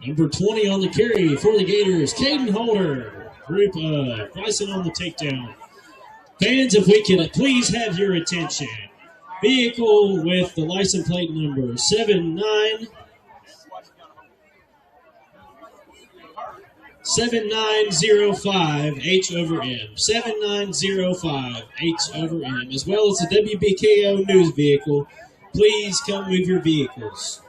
Number 20 on the carry for the Gators, Caden Holder. Group of Bison on the takedown. Fans, if we could please have your attention. Vehicle with the license plate number 7905 H over M. 7905 H over M, as well as the WBKO news vehicle. Please come move your vehicles.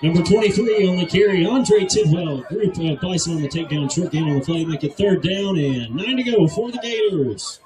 Number 23 on the carry, Andre Tidwell. Group of Bison on the takedown, short gain on the play, make it 3rd down and 9 to go for the Gators.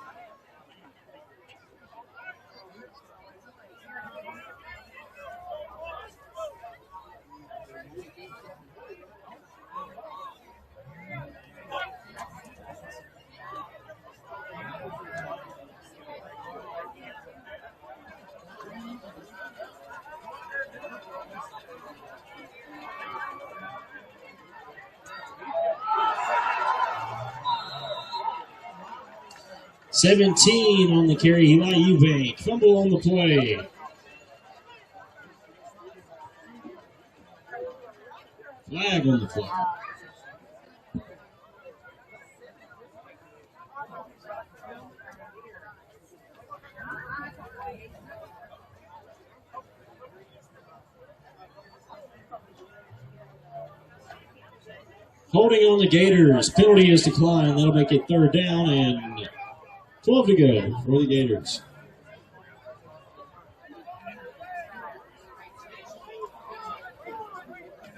$17 on the carry, Eli Eubank. Fumble on the play. Flag on the play. Holding on the Gators. Penalty is declined. That'll make it 3rd down and 12 to go for the Gators.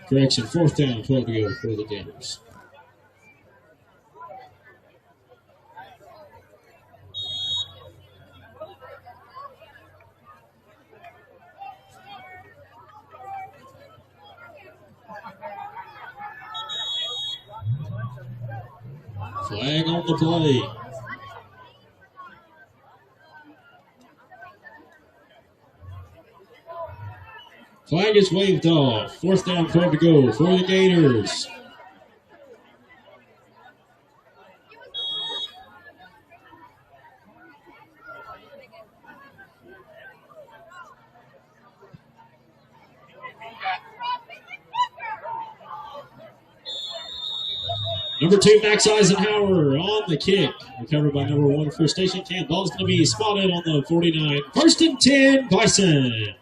Correction, 4th down, 12 to go for the Gators. Flag on the play. Flag is waved off. 4th down, 12 to go for the Gators. Number 2, Max Eisenhower on the kick. Recovered by number 1 for Station Camp. Ball's going to be spotted on the 49. 1st and 10, Bison.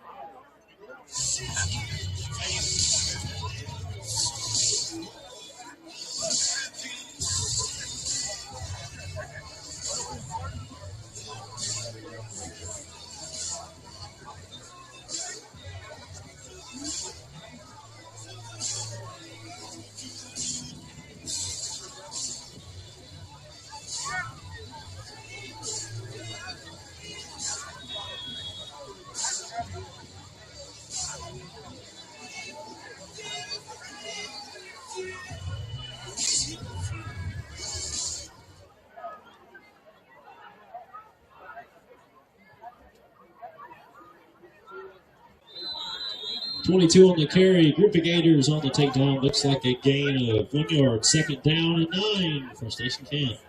.22 on the carry. Group of Gators on the takedown. Looks like a gain of 1 yard. 2nd down and 9 for Station Camp.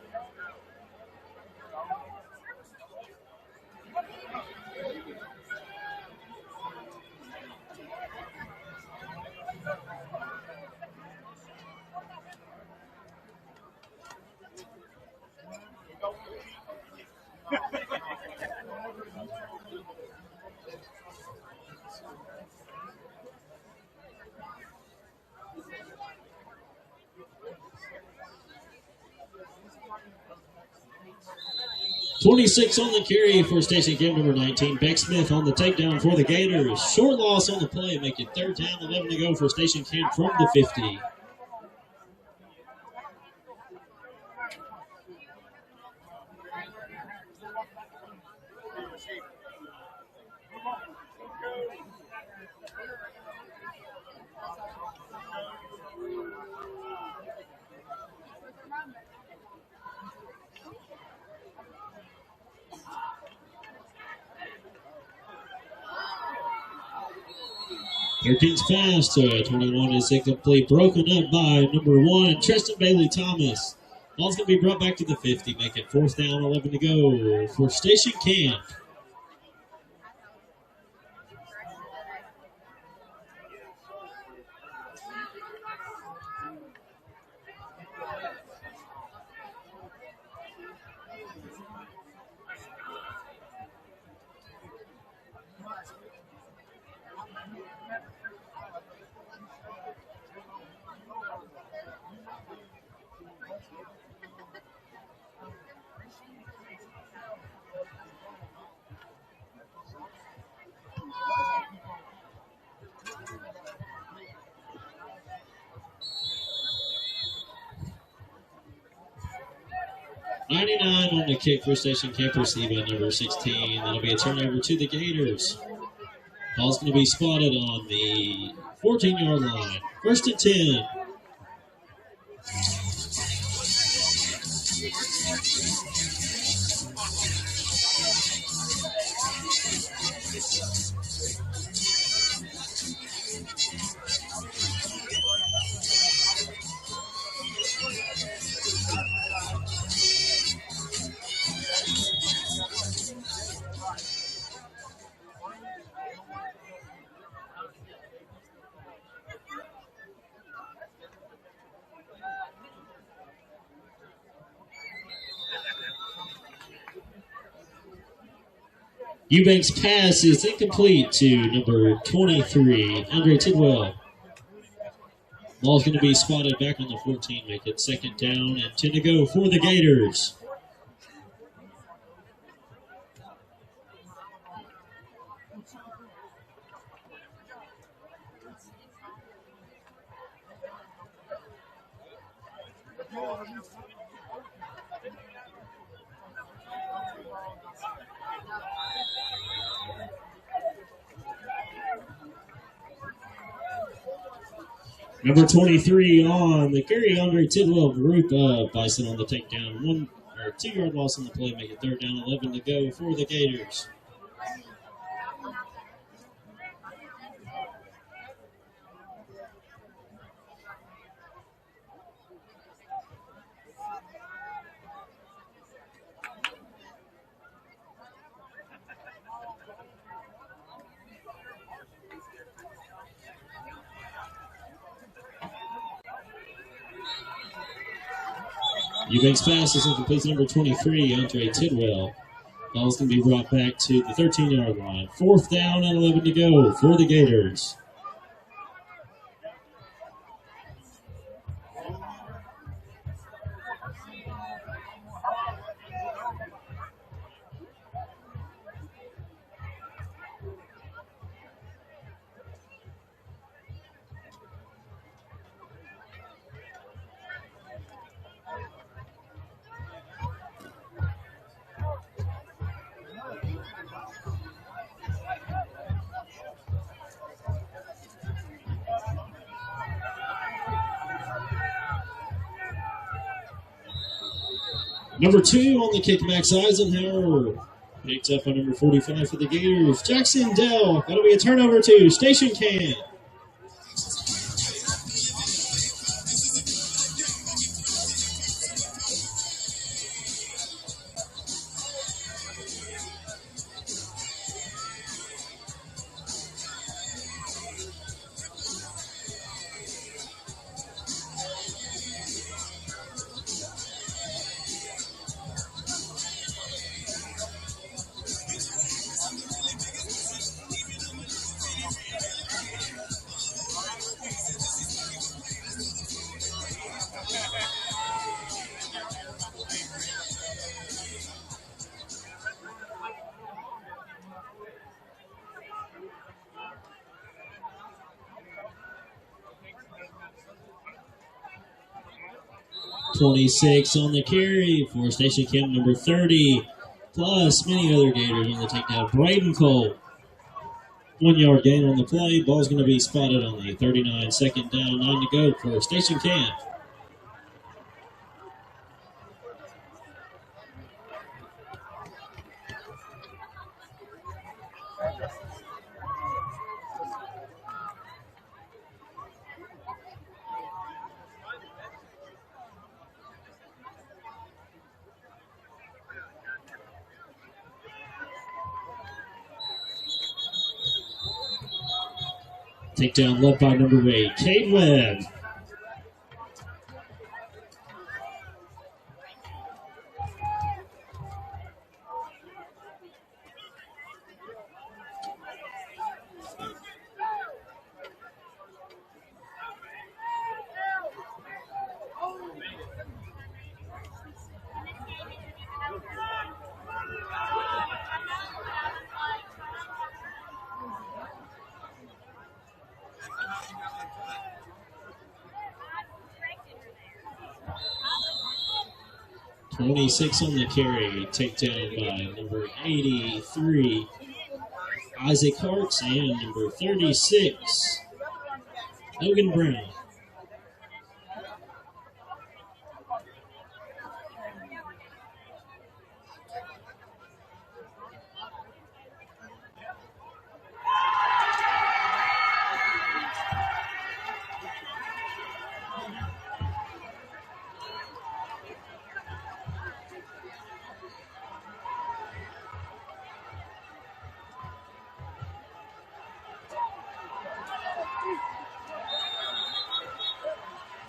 .26 on the carry for Station Camp, number 19. Beck Smith on the takedown for the Gators. Short loss on the play, make it 3rd down, 11 to go for Station Camp from the 50. King's pass to 21 is incomplete. Broken up by number 1, Tristan Bailey Thomas. Ball's going to be brought back to the 50. Make it 4th down, 11 to go for Station Camp. .99 on the kick for Station Camp, received by number 16. That'll be a turnover to the Gators. Ball's going to be spotted on the 14-yard line. 1st and 10. Eubanks' pass is incomplete to number 23, Andre Tidwell. Ball's going to be spotted back on the 14. Make it 2nd down and 10 to go for the Gators. Number 23 on the carry, Andre Tidwell, group of Bison on the takedown. 2-yard loss on the play, make it 3rd down, 11 to go for the Gators. Eubanks' pass is incomplete to number 23, Andre Tidwell. Ball's going to be brought back to the 13-yard line. 4th down and 11 to go for the Gators. Number 2 on the kick, Max Eisenhower. Picked up on number 45 for the Gators. Jackson Dell. That'll be a turnover to Station Camp. .26 on the carry for Station Camp, number 30, plus many other Gators on the takedown. Braden Cole, 1-yard gain on the play. Ball's going to be spotted on the 39, 2nd down, 9 to go for Station Camp. Takedown led by number 8, Cade Webb. .26 on the carry, takedown by number 83, Isaac Hartz, and number 36, Logan Brown.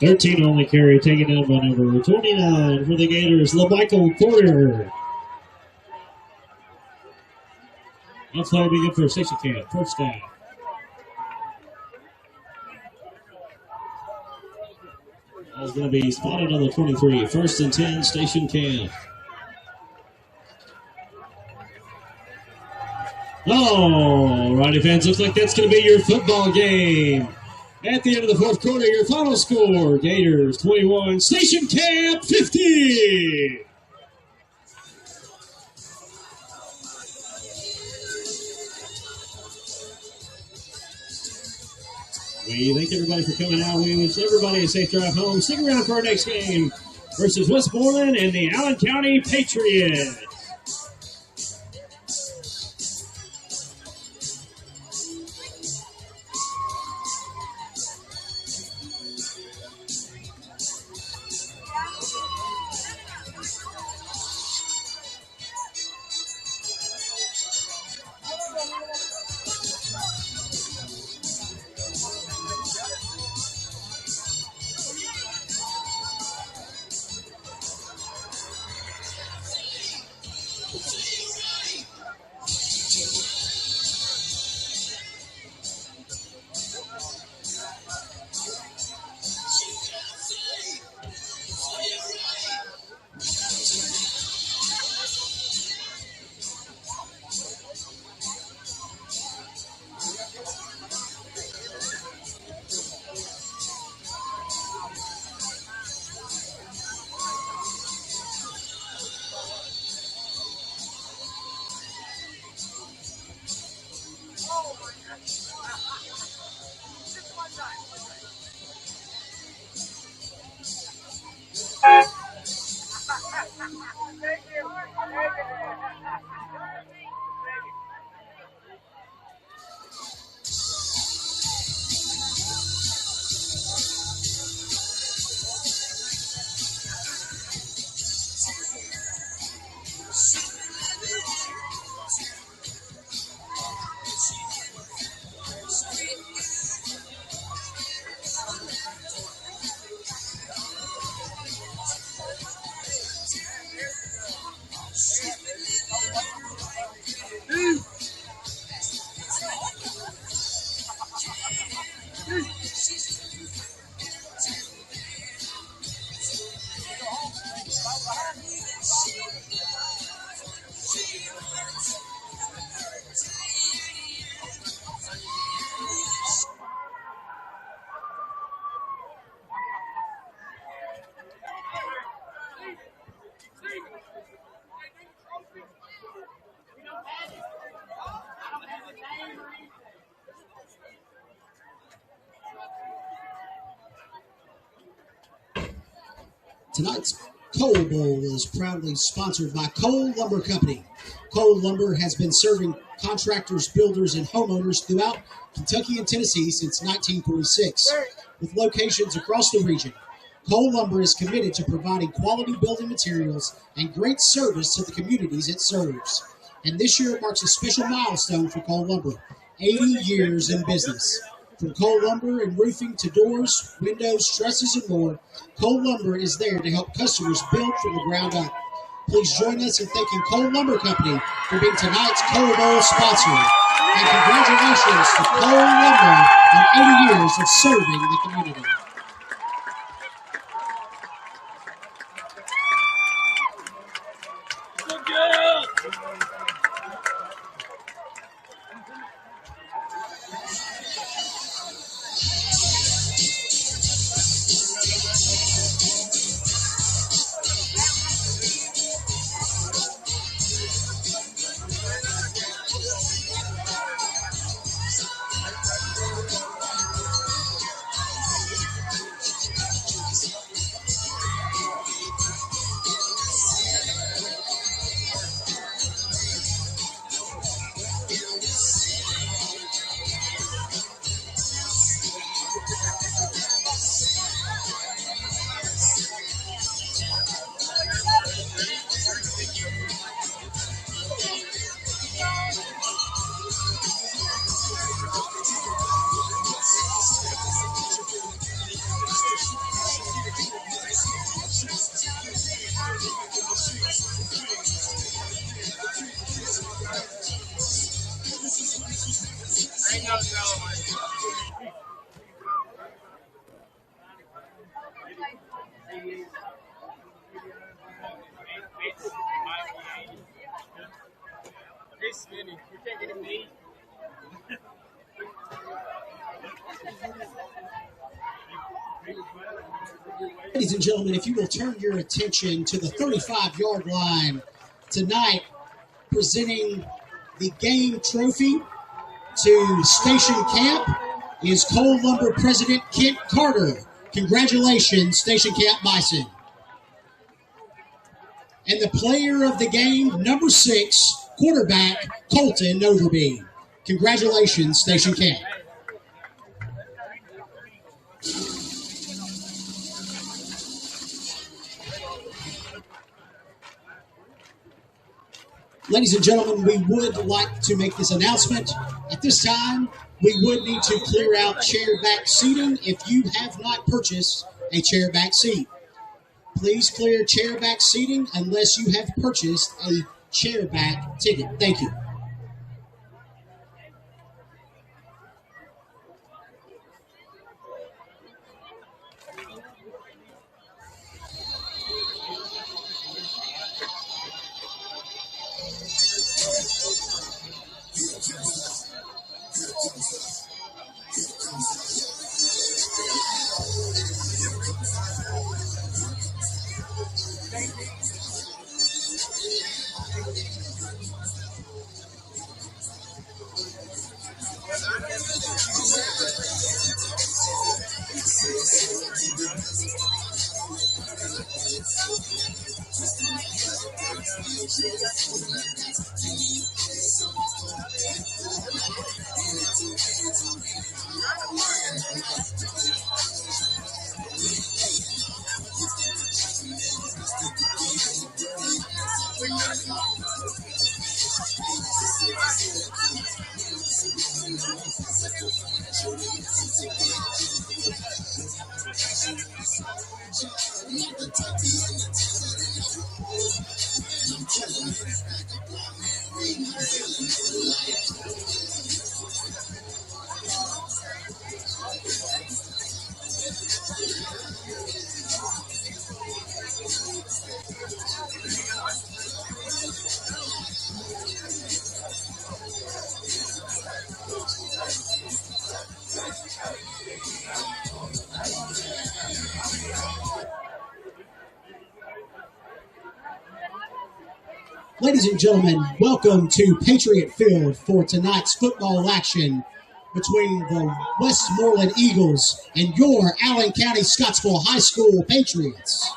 .13 on the carry, taken down by number 29 for the Gators, LaMichael Porter. That play will be good for Station Camp, first down. That's going to be spotted on the 23, 1st and 10, Station Camp. Oh, righty fans, looks like that's going to be your football game. At the end of the 4th quarter, your final score, Gators 21, Station Camp 50. We thank everybody for coming out. We wish everybody a safe drive home. Stick around for our next game versus Westmoreland and the Allen County Patriots. Tonight's Coal Bowl is proudly sponsored by Cole Lumber Company. Cole Lumber has been serving contractors, builders, and homeowners throughout Kentucky and Tennessee since 1946. With locations across the region, Cole Lumber is committed to providing quality building materials and great service to the communities it serves. And this year marks a special milestone for Cole Lumber, 80 years in business. From Cole Lumber and roofing to doors, windows, trusses, and more, Cole Lumber is there to help customers build from the ground up. Please join us in thanking Cole Lumber Company for being tonight's Coal Bowl sponsor. And congratulations to Cole Lumber on 80 years of serving the community. Ladies and gentlemen, if you will turn your attention to the 35-yard line tonight, presenting the game trophy to Station Camp is Cole Lumber President Kent Carter. Congratulations, Station Camp Bison. And the player of the game, number 6, quarterback Colton Overby. Congratulations, Station Camp. Ladies and gentlemen, we would like to make this announcement. At this time, we would need to clear out chair back seating if you have not purchased a chair back seat. Please clear chair back seating unless you have purchased a chair back ticket. Thank you. Ladies and gentlemen, welcome to Patriot Field for tonight's football action between the Westmoreland Eagles and your Allen County Scottsville High School Patriots.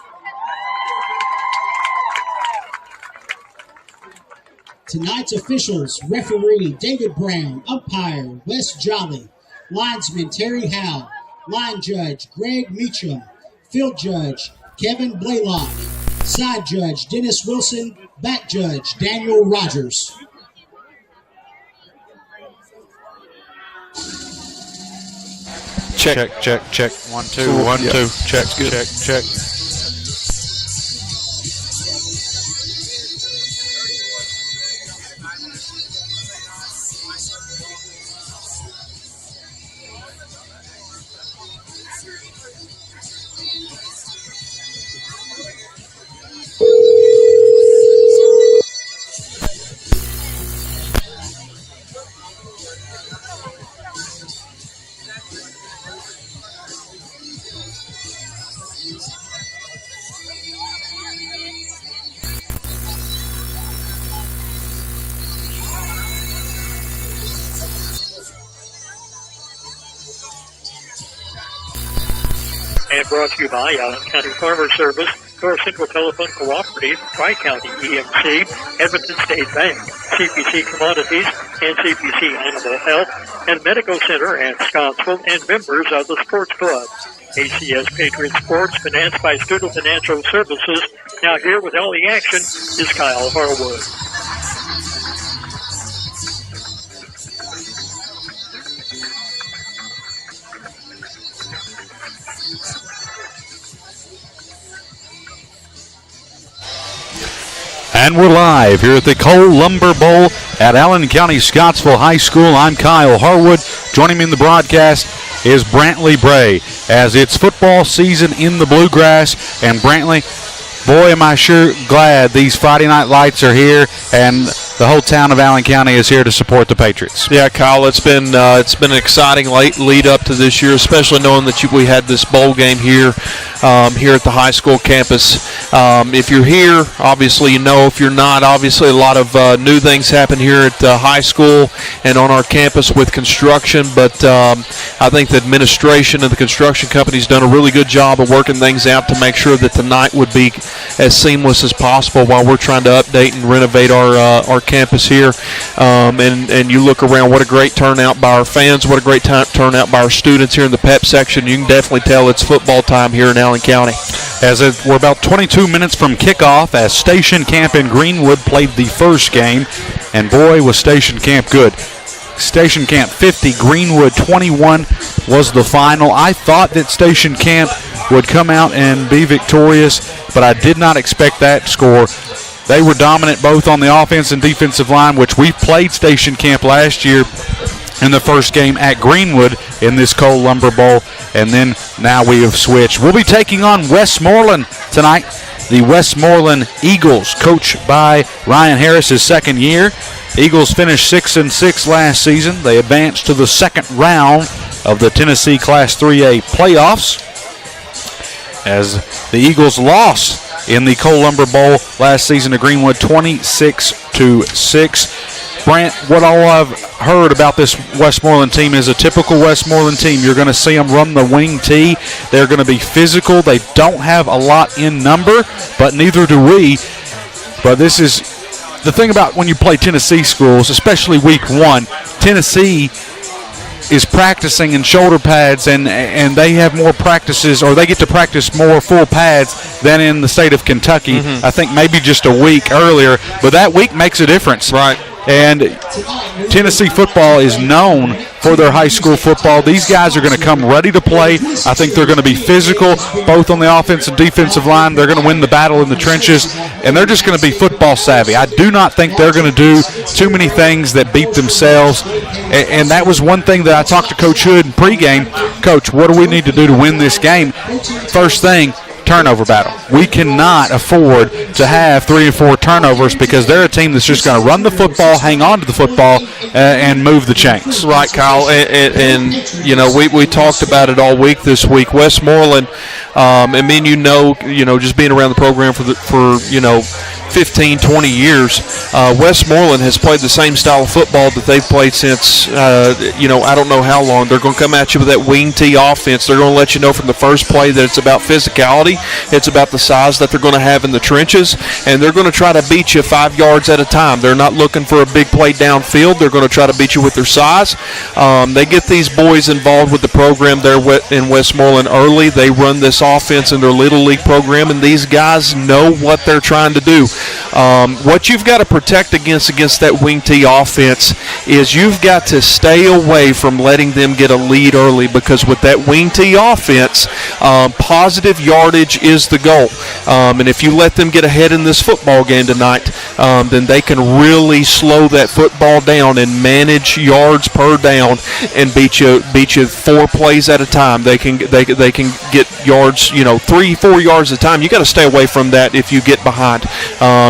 Tonight's officials, referee David Brown, umpire Wes Jolly, linesman Terry Howe, line judge Greg Meacham, field judge Kevin Blaylock, side judge Dennis Wilson, back judge Daniel Rogers. Check. 1, 2, 1, 2. Check. And brought to you by Allen County Farmer Service, North Central Telephone Cooperative, Tri-County EMC, Edmonton State Bank, CPC Commodities, and CPC Animal Health, and Medical Center at Scottsville, and members of the Sports Club. ACS Patriot Sports, financed by Student Financial Services. Now here with all the action is Kyle Harwood. And we're live here at the Cole Lumber Bowl at Allen County Scottsville High School. I'm Kyle Harwood. Joining me in the broadcast is Brantley Bray as it's football season in the Bluegrass. And Brantley, boy, am I sure glad these Friday night lights are here and the whole town of Allen County is here to support the Patriots. Yeah, Kyle, it's been an exciting lead up to this year, especially knowing that we had this bowl game here at the high school campus. If you're here, obviously you know. If you're not, obviously a lot of new things happen here at the high school and on our campus with construction. But I think the administration and the construction company's done a really good job of working things out to make sure that the night would be as seamless as possible while we're trying to update and renovate our campus here. And you look around, what a great turnout by our fans, what a great turnout by our students here in the pep section. You can definitely tell it's football time here in Allen County. We're about 22 minutes from kickoff as Station Camp in Greenwood played the first game, and boy, was Station Camp good. Station Camp 50, Greenwood 21 was the final. I thought that Station Camp would come out and be victorious, but I did not expect that score. They were dominant both on the offense and defensive line, which we played Station Camp last year in the first game at Greenwood in this Cole Lumber Bowl, and then now we have switched. We'll be taking on Westmoreland tonight. The Westmoreland Eagles, coached by Ryan Harris, his second year. Eagles finished 6-6 last season. They advanced to the second round of the Tennessee Class 3A playoffs as the Eagles lost in the Cole Lumber Bowl last season to Greenwood 26-6. Brant, what all I've heard about this Westmoreland team is a typical Westmoreland team. You're going to see them run the wing tee. They're going to be physical. They don't have a lot in number, but neither do we. But this is the thing about when you play Tennessee schools, especially week one. Tennessee is practicing in shoulder pads, and they have more practices, or they get to practice more full pads than in the state of Kentucky. I think maybe just a week earlier, but that week makes a difference. Right. And Tennessee football is known for their high school football. These guys are going to come ready to play. I think they're going to be physical, both on the offensive and defensive line. They're going to win the battle in the trenches, and they're just going to be football savvy. I do not think they're going to do too many things that beat themselves, and that was one thing that I talked to Coach Hood in pregame. Coach, what do we need to do to win this game? First thing, turnover battle. We cannot afford to have 3 or 4 turnovers because they're a team that's just going to run the football, hang on to the football, and move the chains. Right, Kyle. And you know, we talked about it all week this week. Westmoreland, I mean, just being around the program for 15, 20 years, Westmoreland has played the same style of football that they've played since, I don't know how long. They're going to come at you with that wing tee offense. They're going to let you know from the first play that it's about physicality. It's about the size that they're going to have in the trenches, and they're going to try to beat you 5 yards at a time. They're not looking for a big play downfield. They're going to try to beat you with their size. They get these boys involved with the program there in Westmoreland early. They run this offense in their Little League program, and these guys know what they're trying to do. What you've got to protect against that wing T offense is you've got to stay away from letting them get a lead early, because with that wing T offense, positive yardage is the goal. And if you let them get ahead in this football game tonight, then they can really slow that football down and manage yards per down and beat you 4 plays at a time. They can get yards, 3-4 yards at a time. You got to stay away from that if you get behind.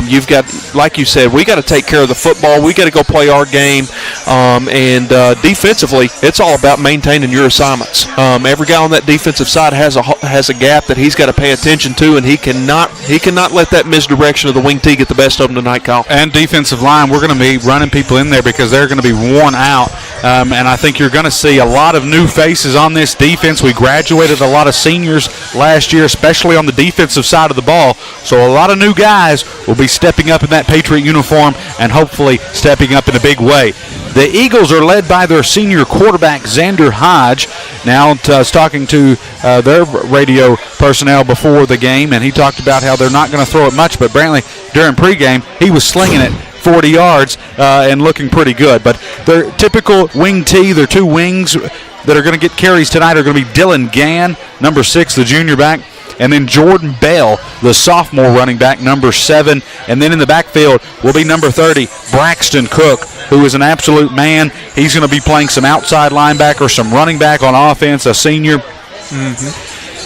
You've got, like you said, we got to take care of the football. We got to go play our game. And defensively, it's all about maintaining your assignments. Every guy on that defensive side has a gap that he's got to pay attention to, and he cannot let that misdirection of the wing T get the best of him tonight, Kyle. And defensive line, we're going to be running people in there because they're going to be worn out. And I think you're going to see a lot of new faces on this defense. We graduated a lot of seniors last year, especially on the defensive side of the ball. So a lot of new guys will be stepping up in that Patriot uniform and hopefully stepping up in a big way. The Eagles are led by their senior quarterback, Xander Hodge. Now, I was talking to their radio personnel before the game, and he talked about how they're not going to throw it much, but Brantley, during pregame, he was slinging it 40 yards and looking pretty good. But their typical wing T, their 2 wings that are going to get carries tonight are going to be Dylan Gann, number 6, the junior back, and then Jordan Bell, the sophomore running back, number 7. And then in the backfield will be number 30, Braxton Cook, who is an absolute man. He's going to be playing some outside linebacker, some running back on offense, a senior.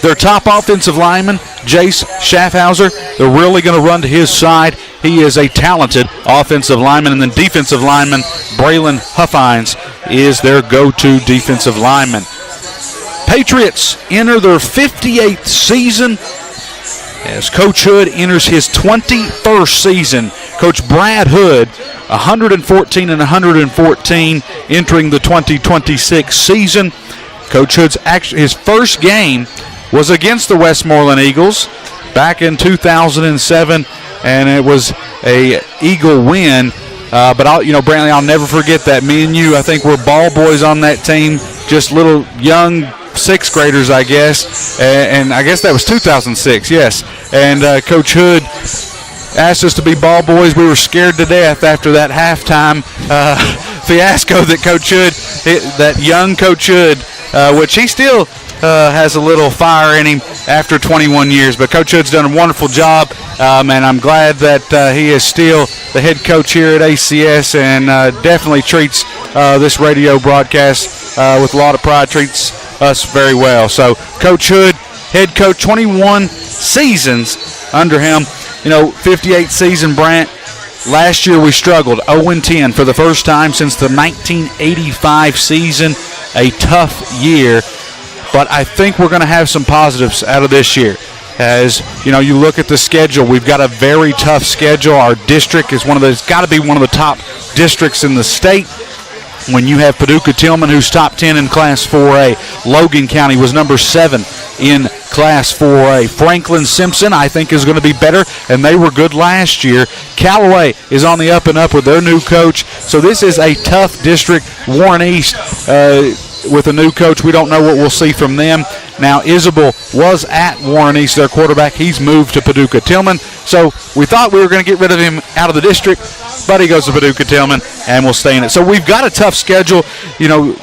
Their top offensive lineman, Jace Schaffhauser, they're really going to run to his side. He is a talented offensive lineman. And then defensive lineman, Braylon Huffines, is their go-to defensive lineman. Patriots enter their 58th season as Coach Hood enters his 21st season. Coach Brad Hood, 114 and 114, entering the 2026 season. Coach Hood's his first game was against the Westmoreland Eagles back in 2007, and it was a Eagle win. But Brantley, I'll never forget that. Me and you, I think we're ball boys on that team, just little young 6th graders, I guess, and I guess that was 2006, yes. And Coach Hood asked us to be ball boys. We were scared to death after that halftime fiasco that Coach Hood, that young Coach Hood, which he still has a little fire in him after 21 years. But Coach Hood's done a wonderful job, and I'm glad that he is still the head coach here at ACS, and definitely treats this radio broadcast with a lot of pride, treats us very well. So Coach Hood, head coach, 21 seasons under him. 58th season, Brant. Last year we struggled, 0-10 for the first time since the 1985 season. A tough year, but I think we're going to have some positives out of this year. As you look at the schedule, we've got a very tough schedule. Our district is got to be one of the top districts in the state. When you have Paducah Tillman, who's top 10 in Class 4A. Logan County was number 7 in Class 4A. Franklin Simpson, I think, is going to be better, and they were good last year. Callaway is on the up and up with their new coach. So this is a tough district. Warren East, with a new coach, we don't know what we'll see from them. Now, Isabel was at Warren East, their quarterback. He's moved to Paducah Tillman. So we thought we were going to get rid of him out of the district, but he goes to Paducah Tillman and will stay in it. So we've got a tough schedule.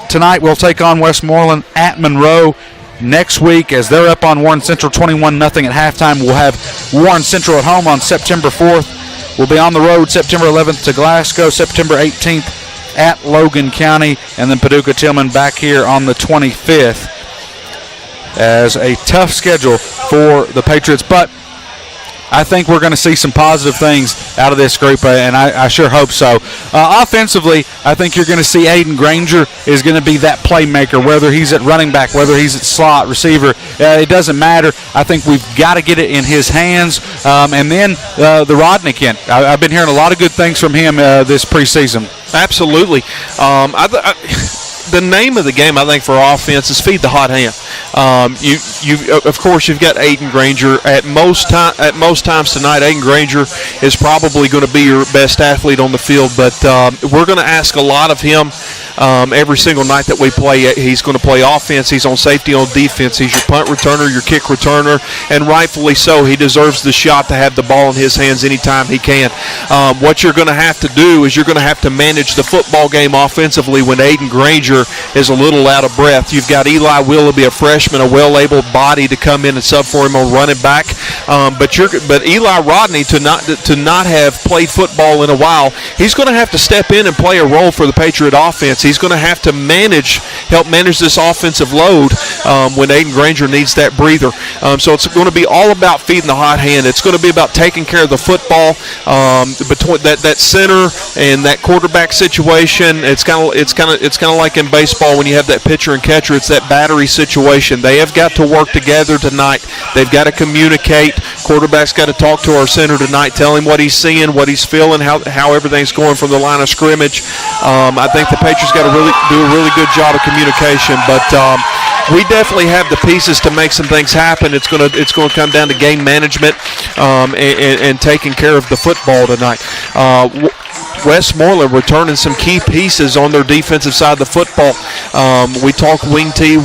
Tonight we'll take on Westmoreland at Monroe. Next week, as they're up on Warren Central 21-0 at halftime, we'll have Warren Central at home on September 4th. We'll be on the road September 11th to Glasgow, September 18th at Logan County, and then Paducah Tillman back here on the 25th. As a tough schedule for the Patriots, but I think we're going to see some positive things out of this group, and I sure hope so. Offensively, I think you're going to see Aiden Granger is going to be that playmaker, whether he's at running back, whether he's at slot, receiver. It doesn't matter. I think we've got to get it in his hands. And then the Rodnikin. I've been hearing a lot of good things from him this preseason. Absolutely. the name of the game, I think, for offense is feed the hot hand. Of course, you've got Aiden Granger. At most times tonight, Aiden Granger is probably going to be your best athlete on the field, but we're going to ask a lot of him every single night that we play. He's going to play offense. He's on safety, on defense. He's your punt returner, your kick returner, and rightfully so. He deserves the shot to have the ball in his hands anytime he can. What you're going to have to do is you're going to have to manage the football game offensively when Aiden Granger is a little out of breath. You've got Eli Willoughby, a freshman, a well-able body to come in and sub for him on running back. But Eli Rodney, to not have played football in a while, he's going to have to step in and play a role for the Patriot offense. He's going to have to help manage this offensive load when Aiden Granger needs that breather. So it's going to be all about feeding the hot hand. It's going to be about taking care of the football between that center and that quarterback situation. It's kind of like in baseball when you have that pitcher and catcher. It's that battery situation. They have got to work together tonight. They've got to communicate. Quarterback's got to talk to our center tonight, tell him what he's seeing, what he's feeling, how everything's going from the line of scrimmage. I think the Patriots got to do a really good job of communication, but we definitely have the pieces to make some things happen. It's going to come down to game management and taking care of the football tonight. Westmoreland returning some key pieces on their defensive side of the football. We talk wing T.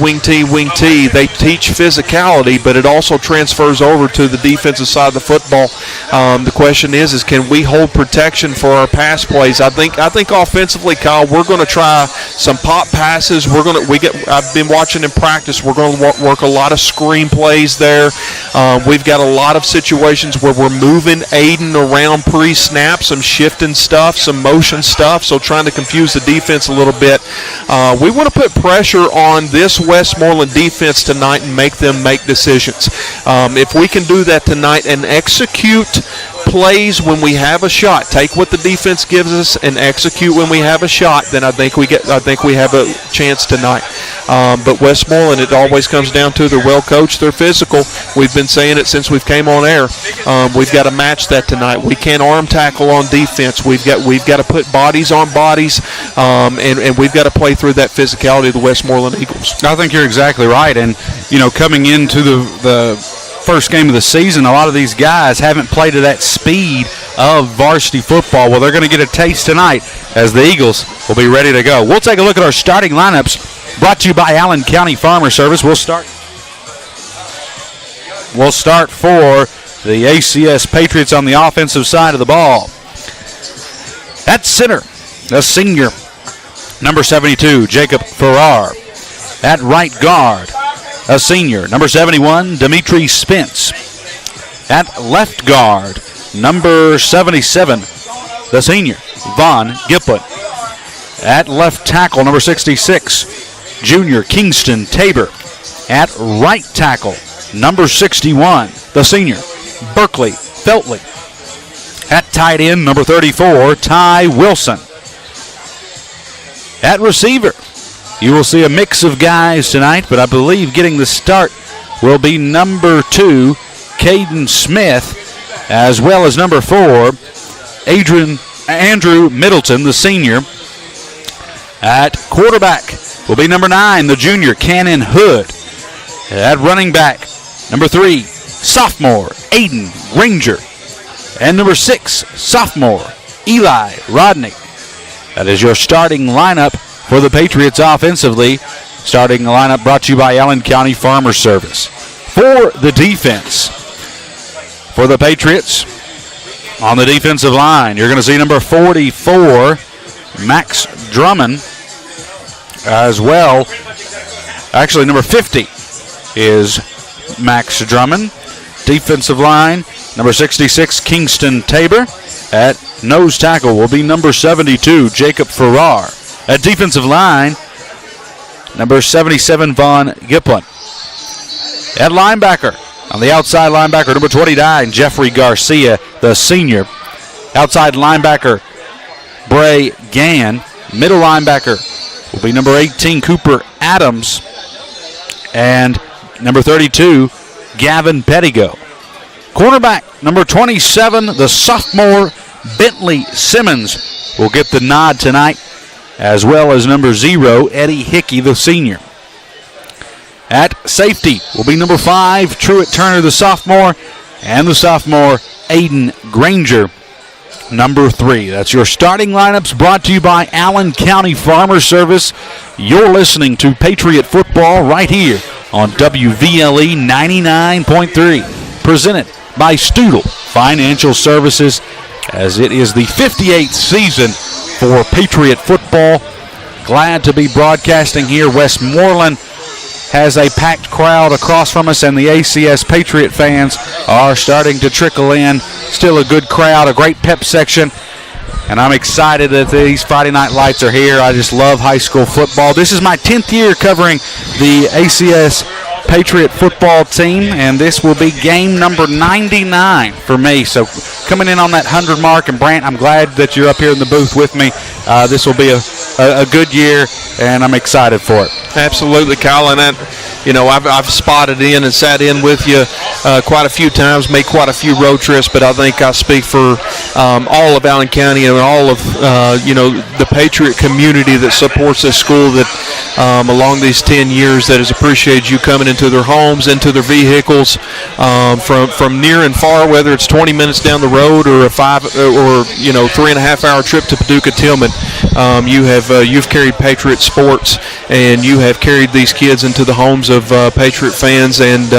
They teach physicality, but it also transfers over to the defensive side of the football. The question is can we hold protection for our pass plays? I think offensively, Kyle, we're going to try some pop passes. I've been watching in practice. We're going to work a lot of screen plays there. We've got a lot of situations where we're moving Aiden around pre-snap, some shifting stuff, some motion stuff, so trying to confuse the defense a little bit. We want to put pressure on this Westmoreland defense tonight and make them make decisions. If we can do that tonight and execute plays when we have a shot, take what the defense gives us and execute when we have a shot, then I think we have a chance tonight. But Westmoreland, it always comes down to they're well coached, they're physical. We've been saying it since we've came on air. We've got to match that tonight. We can't arm tackle on defense. We've got to put bodies on bodies, and we've got to play through that physicality of the Westmoreland Eagles. I think you're exactly right. And, coming into the first game of the season, a lot of these guys haven't played at that speed of varsity football. Well, they're going to get a taste tonight as the Eagles will be ready to go. We'll take a look at our starting lineups brought to you by Allen County Farmer Service. We'll start for the ACS Patriots on the offensive side of the ball. At center, the senior, number 72, Jacob Farrar. At right guard, a senior, number 71, Dimitri Spence. At left guard, number 77, the senior, Vaughn Giplin. At left tackle, number 66, junior, Kingston Tabor. At right tackle, number 61, the senior, Berkeley Feltley. At tight end, number 34, Ty Wilson. At receiver, you will see a mix of guys tonight, but I believe getting the start will be number 2, Caden Smith, as well as number 4, Andrew Middleton, the senior. At quarterback will be number 9, the junior, Cannon Hood. At running back, number 3, sophomore, Aiden Granger. And number 6, sophomore, Eli Rodney. That is your starting lineup for the Patriots offensively. Starting lineup brought to you by Allen County Farmer Service. For the defense, for the Patriots, on the defensive line, you're going to see number 44, Max Drummond, as well. Actually, number 50 is Max Drummond. Defensive line, number 66, Kingston Tabor. At nose tackle will be number 72, Jacob Farrar. At defensive line, number 77, Vaughn Giplin. At linebacker, on the outside linebacker, number 29, Jeffrey Garcia, the senior. Outside linebacker, Bray Gann. Middle linebacker will be number 18, Cooper Adams. And number 32, Gavin Pettigo. Cornerback, number 27, the sophomore, Bentley Simmons, will get the nod tonight. as well as number 0, Eddie Hickey, the senior. At safety will be number 5, Truett Turner, the sophomore, and the sophomore, Aiden Granger, number 3. That's your starting lineups, brought to you by Allen County Farmer Service. You're listening to Patriot Football right here on WVLE 99.3, presented by Studel Financial Services, as it is the 58th season for Patriot Football. Glad to be broadcasting here. Westmoreland has a packed crowd across from us, and the ACS Patriot fans are starting to trickle in. Still a good crowd, a great pep section, and I'm excited that these Friday night lights are here. I just love high school football. This is my 10th year covering the ACS Patriot football team, and this will be game number 99 for me. So coming in on that 100 mark, and Brant, I'm glad that you're up here in the booth with me. This will be a good year, and I'm excited for it. Absolutely, Kyle, and I've spotted in and sat in with you quite a few times, made quite a few road trips, but I think I speak for all of Allen County and all of the Patriot community that supports this school, that along these 10 years that has appreciated you coming into their homes, into their vehicles, from near and far, whether it's 20 minutes down the road or a 3.5 hour trip to Paducah Tillman. You've carried Patriot sports, and you have carried these kids into the homes of Patriot fans, and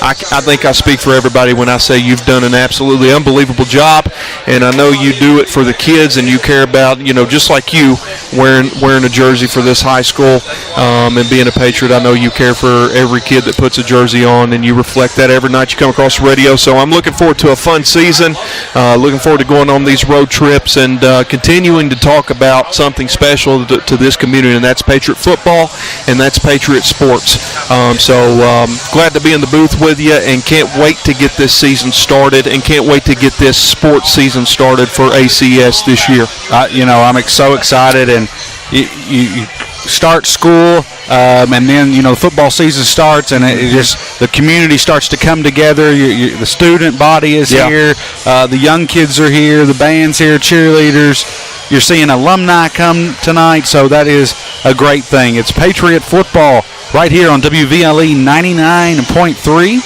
I think I speak for everybody when I say you've done an absolutely unbelievable job, and I know you do it for the kids, and you care about, just like you wearing a jersey for this high school, and being a Patriot. I know you care for every kid that puts a jersey on, and you reflect that every night you come across the radio. So I'm looking forward to a fun season, looking forward to going on these road trips and continuing to talk about something special to this community, and that's Patriot football, and that's Patriot sports. Glad to be in the booth with you, and can't wait to get this season started, and can't wait to get this sports season started for ACS this year. I'm so excited, and you start school, and then the football season starts, and the community starts to come together. The student body is here, the young kids are here, the band's here, cheerleaders. You're seeing alumni come tonight, so that is a great thing. It's Patriot football right here on WVLE 99.3.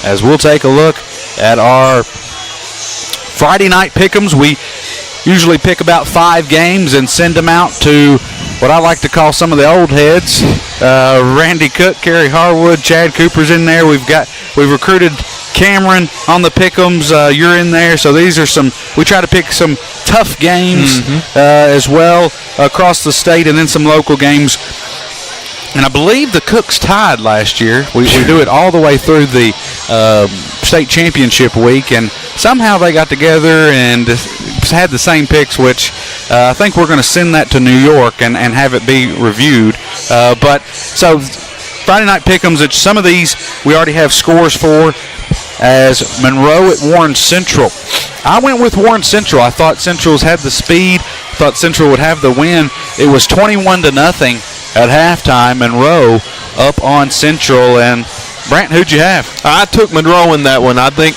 As we'll take a look at our Friday night pick'ems. We usually pick about 5 games and send them out to what I like to call some of the old heads. Randy Cook, Kerry Harwood, Chad Cooper's in there. We've recruited Cameron on the pick'ems. You're in there. So these are we try to pick some tough games as well across the state, and then some local games. And I believe the Cooks tied last year. We do it all the way through the state championship week, and somehow they got together and had the same picks, which I think we're going to send that to New York and have it be reviewed. So Friday night pick'ems, some of these we already have scores for, as Monroe at Warren Central. I went with Warren Central. I thought Central's had the speed. Thought Central would have the win. It was 21-0 at halftime. Monroe up on Central. And Brant, who'd you have? I took Monroe in that one. I think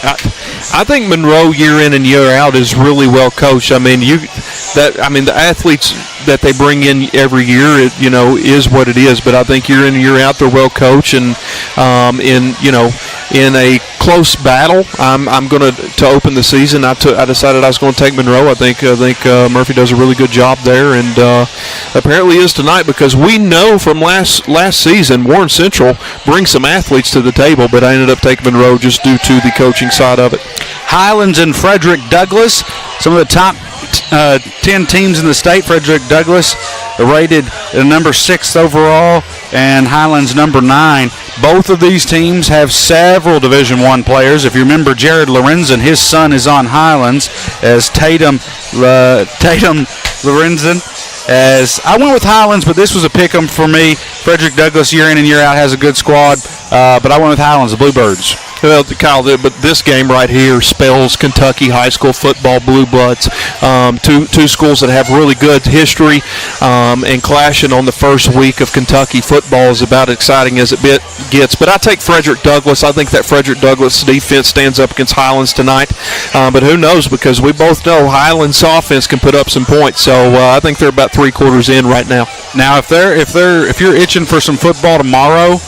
Monroe year in and year out is really well coached. I mean, the athletes that they bring in every year, is what it is. But I think year in and year out, they're well coached, and in a close battle, I'm going to open the season. I decided I was going to take Monroe. I think Murphy does a really good job there, and apparently is tonight, because we know from last season Warren Central brings some athletes to the table, but I ended up taking Monroe just due to the coaching side of it. Highlands and Frederick Douglass, some of the top 10 teams in the state. Frederick Douglass rated number 6th overall, and Highlands number 9. Both of these teams have several Division I players. If you remember, Jared Lorenzen, his son is on Highlands, as Tatum Lorenzen. As I went with Highlands, but this was a pick-em for me. Frederick Douglass, year in and year out, has a good squad, but I went with Highlands, the Bluebirds. Well, Kyle, but this game right here spells Kentucky high school football blue bloods. Two schools that have really good history, and clashing on the first week of Kentucky football is about exciting as it gets. But I take Frederick Douglass. I think that Frederick Douglass defense stands up against Highlands tonight. But who knows? Because we both know Highlands offense can put up some points. So I think they're about 3/4 in right now. Now, if you're itching for some football tomorrow,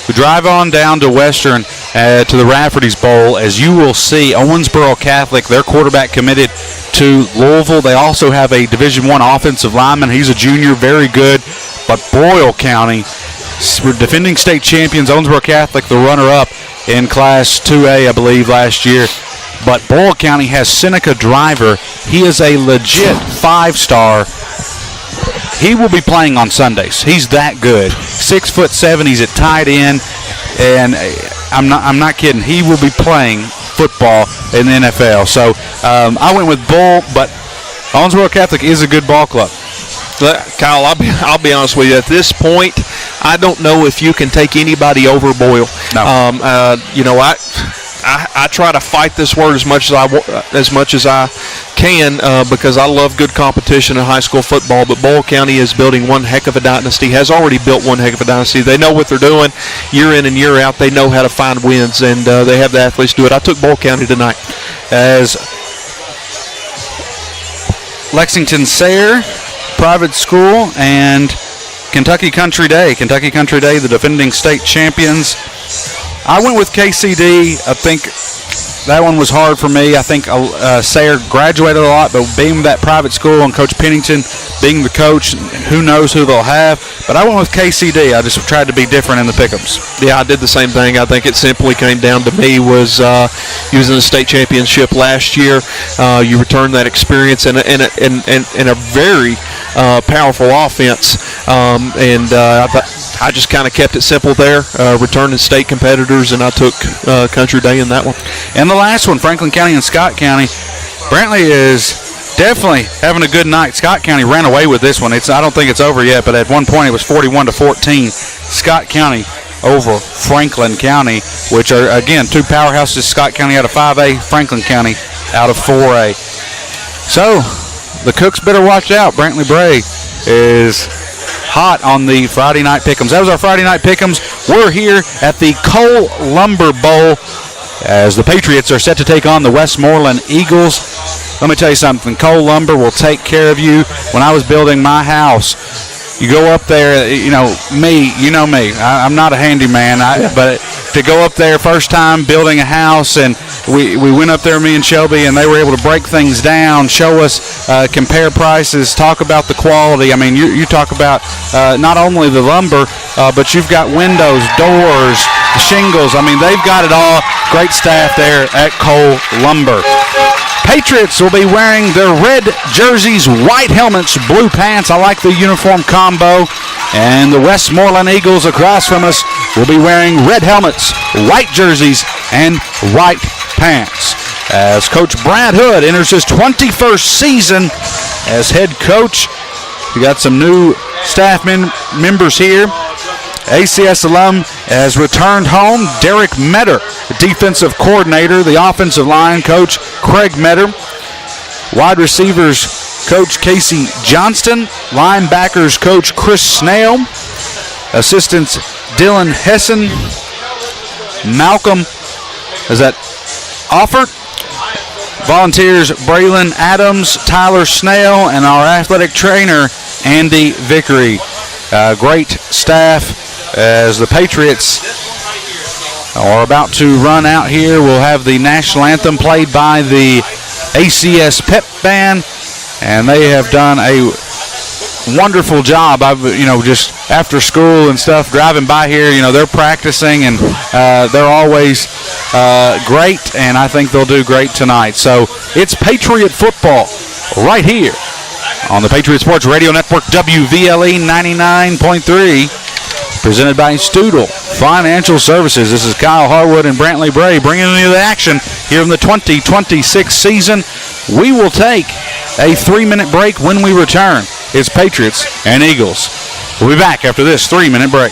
we drive on down to Western to the Rafferty's Bowl, as you will see Owensboro Catholic, their quarterback committed to Louisville. They also have a Division I offensive lineman. He's a junior, very good. But Boyle County, defending state champions, Owensboro Catholic, the runner-up in Class 2A, I believe, last year. But Boyle County has Seneca Driver. He is a legit 5-star. He will be playing on Sundays. He's that good. 6'7". He's at tight end, and I'm not kidding. He will be playing football in the NFL. So I went with Bull, but Owensboro Catholic is a good ball club. Kyle, I'll be honest with you. At this point, I don't know if you can take anybody over Boyle. No. I try to fight this word as much as I can because I love good competition in high school football. But Boyle County is building one heck of a dynasty. Has already built one heck of a dynasty. They know what they're doing year in and year out. They know how to find wins, and they have the athletes do it. I took Boyle County tonight. As Lexington Sayre Private School and Kentucky Country Day. Kentucky Country Day, the defending state champions. I went with KCD. I think that one was hard for me. I think Sayre graduated a lot, but being that private school and Coach Pennington being the coach, who knows who they'll have. But I went with KCD. I just tried to be different in the pick'ems. Yeah, I did the same thing. I think it simply came down to me was using the state championship last year. You returned that experience in a very powerful offense, I just kind of kept it simple there, returning state competitors, and I took Country Day in that one. And the last one, Franklin County and Scott County. Brantley is definitely having a good night. Scott County ran away with this one. I don't think it's over yet, but at one point it was 41-14. Scott County over Franklin County, which are, again, two powerhouses. Scott County out of 5A, Franklin County out of 4A. So the Cooks better watch out. Brantley Bray is hot on the Friday night pick'ems. That was our Friday night pick'ems. We're here at the Cole Lumber Bowl as the Patriots are set to take on the Westmoreland Eagles. Let me tell you something. Cole Lumber will take care of you. When I was building my house, you go up there, you know me. I'm not a handyman, but to go up there first time building a house, and we went up there, me and Shelby, and they were able to break things down, show us, compare prices, talk about the quality. I mean, you talk about not only the lumber, but you've got windows, doors, shingles. I mean, they've got it all. Great staff there at Cole Lumber. Patriots will be wearing their red jerseys, white helmets, blue pants. I like the uniform combo. And the Westmoreland Eagles across from us will be wearing red helmets, white jerseys, and white pants. As Coach Brad Hood enters his 21st season as head coach. We got some new staff members here. ACS alum has returned home. Derek Metter, the defensive coordinator. The offensive line coach, Craig Metter. Wide receivers, Coach Casey Johnston. Linebackers, Coach Chris Snail. Assistants, Dylan Hessen. Malcolm, is that Offert? Volunteers, Braylon Adams, Tyler Snail, and our athletic trainer, Andy Vickery. Great staff. As the Patriots are about to run out here, we'll have the national anthem played by the ACS Pep Band, and they have done a wonderful job. I've, just after school and stuff, driving by here, they're practicing, and they're always great, and I think they'll do great tonight. So it's Patriot football right here on the Patriot Sports Radio Network, WVLE 99.3. Presented by Studel Financial Services. This is Kyle Harwood and Brantley Bray bringing you the action here in the 2026 season. We will take a 3-minute break when we return. It's Patriots and Eagles. We'll be back after this 3-minute break.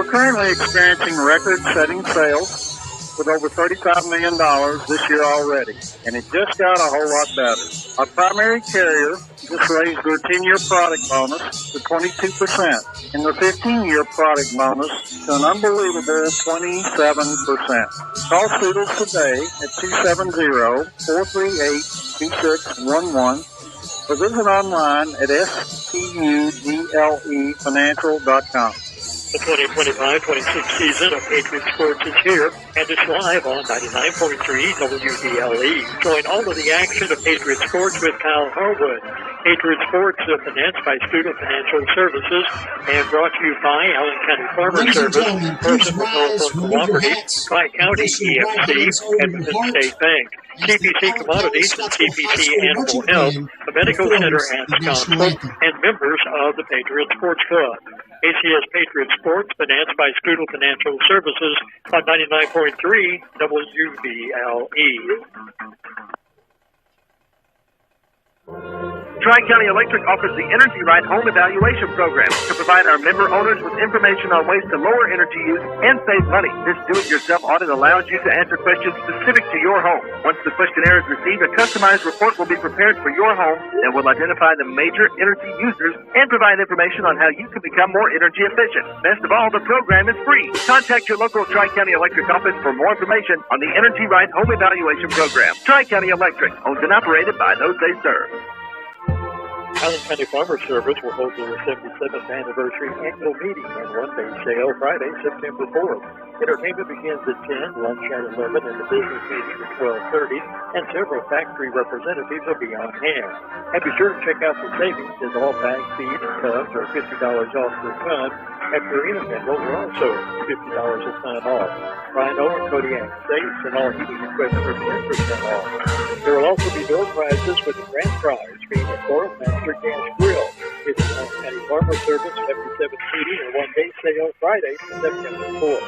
currently experiencing record-setting sales with over $35 million this year already, and it just got a whole lot better. Our primary carrier just raised their 10-year product bonus to 22% and their 15-year product bonus to an unbelievable 27%. Call Studles today at 270-438-2611 or visit online at studlefinancial.com. The 2025-26 season of Patriot Sports is here, and it's live on 99.3 WDLE. Join all of the action of Patriot Sports with Kyle Harwood. Patriot Sports is financed by Student Financial Services and brought to you by Allen County Farmer Ladies and Service, gentlemen, please Person rise, Telephone remove your Cooperative, hats, Tri-County place your right hands EFC, over your Edmonton heart. State Bank, CPC Commodities, CPC Animal Health, the Medical Center and Scottsville, and members of the Patriot Sports Club. ACS Patriot Sports, financed by Scoodle Financial Services on 99.3 WDLE. Tri-County Electric offers the Energy Right Home Evaluation Program to provide our member owners with information on ways to lower energy use and save money. This do-it-yourself audit allows you to answer questions specific to your home. Once the questionnaire is received, a customized report will be prepared for your home that will identify the major energy users and provide information on how you can become more energy efficient. Best of all, the program is free. Contact your local Tri-County Electric office for more information on the Energy Right Home Evaluation Program. Tri-County Electric, owned and operated by those they serve. Allen County Farmer Service will hold their 77th anniversary annual meeting and one-day sale Friday, September 4th. Entertainment begins at 10, lunch at 11, and the business meeting at 12:30, and several factory representatives will be on hand. And be sure to check out the savings, as all bag feed and tubs are $50 off per ton, and Purina Bindles are also $50 a ton off. Rhino and Kodiak safes and all heating equipment are 10% off. There will also be door prizes with the grand prize being a Fourth Master Gas Grill. It's Allen County Farmer Service 77th meeting and one-day sale Friday, September 4th.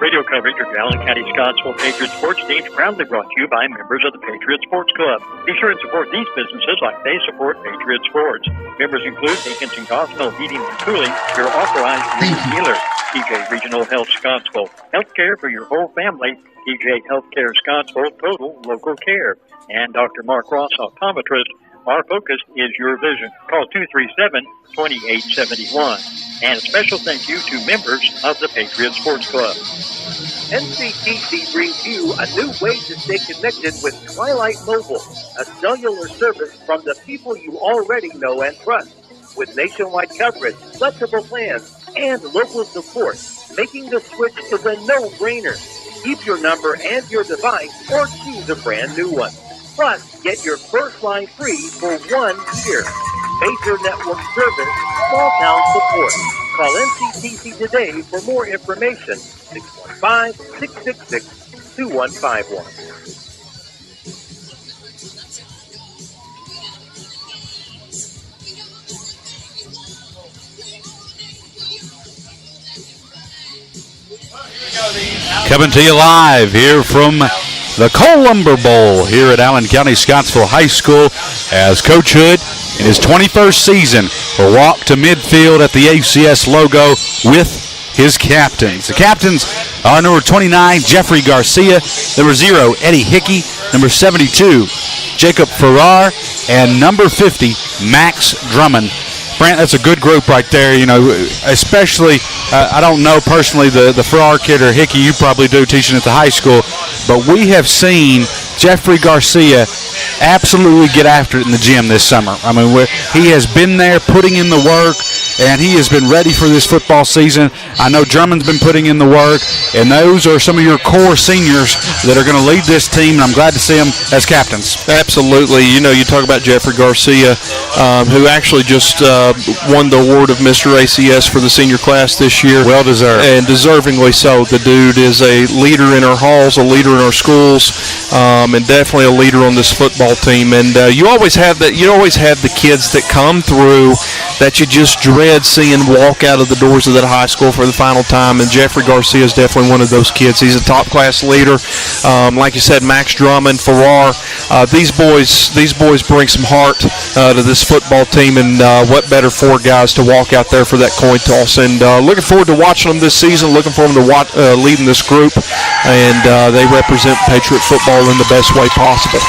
Radio coverage of the Allen County Scottsville Patriot Sports teams proudly brought to you by members of the Patriot Sports Club. Be sure and support these businesses like they support Patriot Sports. Members include Dickinson Hospital Heating and Cooling, your authorized dealer. TJ Regional Health Scottsville. Healthcare for your whole family. TJ Healthcare Scottsville, total local care. And Dr. Mark Ross, optometrist. Our focus is your vision. Call 237-2871. And a special thank you to members of the Patriot Sports Club. NCTC brings you a new way to stay connected with Twilight Mobile, a cellular service from the people you already know and trust. With nationwide coverage, flexible plans, and local support, making the switch is a no-brainer. Keep your number and your device or choose a brand new one. Plus, get your first line free for 1 year. Major network service, small town support. Call NCTC today for more information. 615-666-2151. Coming to you live here from the Coal Lumber Bowl here at Allen County Scottsville High School as Coach Hood in his 21st season will walk to midfield at the ACS logo with his captains. The captains are number 29, Jeffrey Garcia, number 0, Eddie Hickey, number 72, Jacob Farrar, and number 50, Max Drummond. Brant, that's a good group right there, you know, especially, I don't know personally the Farrar kid or Hickey, you probably do teaching at the high school, but we have seen Jeffrey Garcia absolutely get after it in the gym this summer. I mean, he has been there putting in the work, and he has been ready for this football season. I know Drummond's been putting in the work, and those are some of your core seniors that are going to lead this team, and I'm glad to see them as captains. Absolutely. You know, you talk about Jeffrey Garcia, who actually just won the award of Mr. ACS for the senior class this year. Well deserved. And deservingly so. The dude is a leader in our halls, a leader in our schools, and definitely a leader on this football team. And you always have that. You always have the kids that come through that you just dread seeing walk out of the doors of that high school for the final time, and Jeffrey Garcia is definitely one of those kids. He's a top-class leader. Like you said, Max Drummond, Farrar, these boys bring some heart to this football team, and what better four guys to walk out there for that coin toss. And looking forward to watching them this season, looking for them to leading this group, and they represent Patriot football in the best way possible.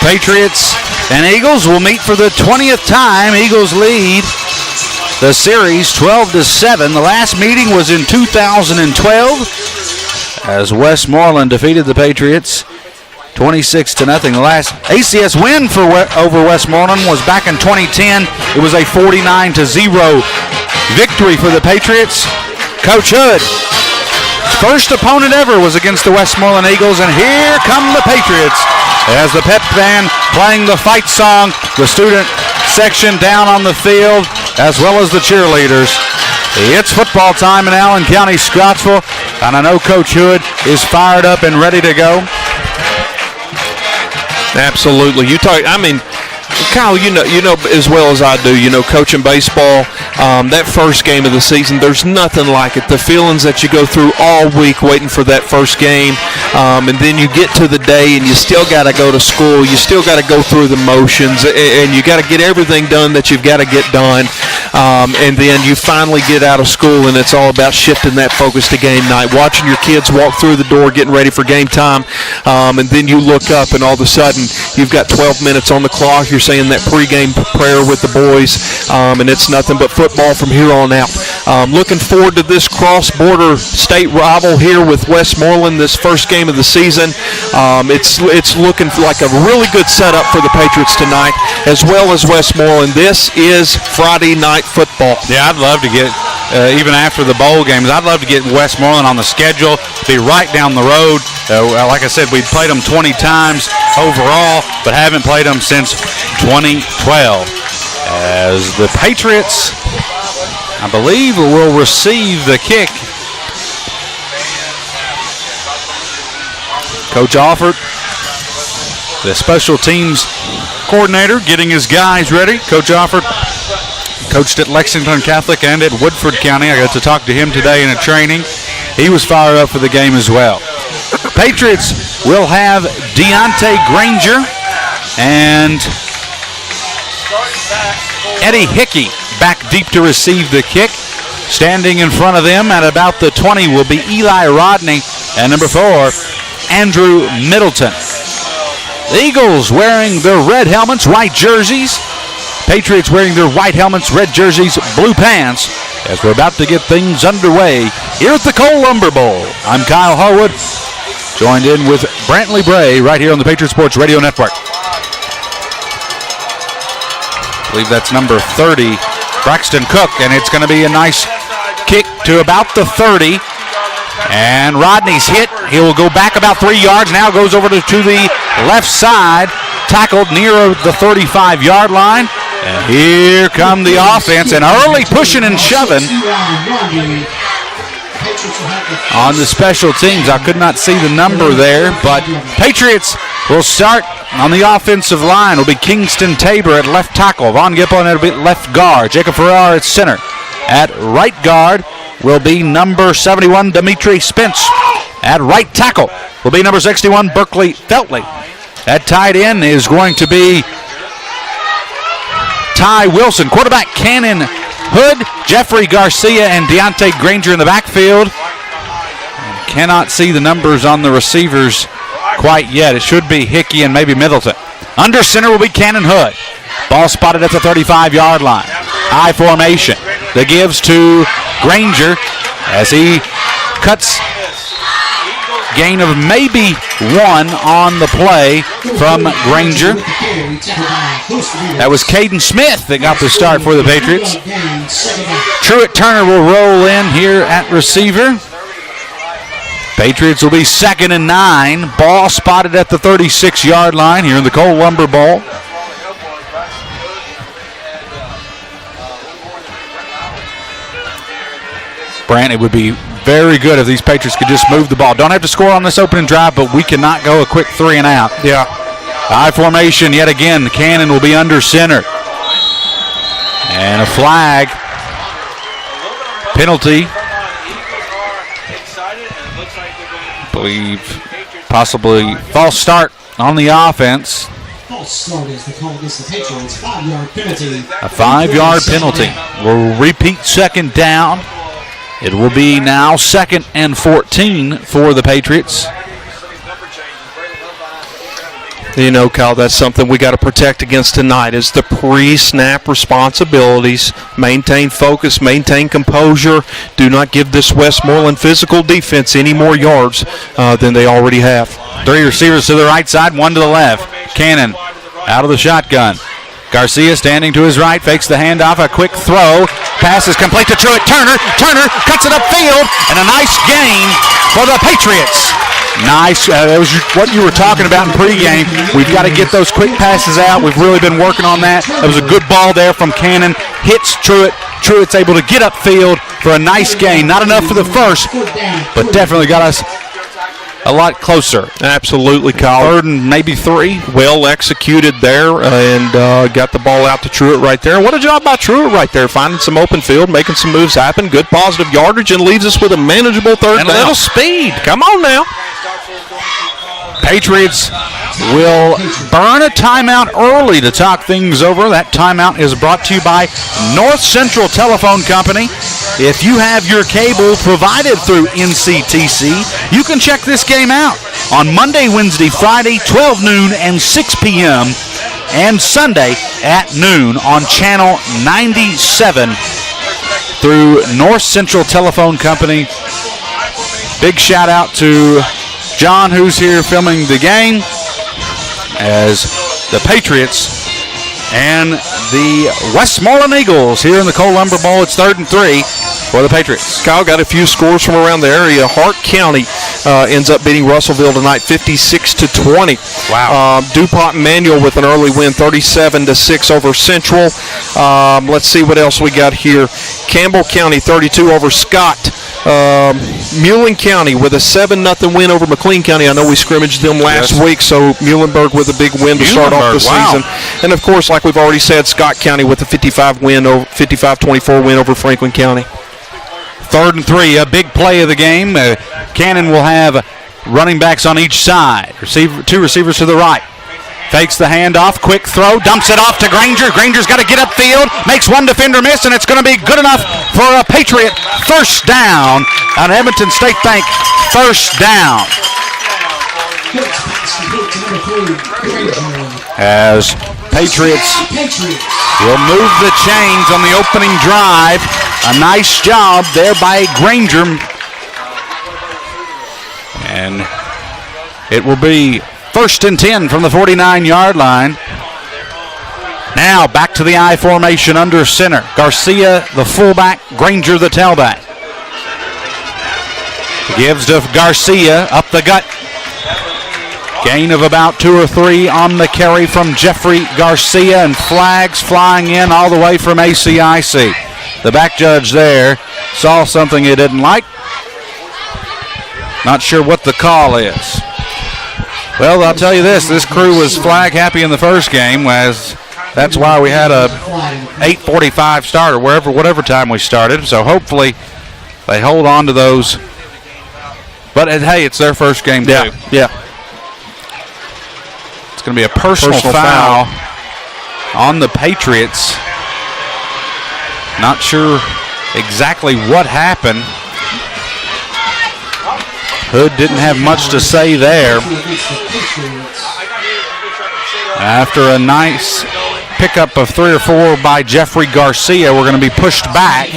Patriots and Eagles will meet for the 20th time. Eagles lead the series 12-7. The last meeting was in 2012 as Westmoreland defeated the Patriots 26-0. The last ACS win over Westmoreland was back in 2010. It was a 49-0 victory for the Patriots. Coach Hood, first opponent ever was against the Westmoreland Eagles, and here come the Patriots as the pep band playing the fight song, the student section down on the field, as well as the cheerleaders. It's football time in Allen County, Scottsville, and I know Coach Hood is fired up and ready to go. Absolutely. Kyle, you know as well as I do, coaching baseball, that first game of the season, there's nothing like it. The feelings that you go through all week waiting for that first game, and then you get to the day and you still got to go to school. You still got to go through the motions, and you got to get everything done that you've got to get done. And then you finally get out of school, and it's all about shifting that focus to game night, watching your kids walk through the door, getting ready for game time, and then you look up, and all of a sudden you've got 12 minutes on the clock. You're saying that pregame prayer with the boys, and it's nothing but football from here on out. Looking forward to this cross-border state rival here with Westmoreland, this first game of the season. It's looking like a really good setup for the Patriots tonight, as well as Westmoreland. This is Friday night football. Yeah, I'd love to get, even after the bowl games, I'd love to get Westmoreland on the schedule, be right down the road. Like I said, we've played them 20 times overall, but haven't played them since 2012. As the Patriots, I believe, will receive the kick. Coach Alford, the special teams coordinator, getting his guys ready. Coach Alford coached at Lexington Catholic and at Woodford County. I got to talk to him today in a training. He was fired up for the game as well. Patriots will have Deontay Granger and Eddie Hickey back deep to receive the kick. Standing in front of them at about the 20 will be Eli Rodney and number 4, Andrew Middleton. The Eagles wearing their red helmets, white jerseys. Patriots wearing their white helmets, red jerseys, blue pants, as we're about to get things underway here at the Cole Lumber Bowl. I'm Kyle Harwood, joined in with Brantley Bray right here on the Patriot Sports Radio Network. I believe that's number 30, Braxton Cook, and it's going to be a nice kick to about the 30. And Rodney's hit. He will go back about 3 yards. Now goes over to the left side, tackled near the 35-yard line. And here come the offense, and early pushing and shoving on the special teams. I could not see the number there, but Patriots will start on the offensive line. It'll be Kingston Tabor at left tackle. Von Gippel at left guard. Jacob Farrar at center. At right guard will be number 71, Dimitri Spence. At right tackle will be number 61, Berkeley Feltley. At tight end is going to be Ty Wilson. Quarterback Cannon Hood, Jeffrey Garcia, and Deontay Granger in the backfield. Cannot see the numbers on the receivers quite yet. It should be Hickey and maybe Middleton. Under center will be Cannon Hood. Ball spotted at the 35-yard line. I formation. The gives to Granger as he cuts. Gain of maybe 1 on the play from Granger. That was Caden Smith that got the start for the Patriots. Truett Turner will roll in here at receiver. Patriots will be 2nd and 9. Ball spotted at the 36-yard line here in the Cole Lumber Bowl. Brant, it would be very good if these Patriots could just move the ball. Don't have to score on this opening drive, but we cannot go a quick 3 and out. Yeah. I formation yet again. Cannon will be under center. And a flag. Penalty. I believe possibly false start on the offense. False start is the call against the Patriots. 5-yard penalty. A 5-yard penalty. We'll repeat second down. It will be now 2nd and 14 for the Patriots. You know, Kyle, that's something we got to protect against tonight is the pre-snap responsibilities. Maintain focus, maintain composure. Do not give this Westmoreland physical defense any more yards than they already have. 3 receivers to the right side, 1 to the left. Cannon out of the shotgun. Garcia standing to his right, fakes the handoff, a quick throw. Pass is complete to Truitt. Turner cuts it upfield, and a nice gain for the Patriots. Nice. That was what you were talking about in pregame. We've got to get those quick passes out. We've really been working on that. That was a good ball there from Cannon. Hits Truitt. Truitt's able to get upfield for a nice gain. Not enough for the first, but definitely got us a lot closer. Absolutely, Kyle. 3rd and maybe 3. Well executed there and got the ball out to Truitt right there. What a job by Truitt right there, finding some open field, making some moves happen, good positive yardage, and leaves us with a manageable 3rd down. And a little speed. Come on now. Patriots will burn a timeout early to talk things over. That timeout is brought to you by North Central Telephone Company. If you have your cable provided through NCTC, you can check this game out on Monday, Wednesday, Friday, 12 noon and 6 p.m., and Sunday at noon on Channel 97 through North Central Telephone Company. Big shout out to John, who's here filming the game, as the Patriots and the Westmoreland Eagles here in the Cole Lumber Bowl. It's 3rd and 3 for the Patriots. Kyle got a few scores from around the area. Hart County ends up beating Russellville tonight 56-20. Wow. DuPont Manual with an early win 37-6 over Central. Let's see what else we got here. Campbell County 32 over Scott. Mullen County with a 7-0 win over McLean County. I know we scrimmaged them last week, so Muhlenberg with a big win to start off the season. And, of course, like we've already said, Scott County with a 55-24 win over Franklin County. 3rd and 3, a big play of the game. Cannon will have running backs on each side. 2 receivers to the right. Fakes the handoff, quick throw, dumps it off to Granger. Granger's got to get upfield, makes one defender miss, and it's going to be good enough for a Patriot first down on Edmonton State Bank. First down. As Patriots will move the chains on the opening drive. A nice job there by Granger. And it will be 1st and 10 from the 49-yard line. Now back to the I formation under center. Garcia, the fullback, Granger, the tailback. Gives to Garcia, up the gut. Gain of about 2 or 3 on the carry from Jeffrey Garcia, and flags flying in all the way from ACIC. The back judge there saw something he didn't like. Not sure what the call is. Well, I'll tell you this crew was flag happy in the first game, as that's why we had a 8:45 start, or whatever time we started. So hopefully they hold on to those. But hey, it's their first game too. Yeah. It's going to be a personal foul on the Patriots. Not sure exactly what happened. Hood didn't have much to say there. After a nice pickup of 3 or 4 by Jeffrey Garcia, we're going to be pushed back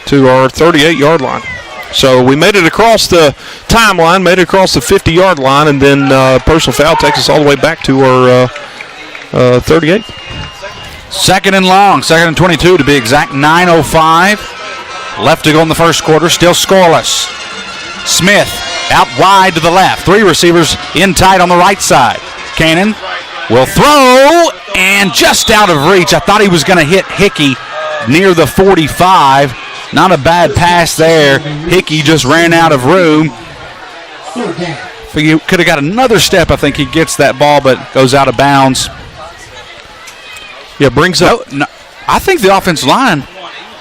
to our 38-yard line. So we made it across the timeline, made it across the 50-yard line, and then personal foul takes us all the way back to our 38. 2nd and long, 2nd and 22 to be exact, 9:05 left to go in the first quarter, still scoreless. Smith out wide to the left, 3 receivers in tight on the right side. Cannon will throw, and just out of reach. I thought he was going to hit Hickey near the 45. Not a bad pass there. Hickey just ran out of room. If he could have got another step, I think he gets that ball, but goes out of bounds. Yeah, brings up. No, I think the offensive line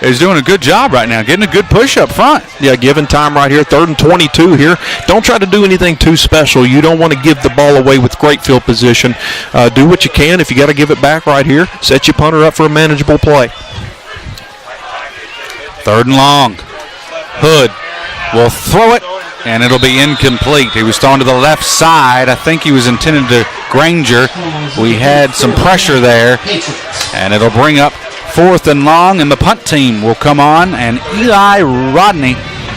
is doing a good job right now, getting a good push up front. Yeah, given time right here, 3rd and 22 here. Don't try to do anything too special. You don't want to give the ball away with great field position. Do what you can. If you got to give it back right here, set your punter up for a manageable play. 3rd and long. Hood will throw it, and it'll be incomplete. He was thrown to the left side. I think he was intended to Granger. We had some pressure there, and it'll bring up 4th and long, and the punt team will come on, and Eli Rodney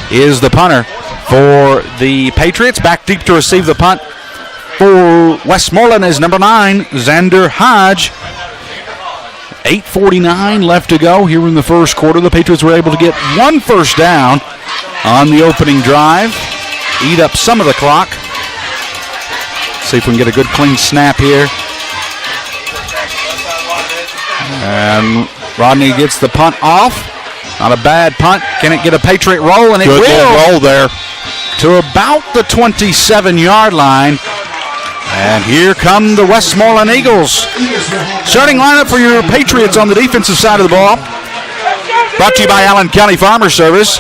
is the punter for the Patriots. Back deep to receive the punt for Westmoreland is number 9, Xander Hodge. 8:49 left to go here in the first quarter. The Patriots were able to get 1 first down on the opening drive, eat up some of the clock. See if we can get a good clean snap here. And Rodney gets the punt off. Not a bad punt. Can it get a Patriot roll? And it Good will. roll there. To about the 27-yard line. And here come the Westmoreland Eagles. Starting lineup for your Patriots on the defensive side of the ball. Brought to you by Allen County Farmer Service.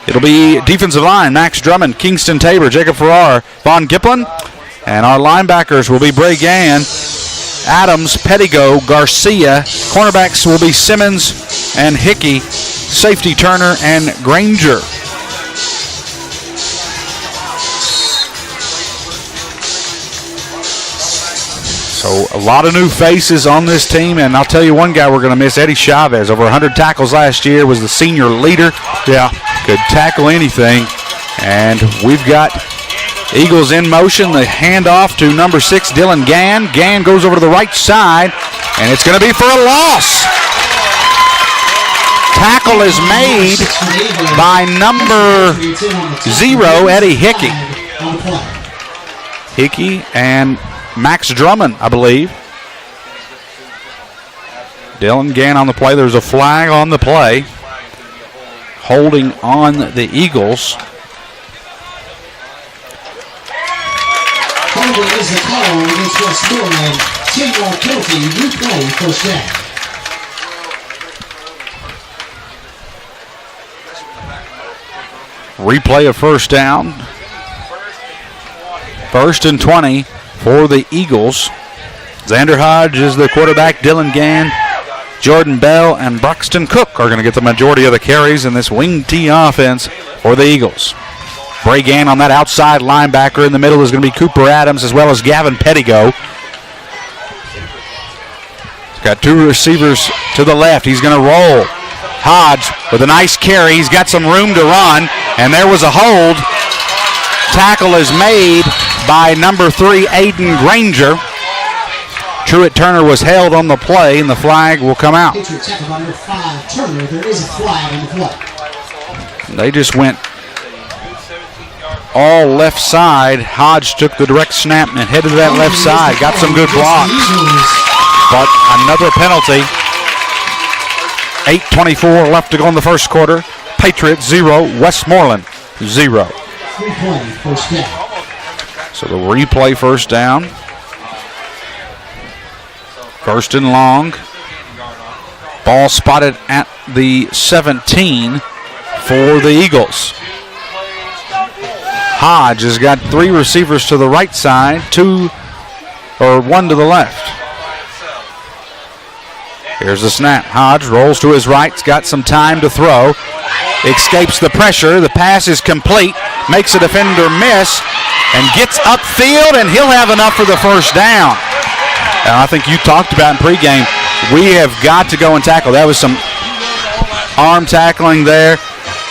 It'll be defensive line, Max Drummond, Kingston Tabor, Jacob Farrar, Vaughn Giplin. And our linebackers will be Bray Gann, Adams, Pettigo, Garcia. Cornerbacks will be Simmons and Hickey. Safety Turner and Granger. So a lot of new faces on this team, and I'll tell you one guy we're going to miss, Eddie Chavez. Over 100 tackles last year, was the senior leader. Yeah, could tackle anything. And we've got Eagles in motion. The handoff to number 6, Dylan Gann. Gann goes over to the right side, and it's going to be for a loss. Tackle is made by number 0, Eddie Hickey. Hickey and Max Drummond, I believe. Dylan Gann on the play. There's a flag on the play. Holding on the Eagles. Holding is the call against Westmoreland. 10-yard penalty, replay, first down. Replay of first down. 1st and 20 for the Eagles. Xander Hodge is the quarterback. Dylan Gann, Jordan Bell, and Braxton Cook are going to get the majority of the carries in this wing T offense for the Eagles. Bray Gann on that outside linebacker. In the middle is going to be Cooper Adams as well as Gavin Pettigo. He's got 2 receivers to the left. He's going to roll. Hodge with a nice carry. He's got some room to run, and there was a hold. Tackle is made by number 3, Aiden Granger. Truett Turner was held on the play, and the flag will come out. Patriot tackle by number 5, Turner. There is a flag on the play. They just went all left side. Hodge took the direct snap and headed to that left side. Got some good blocks. But another penalty. 8:24 left to go in the first quarter. Patriots 0, Westmoreland 0. Replay, first down. So the replay first down. 1st and long. Ball spotted at the 17 for the Eagles. Hodge has got 3 receivers to the right side, 1 to the left. Here's the snap. Hodge rolls to his right. He's got some time to throw. Escapes the pressure. The pass is complete. Makes a defender miss and gets upfield, and he'll have enough for the first down. And I think you talked about in pregame, we have got to go and tackle. That was some arm tackling there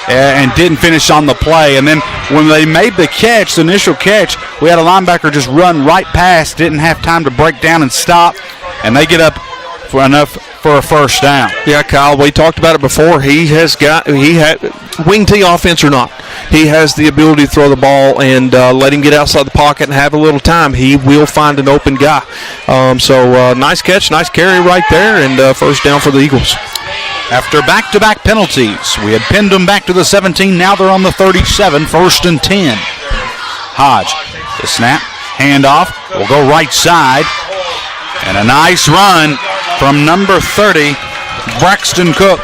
and didn't finish on the play. And then when they made the catch, the initial catch, we had a linebacker just run right past, didn't have time to break down and stop, and they get up for enough for a first down. Yeah, Kyle, we talked about it before. He had wing T offense or not, he has the ability to throw the ball and let him get outside the pocket and have a little time. He will find an open guy. So nice catch, nice carry right there, and first down for the Eagles. After back-to-back penalties, we had pinned them back to the 17. Now they're on the 37, 1st and 10. Hodge, the snap, handoff, will go right side. And a nice run from number 30, Braxton Cook.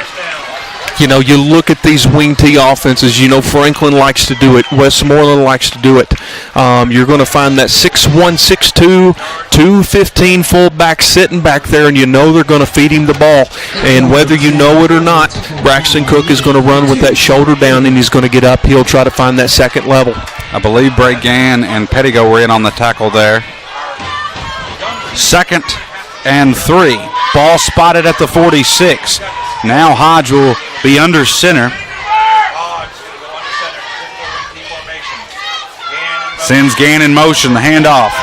You know, you look at these wing T offenses, you know, Franklin likes to do it. Westmoreland likes to do it. You're going to find that 6'1", 6'2", 215 fullback sitting back there, and you know they're going to feed him the ball. And whether you know it or not, Braxton Cook is going to run with that shoulder down, and he's going to get up. He'll try to find that second level. I believe Bregan and Pettigo were in on the tackle there. 2nd and 3. Ball spotted at the 46. Now Hodge will be under center. Sends Gann in motion, the handoff.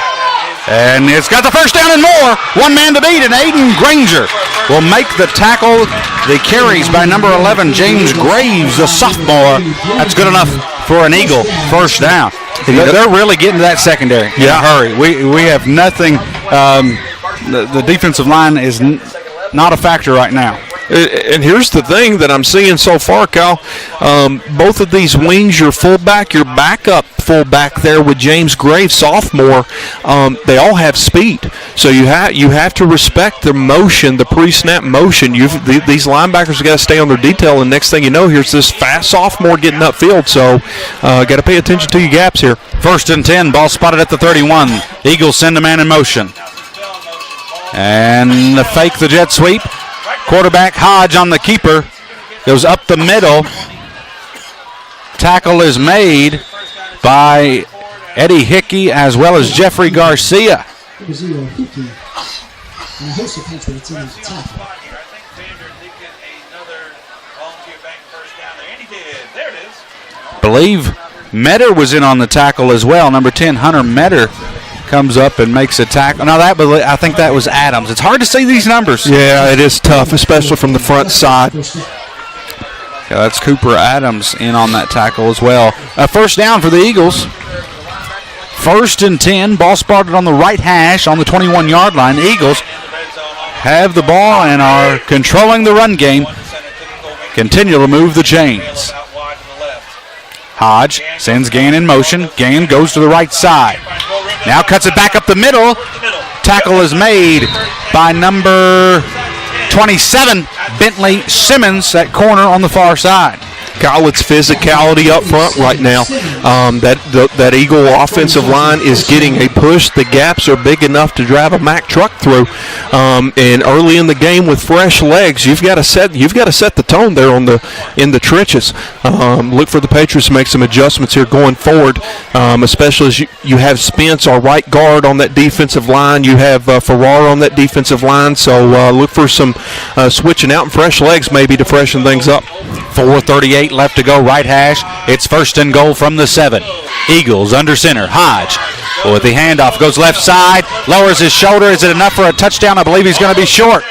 And it's got the first down and more. One man to beat, and Aiden Granger will make the tackle. The carries by number 11, James Graves, the sophomore. That's good enough for an Eagle first down. They're really getting to that secondary in a hurry. We have nothing. The defensive line is not a factor right now. And here's the thing that I'm seeing so far, Kyle. Both of these wings, your fullback, your backup fullback there with James Graves, sophomore, they all have speed. So you have to respect their motion, the pre-snap motion. These linebackers got to stay on their detail, and next thing you know, here's this fast sophomore getting upfield. So got to pay attention to your gaps here. 1st and 10, ball spotted at the 31. Eagles send a man in motion. And fake the jet sweep. Quarterback Hodge on the keeper. Goes up the middle. Tackle is made by Eddie Hickey as well as Jeffrey Garcia. Believe Metter was in on the tackle as well. Number 10, Hunter Metter, comes up and makes a tackle. Now I think that was Adams. It's hard to see these numbers. Yeah, it is tough, especially from the front side. Yeah, that's Cooper Adams in on that tackle as well. First down for the Eagles. 1st and 10. Ball spotted on the right hash on the 21-yard line. Eagles have the ball and are controlling the run game. Continue to move the chains. Hodge sends Gann in motion. Gann goes to the right side. Now cuts it back up the middle. Tackle is made by number 27, Bentley Simmons, at corner on the far side. Kyle, it's physicality up front right now. That Eagle offensive line is getting a push. The gaps are big enough to drive a Mack truck through. And early in the game with fresh legs, you've got to set the tone there in the trenches. Look for the Patriots to make some adjustments here going forward, especially as you have Spence, our right guard, on that defensive line. You have Farrar on that defensive line. So look for some switching out and fresh legs maybe to freshen things up. 4:38 left to go, right hash. It's 1st and goal from the 7. Eagles under center. Hodge with the handoff, goes left side, lowers his shoulder. Is it enough for a touchdown? I believe he's going to be short.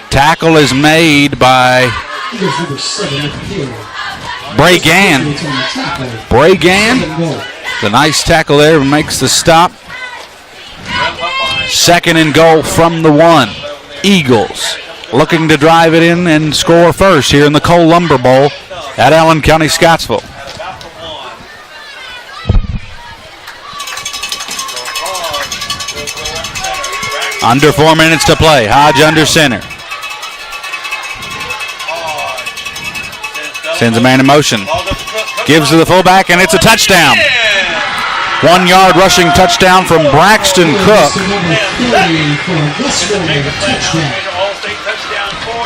Tackle is made by Bregan. The nice tackle there makes the stop. 2nd and goal from the 1. Eagles looking to drive it in and score first here in the Cole Lumber Bowl at Allen County, Scottsville. Under 4 minutes to play. Hodge under center. Sends a man in motion. Gives to the fullback, and it's a touchdown. 1-yard rushing touchdown from Braxton Cook.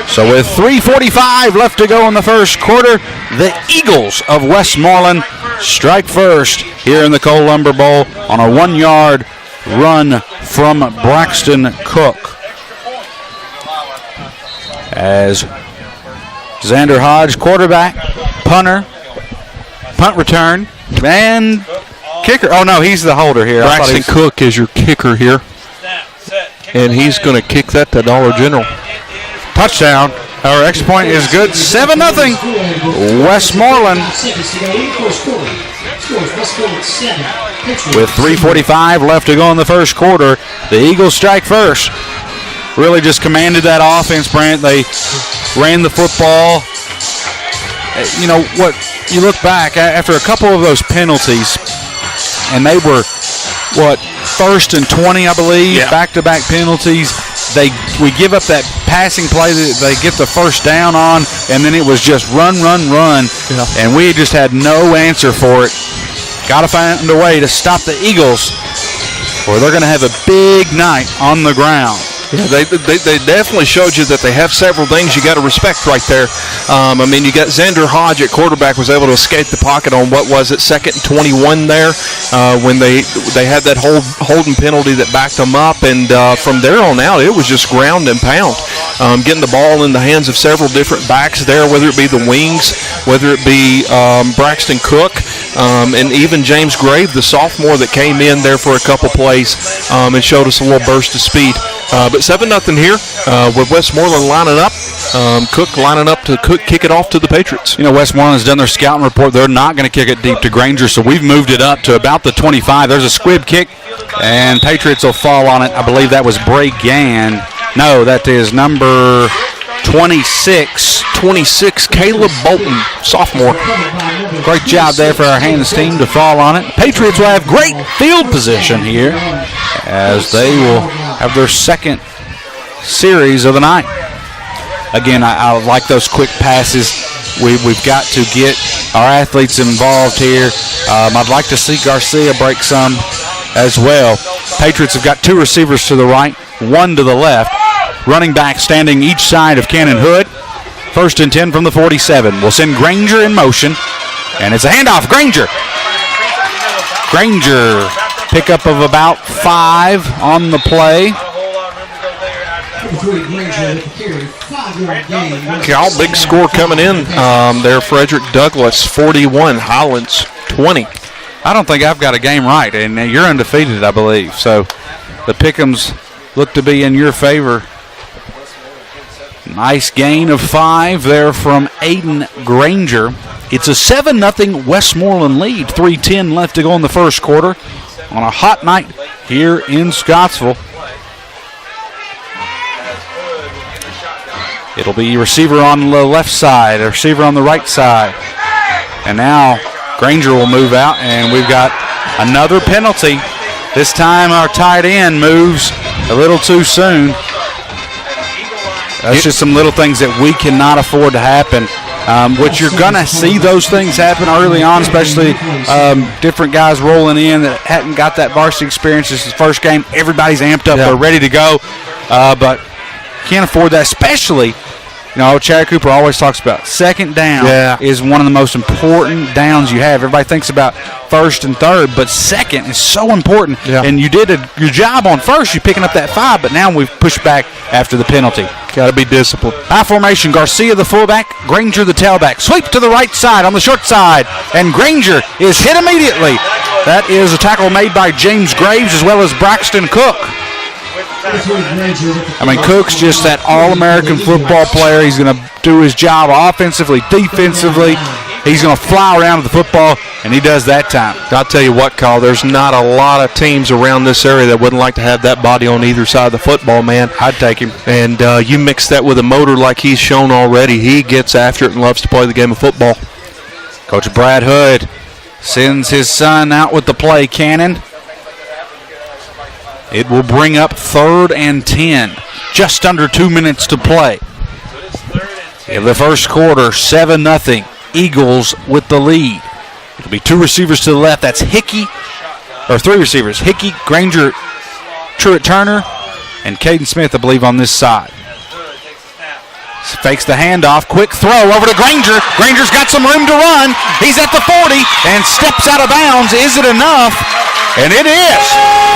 So with 3:45 left to go in the first quarter, the Eagles of Westmoreland strike first here in the Cole Lumber Bowl on a 1-yard run from Braxton Cook. As Xander Hodge, quarterback, punter, punt return, and kicker. Oh, no, he's the holder here. Braxton Cook is your kicker here. And he's going to kick that to Dollar General. Touchdown. Our extra point is good. 7-0. Westmoreland. With 3:45 left to go in the first quarter, the Eagles strike first. Really just commanded that offense, Brant. They ran the football. You know what? You look back after a couple of those penalties, and they were 1st and 20, I believe, back-to-back penalties. we give up that passing play that they get the first down on, and then it was just run. Yeah. And we just had no answer for it. Got to find a way to stop the Eagles, or they're going to have a big night on the ground. Yeah, they definitely showed you that they have several things you got to respect right there. You got Xander Hodge at quarterback was able to escape the pocket on what was it, 2nd and 21 there when they had that holding penalty that backed them up, and from there on out it was just ground and pound, getting the ball in the hands of several different backs there, whether it be the wings, whether it be Braxton Cook, and even James Grave, the sophomore that came in there for a couple plays and showed us a little burst of speed. But 7-0 here with Westmoreland lining up. Cook lining up to kick it off to the Patriots. Westmoreland's done their scouting report. They're not going to kick it deep to Granger, so we've moved it up to about the 25. There's a squib kick, and Patriots will fall on it. I believe that was Bray Gann. No, that is number 26. 26, Caleb Bolton, sophomore. Great job there for our hands team to fall on it. Patriots will have great field position here as they will have their second series of the night. Again, I like those quick passes. We've got to get our athletes involved here. I'd like to see Garcia break some as well. Patriots have got 2 receivers to the right, 1 to the left. Running back standing each side of Cannon Hood. 1st and 10 from the 47. We'll send Granger in motion, and it's a handoff. Granger, pickup of about 5 on the play. Cal, big score coming in there. Frederick Douglass, 41. Hollins, 20. I don't think I've got a game right, and you're undefeated, I believe. So the pick'ems look to be in your favor. Nice gain of 5 there from Aiden Granger. It's a 7-0 Westmoreland lead. 3:10 left to go in the first quarter on a hot night here in Scottsville. It'll be receiver on the left side, a receiver on the right side. And now Granger will move out, and we've got another penalty. This time our tight end moves a little too soon. That's just some little things that we cannot afford to happen. Which you're going to see those things happen early on, especially different guys rolling in that hadn't got that varsity experience. This is the first game. Everybody's amped up. They're ready to go. But can't afford that, especially, Chad Cooper always talks about second down is one of the most important downs you have. Everybody thinks about first and third, but second is so important. Yeah. And you did your job on first. You're picking up that 5, but now we've pushed back after the penalty. Got to be disciplined. High formation, Garcia the fullback, Granger the tailback. Sweep to the right side on the short side, and Granger is hit immediately. That is a tackle made by James Graves as well as Braxton Cook. Cook's just that all-American football player. He's going to do his job offensively, defensively. He's going to fly around with the football, and he does that time. I'll tell you what, Kyle, there's not a lot of teams around this area that wouldn't like to have that body on either side of the football, man. I'd take him. And you mix that with a motor like he's shown already, he gets after it and loves to play the game of football. Coach Brad Hood sends his son out with the play cannon. It will bring up 3rd and 10. Just under 2 minutes to play. In the first quarter, 7-0. Eagles with the lead. It'll be 2 receivers to the left. That's 3 receivers. Hickey, Granger, Truett Turner, and Caden Smith, I believe, on this side. Fakes the handoff. Quick throw over to Granger. Granger's got some room to run. He's at the 40 and steps out of bounds. Is it enough? And it is.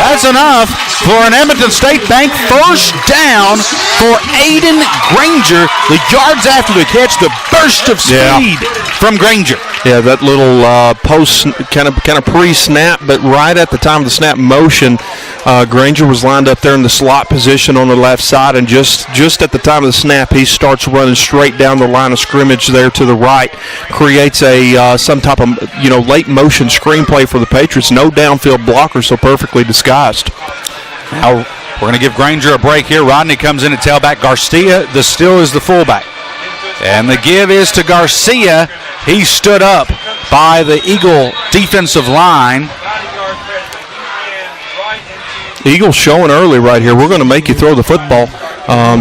That's enough for an Edmonton State Bank first down for Aiden Granger. The yards after the catch, the burst of speed from Granger. Yeah, that little post kind of pre-snap, but right at the time of the snap motion, Granger was lined up there in the slot position on the left side, and just at the time of the snap, he starts running straight down the line of scrimmage there to the right, creates a some type of late motion screenplay for the Patriots. No downfield blocker, so perfectly disguised. Now we're going to give Granger a break here. Rodney comes in at tailback. Garcia still is the fullback. And the give is to Garcia. He stood up by the Eagle defensive line. Eagles showing early right here. We're going to make you throw the football.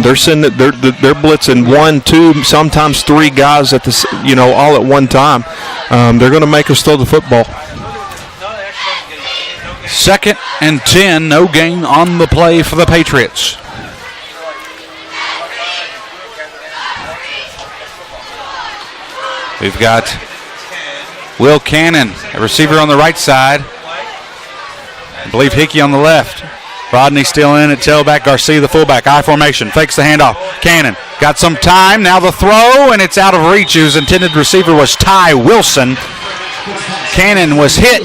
They're sending they're blitzing 1, 2, sometimes 3 guys at the all at one time. They're going to make us throw the football. 2nd and 10, no gain on the play for the Patriots. We've got Will Cannon, a receiver on the right side. I believe Hickey on the left. Rodney still in at tailback. Garcia, the fullback. I formation. Fakes the handoff. Cannon got some time. Now the throw, and it's out of reach. Whose intended receiver was Ty Wilson. Cannon was hit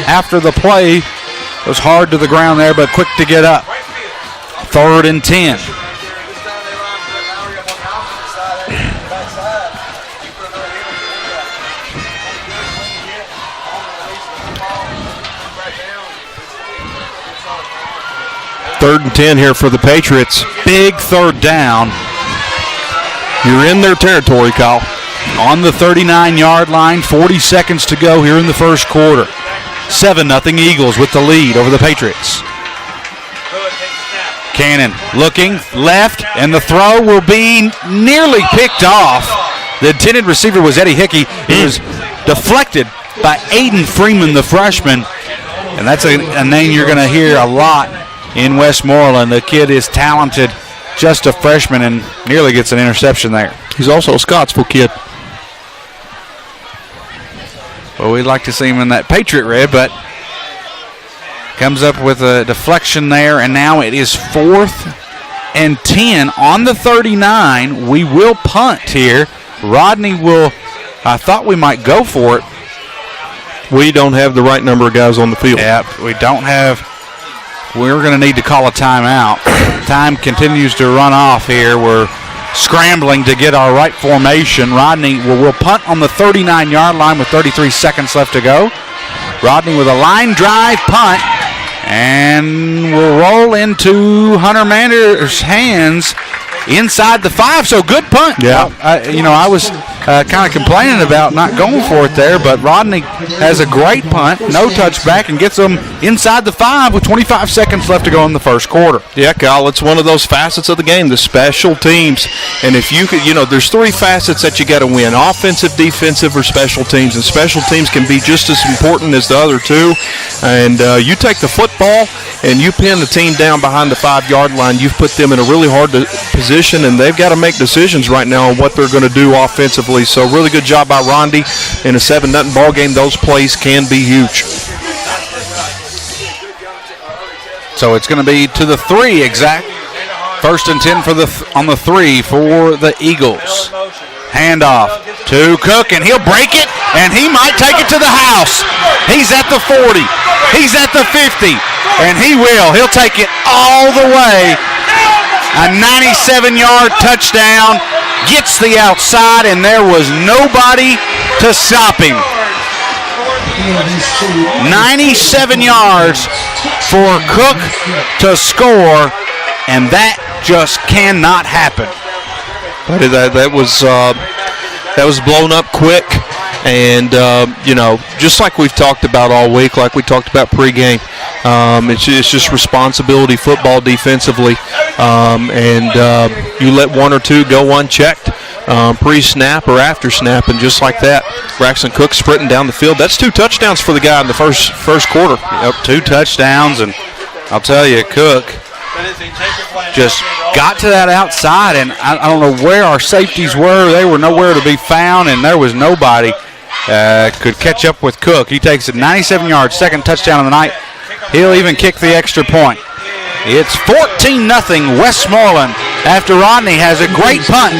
after the play. Was hard to the ground there, but quick to get up. 3rd and 10. Third and 10 here for the Patriots. Big 3rd down. You're in their territory, Kyle. On the 39-yard line, 40 seconds to go here in the first quarter. 7-0 Eagles with the lead over the Patriots. Cannon looking left, and the throw will be nearly picked off. The intended receiver was Eddie Hickey. It was deflected by Aiden Freeman, the freshman, and that's a name you're going to hear a lot in Westmoreland. The kid is talented, just a freshman, and nearly gets an interception there. He's also a Scottsville kid. Well, we'd like to see him in that Patriot red, but comes up with a deflection there, and now it is 4th and 10 on the 39. We will punt here. Rodney will, I thought we might go for it. We don't have the right number of guys on the field. Yeah, we don't have. We're going to need to call a timeout. Time continues to run off here. We're scrambling to get our right formation. Rodney will punt on the 39-yard line with 33 seconds left to go. Rodney with a line drive punt, and will roll into Hunter Mander's hands inside the 5. So good punt. Yeah. I was kind of complaining about not going for it there, but Rodney has a great punt, no touchback, and gets them inside the 5 with 25 seconds left to go in the first quarter. Yeah, Kyle, it's one of those facets of the game, the special teams. And if you could, there's 3 facets that you got to win: offensive, defensive, or special teams. And special teams can be just as important as the other 2. And you take the football and you pin the team down behind the 5-yard line, you've put them in a really hard position, and they've got to make decisions right now on what they're going to do offensively. So really good job by Rondi in a 7-0 ball game. Those plays can be huge. So it's going to be to the 3 exact. 1st and 10 on the 3 for the Eagles. Handoff to Cook, and he'll break it, and he might take it to the house. He's at the 40. He's at the 50, and he will. He'll take it all the way. A 97-yard touchdown, gets the outside, and there was nobody to stop him. 97 yards for Cook to score, and that just cannot happen. That was blown up quick, and just like we've talked about all week, like we talked about pregame, it's just responsibility football defensively, and you let 1 or 2 go unchecked pre-snap or after snap, and just like that, Braxton Cook sprinting down the field. That's 2 touchdowns for the guy in the first quarter. Yep, 2 touchdowns, and I'll tell you, Cook just got to that outside, and I don't know where our safeties were. They were nowhere to be found, and there was nobody could catch up with Cook. He takes it 97 yards, 2nd touchdown of the night. He'll even kick the extra point. It's 14-0 Westmoreland after Rodney has a great punt,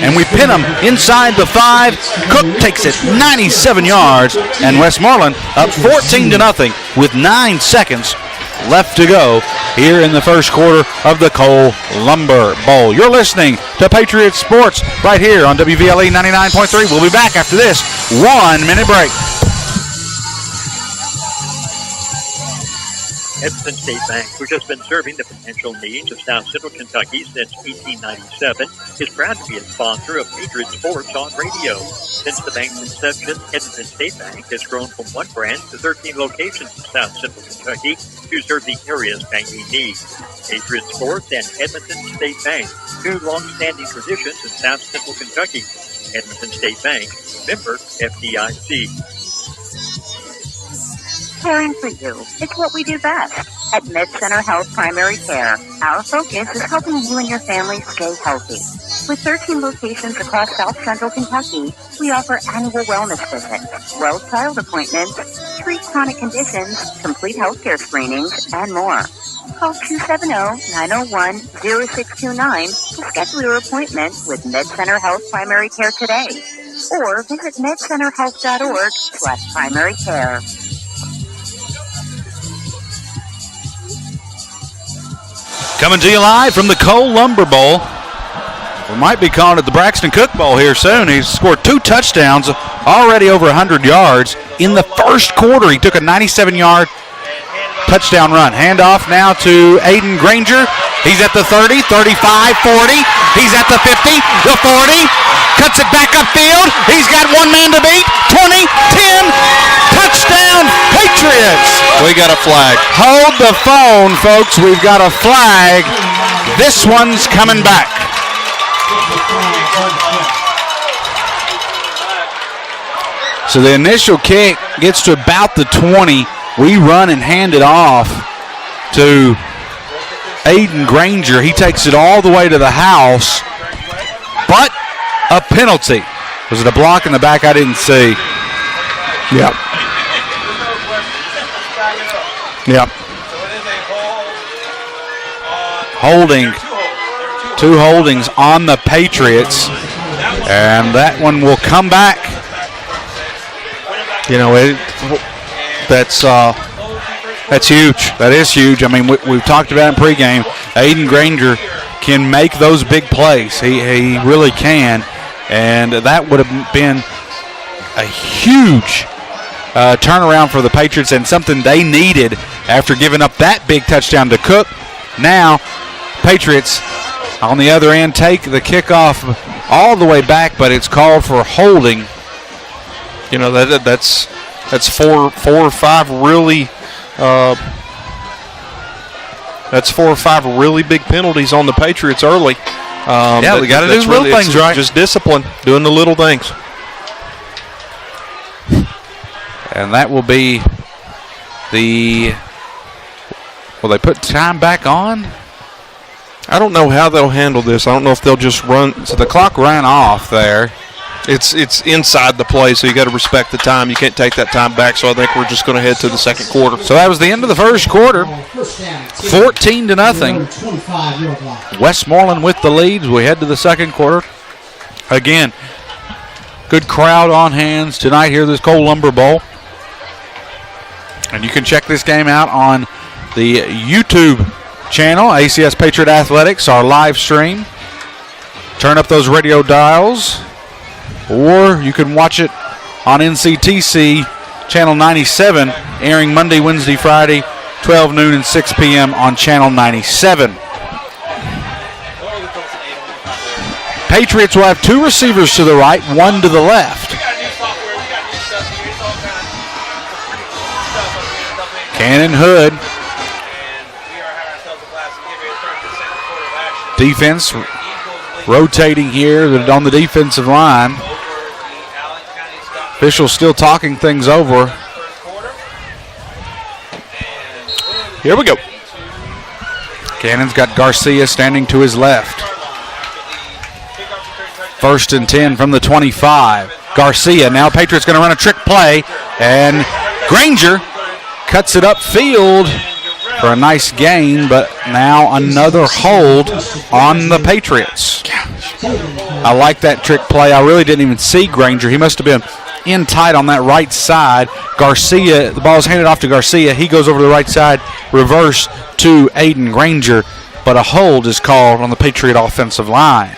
and we pin him inside the 5. Cook takes it 97 yards, and Westmoreland up 14-0 with 9 seconds left to go here in the first quarter of the Cole Lumber Bowl. You're listening to Patriot Sports right here on WVLE 99.3. We'll be back after this 1-minute break. Edmonton State Bank, which has been serving the financial needs of South Central Kentucky since 1897, is proud to be a sponsor of Patriot Sports on radio. Since the bank's inception, Edmonton State Bank has grown from one branch to 13 locations in South Central Kentucky to serve the area's banking needs. Patriot Sports and Edmonton State Bank, two long-standing traditions in South Central Kentucky. Edmonton State Bank, member FDIC. Caring for you is what we do best at Mid-Center Health Primary Care. Our focus is helping you and your family stay healthy. With 13 locations across South Central Kentucky, we offer annual wellness visits, well child appointments, treat chronic conditions, complete healthcare screenings, and more. Call 270-901-0629 to schedule your appointment with Mid-Center Health Primary Care today, or visit midcenterhealth.org/primary care. Coming to you live from the Cole Lumber Bowl. We might be calling it the Braxton Cook Bowl here soon. He's scored 2 touchdowns, already over 100 yards. In the first quarter, he took a 97-yard touchdown run. Handoff now to Aiden Granger. He's at the 30, 35, 40. He's at the 50, the 40. Cuts it back upfield. He's got one man to beat. 20, 10. Touchdown, Patriots. We got a flag. Hold the phone, folks. We've got a flag. This one's coming back. So the initial kick gets to about the 20. We run and hand it off to Aiden Granger. He takes it all the way to the house, but a penalty. Was it a block in the back? I didn't see. Yep. Yep. Holding. 2 holdings on the Patriots, and that one will come back. You know, that's huge. That is huge. I mean, we've talked about in pregame. Aiden Granger can make those big plays. He really can, and that would have been a huge turnaround for the Patriots and something they needed after giving up that big touchdown to Cook. Now, Patriots on the other end take the kickoff all the way back, but it's called for holding. You know, that's 4 or 5 really that's 4 or 5 really big penalties on the Patriots early. Yeah, we got to do little things right. Just discipline, doing the little things. And that will be will they put time back on? I don't know how they'll handle this. I don't know if they'll just run. So the clock ran off there. It's inside the play, so you got to respect the time. You can't take that time back, so I think we're just going to head to the second quarter. So that was the end of the first quarter. 14-0. Westmoreland with the leads. We head to the second quarter. Again, good crowd on hands tonight here at this Cole Lumber Bowl. And you can check this game out on the YouTube channel, ACS Patriot Athletics, our live stream. Turn up those radio dials, or you can watch it on NCTC Channel 97, airing Monday, Wednesday, Friday, 12 noon and 6 p.m. on Channel 97. Patriots will have 2 receivers to the right, 1 to the left. Cannon Hood. Defense rotating here on the defensive line. Officials still talking things over. Here we go. Cannon's got Garcia standing to his left. 1st and 10 from the 25. Garcia, now Patriots going to run a trick play, and Granger cuts it upfield for a nice gain, but now another hold on the Patriots. I like that trick play. I really didn't even see Granger. He must have been in tight on that right side. Garcia, the ball is handed off to Garcia. He goes over to the right side, reverse to Aiden Granger, but a hold is called on the Patriot offensive line.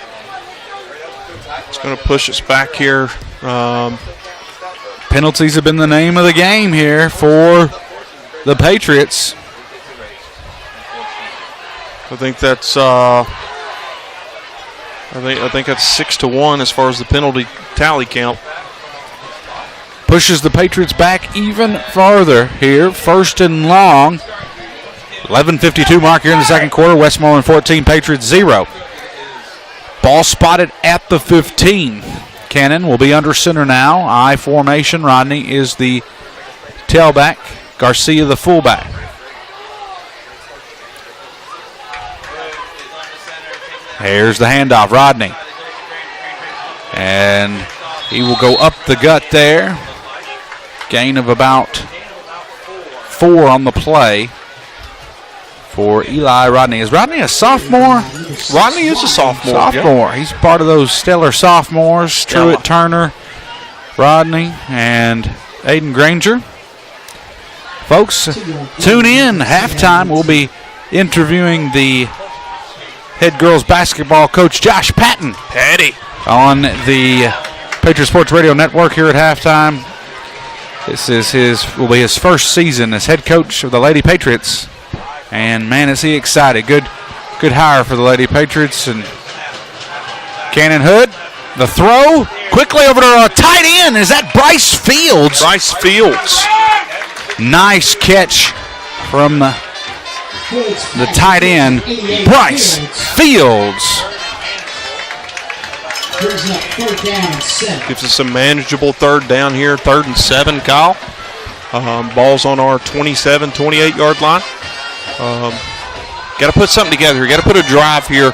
It's going to push us back here. Penalties have been the name of the game here for the Patriots. I think that's I think that's 6-1 as far as the penalty tally count. Pushes the Patriots back even farther here. First and long. 11:52 mark here in the second quarter. Westmoreland 14, Patriots 0. Ball spotted at the 15. Cannon will be under center now. I formation. Rodney is the tailback. Garcia the fullback. Here's the handoff. Rodney. And he will go up the gut there. Gain of about 4 on the play for Eli Rodney. Is Rodney a sophomore? Rodney is a sophomore. Yeah. He's part of those stellar sophomores. Truett Turner, Rodney, and Aiden Granger. Folks, tune in. Halftime, we'll be interviewing the head girls basketball coach, Josh Patton. Patty. On the Patriot Sports Radio Network here at halftime. This is will be his first season as head coach of the Lady Patriots. And, man, is he excited. Good hire for the Lady Patriots. And Cannon Hood, the throw. Quickly over to a tight end. Is that Bryce Fields? Bryce Fields. Nice catch from the tight end, Bryce Fields. Gives us a manageable third down here. 3rd and 7, Kyle. Ball's on our 27, 28-yard line. Got to put something together here. Got to put a drive here.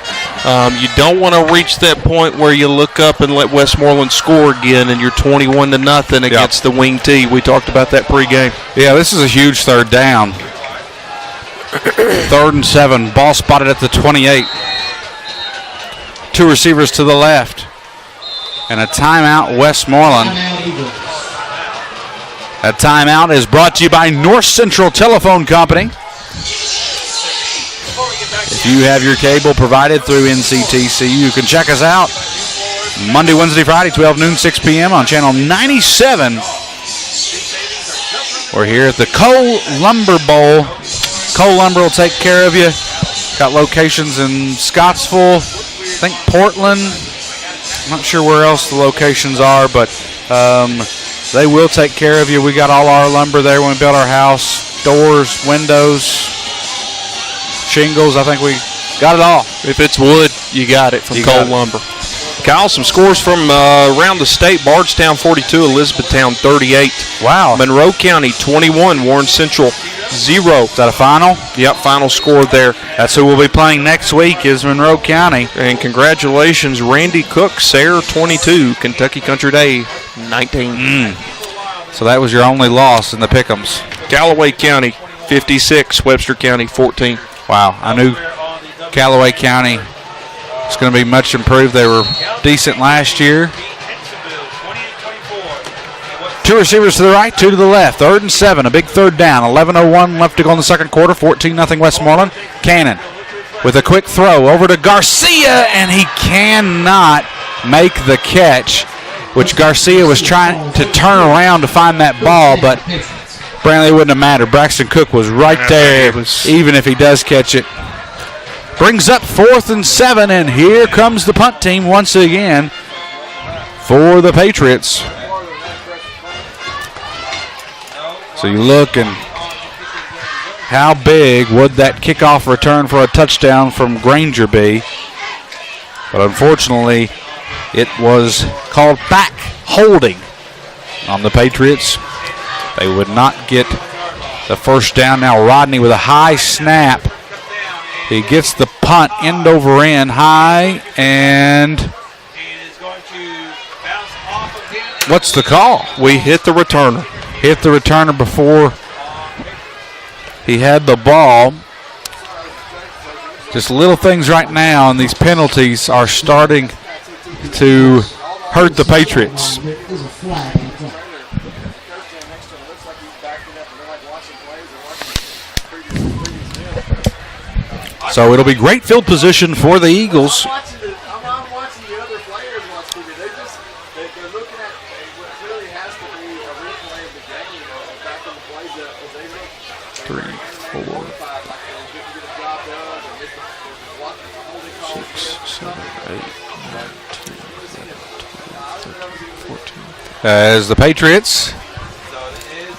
You don't want to reach that point where you look up and let Westmoreland score again and you're 21-0 against the wing T. We talked about that pregame. Yeah, this is a huge third down. 3rd and 7. Ball spotted at the 28. 2 receivers to the left. And a timeout, Westmoreland. That timeout is brought to you by North Central Telephone Company. If you have your cable provided through NCTC, you can check us out Monday, Wednesday, Friday, 12 noon, 6 p.m. on channel 97. We're here at the Cole Lumber Bowl. Cole Lumber will take care of you. Got locations in Scottsville, I think Portland. I'm not sure where else the locations are, but they will take care of you. We got all our lumber there when we built our house. Doors, windows, shingles. I think we got it all. If it's wood, you got it from Cole Lumber. Kyle, some scores from around the state. Bardstown 42, Elizabethtown 38. Wow. Monroe County 21, Warren Central 0. Is that a final? Yep, final score there. That's who we'll be playing next week is Monroe County. And congratulations, Randy Cook, Sayre 22, Kentucky Country Day 19. So that was your only loss in the pick'ems. Callaway County 56, Webster County 14. Wow, I knew Callaway County was going to be much improved. They were decent last year. 2 receivers to the right, 2 to the left. 3rd and 7, a big third down. 11:01 left to go in the second quarter. 14-0 Westmoreland. Cannon with a quick throw over to Garcia, and he cannot make the catch, which Garcia was trying to turn around to find that ball, but apparently it wouldn't have mattered. Braxton Cook was right there, even if he does catch it. Brings up 4th and 7, and here comes the punt team once again for the Patriots. So you look, and how big would that kickoff return for a touchdown from Granger be? But unfortunately, it was called back holding on the Patriots. They would not get the first down. Now Rodney with a high snap. He gets the punt end over end high, and what's the call? We hit the returner. Hit the returner before he had the ball. Just little things right now, and these penalties are starting to hurt the Patriots. So it'll be great field position for the Eagles. 7, 8, 9, 10, 11, 12, 13, 14. As the Patriots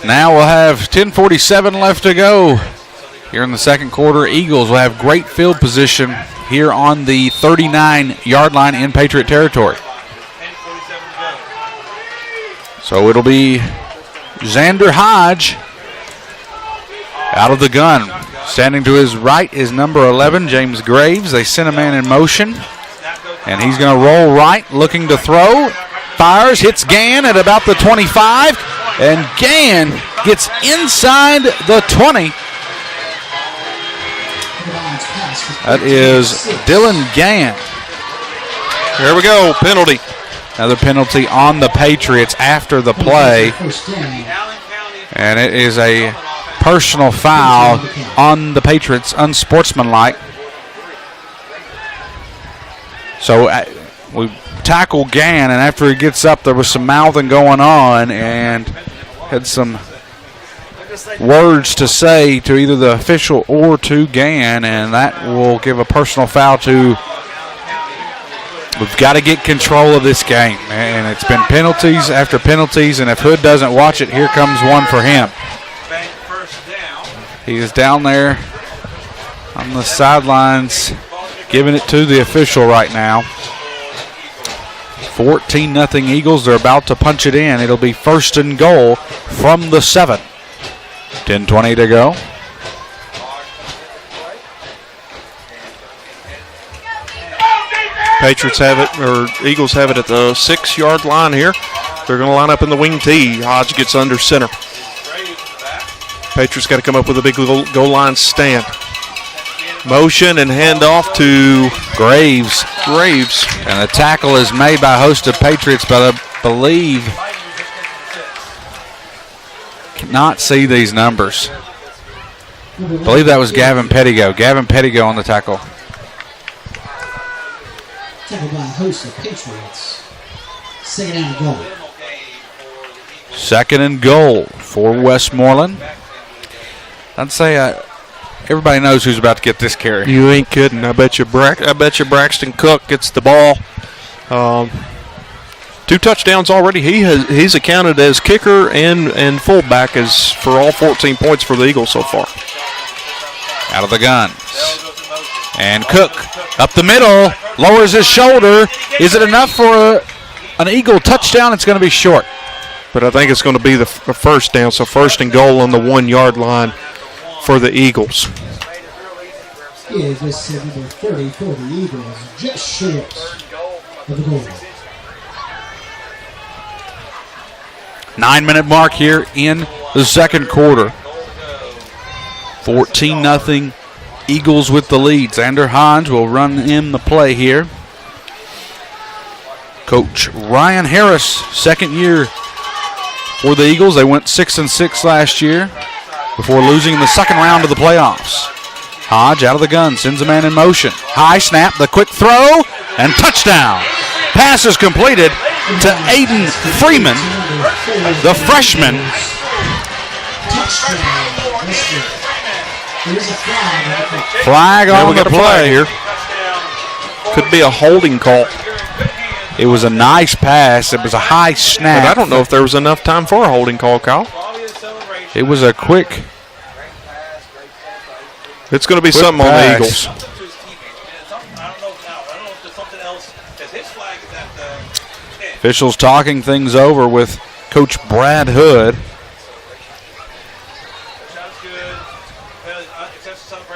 now will have 10:47 left to go here in the second quarter. Eagles will have great field position here on the 39-yard line in Patriot territory. So it'll be Xander Hodge out of the gun. Standing to his right is number 11, James Graves. They sent a man in motion, and he's going to roll right, looking to throw. Fires, hits Gann at about the 25, and Gann gets inside the 20. That is Dylan Gann. Here we go, penalty. Another penalty on the Patriots after the play, and it is a personal foul on the Patriots, unsportsmanlike. So we tackle Gann, and after he gets up, there was some mouthing going on, and had some words to say to either the official or to Gann, and that will give a personal foul to. We've got to get control of this game, and it's been penalties after penalties, and if Hood doesn't watch it, here comes one for him. He is down there on the sidelines giving it to the official right now. 14-0 Eagles. They're about to punch it in. It'll be first and goal from the 7. 10:20 to go. Patriots have it, or Eagles have it at the 6-yard line here. They're going to line up in the wing tee. Hodge gets under center. Patriots got to come up with a big goal line stand. Motion and handoff to Graves. And the tackle is made by a host of Patriots, but I believe cannot see these numbers. I believe that was Gavin Pettigo. Gavin Pettigo on the tackle. Tackled by a host of Patriots. Second and goal. Second and goal for Westmoreland. I'd say everybody knows who's about to get this carry. You ain't kidding. I bet you Braxton Cook gets the ball. 2 touchdowns already. He's accounted as kicker and fullback as for all 14 points for the Eagles so far. Out of the gun. And Cook up the middle, lowers his shoulder. Is it enough for an Eagle touchdown? It's going to be short. But I think it's going to be the first down, so first and goal on the 1-yard line for the Eagles. Yeah, this is number 30 for the Eagles, just short of the goal. 9-minute mark here in the second quarter. 14-0 Eagles with the lead. Xander Hodge will run in the play here. Coach Ryan Harris, second year for the Eagles. They went 6-6 last year before losing in the second round of the playoffs. Hodge out of the gun, sends a man in motion. High snap, the quick throw, and touchdown. Pass is completed to Aiden Freeman, the freshman. Flag on the play here. Could be a holding call. It was a nice pass. It was a high snap. But I don't know if there was enough time for a holding call, Kyle. It was a quick. It's going to be something on the Eagles. Officials talking things over with Coach Brad Hood.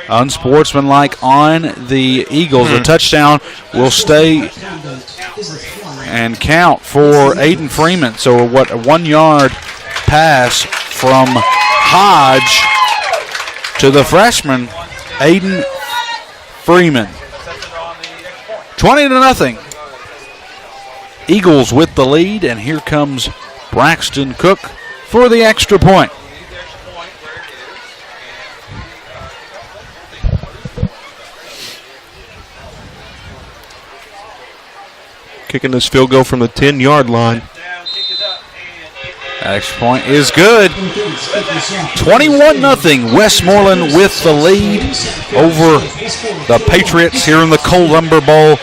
Unsportsmanlike on the Eagles. The touchdown will stay and count for Aiden Freeman. So a 1-yard pass from Hodge to the freshman, Aiden Freeman. 20-0. Eagles with the lead, and here comes Braxton Cook for the extra point. Kicking this field goal from the 10-yard line. Extra point is good. 21-0. Westmoreland with the lead over the Patriots here in the Cole Lumber Bowl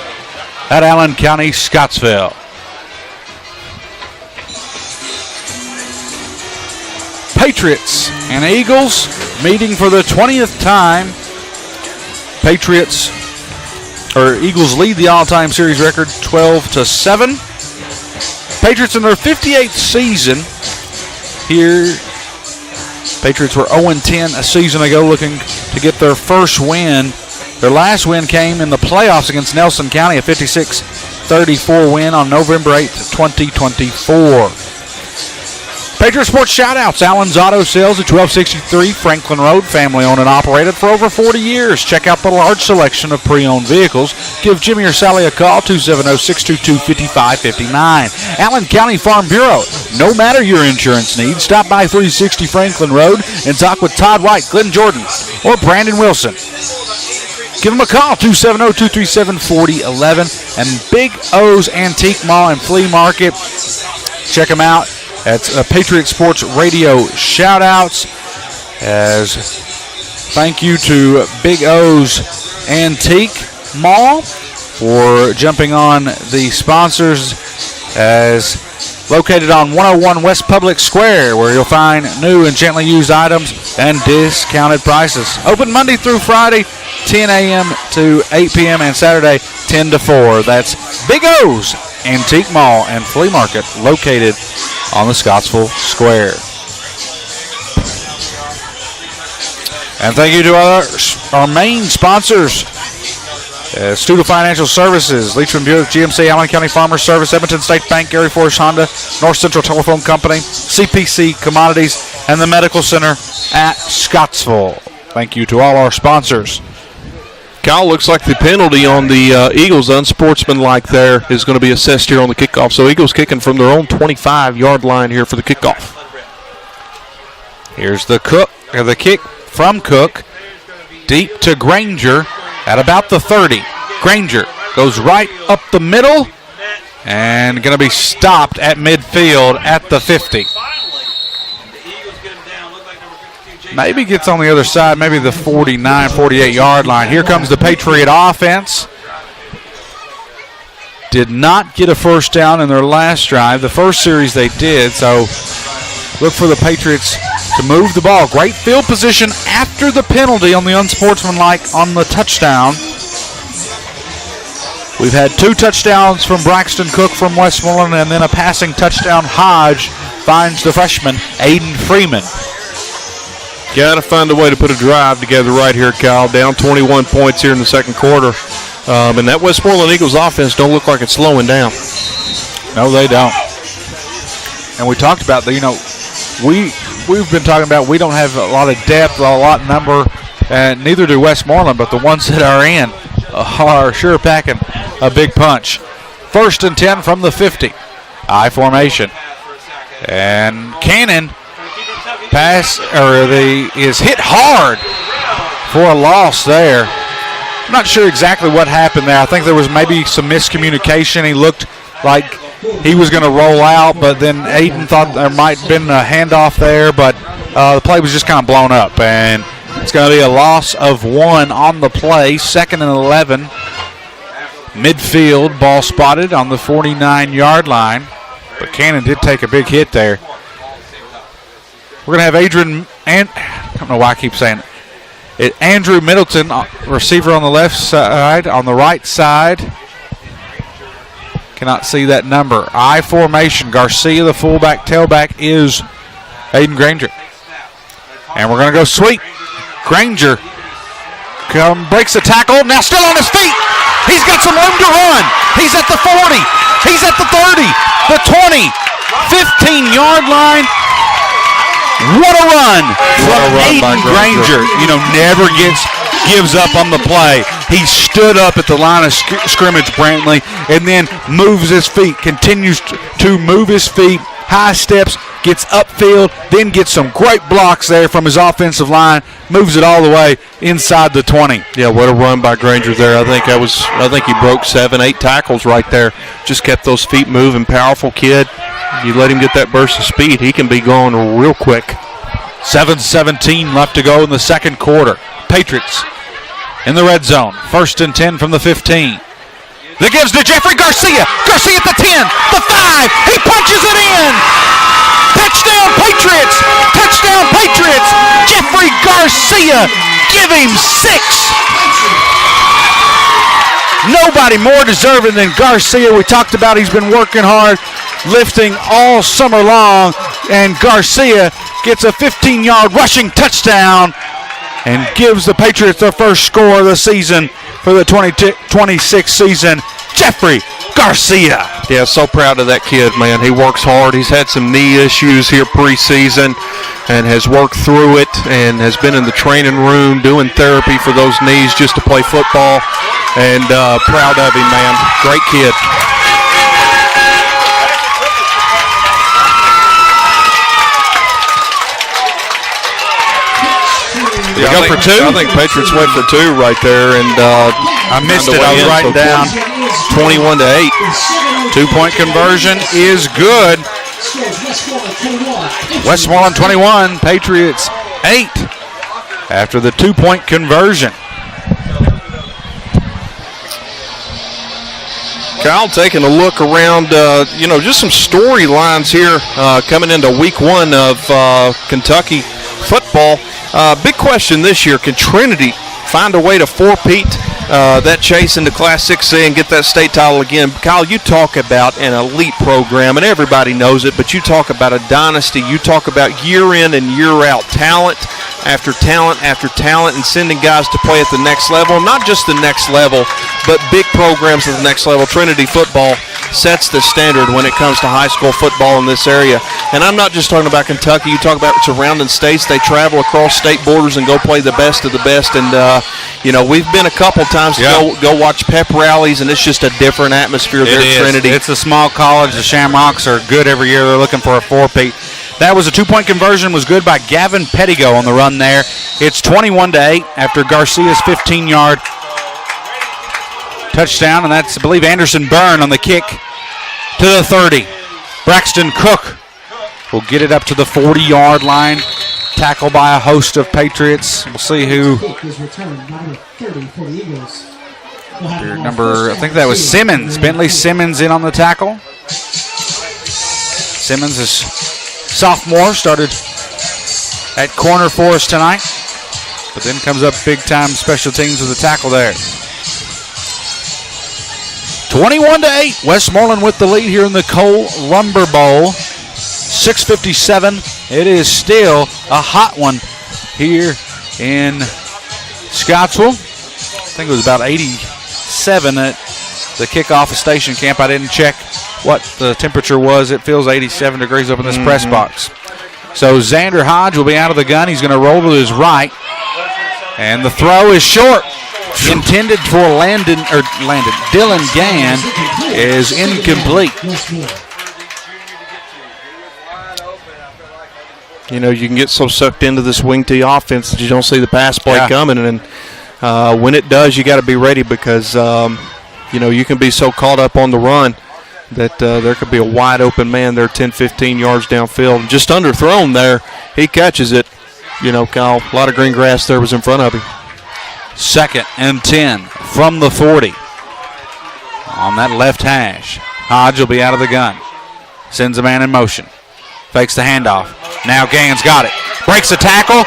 at Allen County, Scottsville. Patriots and Eagles meeting for the 20th time. Eagles lead the all-time series record 12-7. Patriots in their 58th season here. Patriots were 0-10 a season ago, looking to get their first win. Their last win came in the playoffs against Nelson County, a 56-34 win on November 8th, 2024. Patriot Sports shout-outs. Allen's Auto Sales at 1263 Franklin Road. Family owned and operated for over 40 years. Check out the large selection of pre-owned vehicles. Give Jimmy or Sally a call, 270-622-5559. Allen County Farm Bureau. No matter your insurance needs, stop by 360 Franklin Road and talk with Todd White, Glenn Jordan, or Brandon Wilson. Give them a call, 270-237-4011. And Big O's Antique Mall and Flea Market. Check them out. That's Patriot Sports Radio shout-outs. As thank you to Big O's Antique Mall for jumping on the sponsors, as located on 101 West Public Square, where you'll find new and gently used items and discounted prices. Open Monday through Friday, 10 a.m. to 8 p.m. and Saturday, 10 to 4. That's Big O's Antique Mall and Flea Market, located on the Scottsville Square. And thank you to our main sponsors. Studo Financial Services, Leachman Buick GMC, Allen County Farmers Service, Edmonton State Bank, Gary Forrest Honda, North Central Telephone Company, CPC Commodities, and the Medical Center at Scottsville. Thank you to all our sponsors. Kyle, looks like the penalty on the Eagles, unsportsmanlike there, is going to be assessed here on the kickoff. So Eagles kicking from their own 25-yard line here for the kickoff. Here's the kick from Cook, deep to Granger at about the 30. Granger goes right up the middle and going to be stopped at midfield at the 50. Maybe gets on the other side, maybe the 49, 48-yard line. Here comes the Patriot offense. Did not get a first down in their last drive. The first series they did, so look for the Patriots to move the ball. Great field position after the penalty on the unsportsmanlike on the touchdown. We've had 2 touchdowns from Braxton Cook from Westmoreland, and then a passing touchdown. Hodge finds the freshman, Aiden Freeman. Got to find a way to put a drive together right here, Kyle. Down 21 points here in the second quarter. And that Westmoreland Eagles offense don't look like it's slowing down. No, they don't. And we talked about we've been talking about we don't have a lot of depth, a lot of number, and neither do Westmoreland, but the ones that are in are sure packing a big punch. 1st and 10 from the 50. I formation. And Cannon is hit hard for a loss there. I'm not sure exactly what happened there. I think there was maybe some miscommunication. He looked like he was going to roll out, but then Aiden thought there might have been a handoff there, but the play was just kind of blown up, and it's going to be a loss of 1 on the play. 2nd and 11. Midfield, ball spotted on the 49-yard line, but Cannon did take a big hit there. We're going to have Adrian, and I don't know why I keep saying it. Andrew Middleton, receiver on the left side, on the right side. Cannot see that number. I formation. Garcia, the fullback, tailback is Aiden Granger. And we're going to go sweep. Granger breaks the tackle. Now still on his feet. He's got some room to run. He's at the 40. He's at the 30. The 20. 15-yard line. What a run from Aiden Granger. Never gives up on the play. He stood up at the line of scrimmage, Brantley, and then moves his feet, continues to move his feet, high steps, gets upfield, then gets some great blocks there from his offensive line, moves it all the way inside the 20. Yeah, what a run by Granger there. I think he broke 7-8 tackles right there. Just kept those feet moving. Powerful kid. You let him get that burst of speed, he can be going real quick. 7:17 left to go in the second quarter. Patriots in the red zone. 1st and 10 from the 15. That gives to Jeffrey Garcia. Garcia at the 10, the 5. He punches it in. Touchdown Patriots. Touchdown Patriots. Jeffrey Garcia. Give him 6. Nobody more deserving than Garcia. We talked about he's been working hard, lifting all summer long, and Garcia gets a 15-yard rushing touchdown and gives the Patriots their first score of the season for the 2026 season. Jeffrey Garcia. Yeah, so proud of that kid, man. He works hard. He's had some knee issues here preseason and has worked through it and has been in the training room doing therapy for those knees just to play football. And proud of him, man. Great kid. They go for 2? I think Patriots went for 2 right there, and I missed it. I was writing down 21-8. 2-point conversion is good. Westmoreland 21, Patriots 8 after the 2-point conversion. Kyle, taking a look around, just some storylines here coming into week 1 of Kentucky football. Big question this year, can Trinity find a way to four-peat that chase into Class 6A and get that state title again? Kyle, you talk about an elite program, and everybody knows it, but you talk about a dynasty. You talk about year in and year out, talent after talent after talent, and sending guys to play at the next level. Not just the next level, but big programs at the next level. Trinity football sets the standard when it comes to high school football in this area. And I'm not just talking about Kentucky. You talk about surrounding states. They travel across state borders and go play the best of the best. And, we've been a couple times to go watch pep rallies, and it's just a different atmosphere there at Trinity. It's a small college. The Shamrocks are good every year. They're looking for a four-peat. That was a 2-point conversion, was good by Gavin Pettigo on the run there. It's 21-8 after Garcia's 15-yard touchdown, and that's, I believe, Anderson Byrne on the kick to the 30. Braxton Cook will get it up to the 40-yard line. Tackled by a host of Patriots. We'll see who. I think that was Simmons. Bentley Simmons in on the tackle. Simmons is sophomore, started at corner for us tonight, but then comes up big-time special teams with a tackle there. 21-8, Westmoreland with the lead here in the Cole Lumber Bowl. 6:57. It is still a hot one here in Scottsville. I think it was about 87 at the kickoff of station camp. I didn't check what the temperature was. It feels 87 degrees up in this press box. So Xander Hodge will be out of the gun. He's going to roll to his right. And the throw is short. Intended for Dylan Gann is incomplete. You can get so sucked into this wing T offense that you don't see the pass play coming. And when it does, you got to be ready because, you can be so caught up on the run that there could be a wide open man there 10, 15 yards downfield. Just underthrown there. He catches it. Kyle, a lot of green grass there was in front of him. 2nd and 10 from the 40. On that left hash, Hodge will be out of the gun. Sends a man in motion. Fakes the handoff. Now Gann's got it. Breaks a tackle.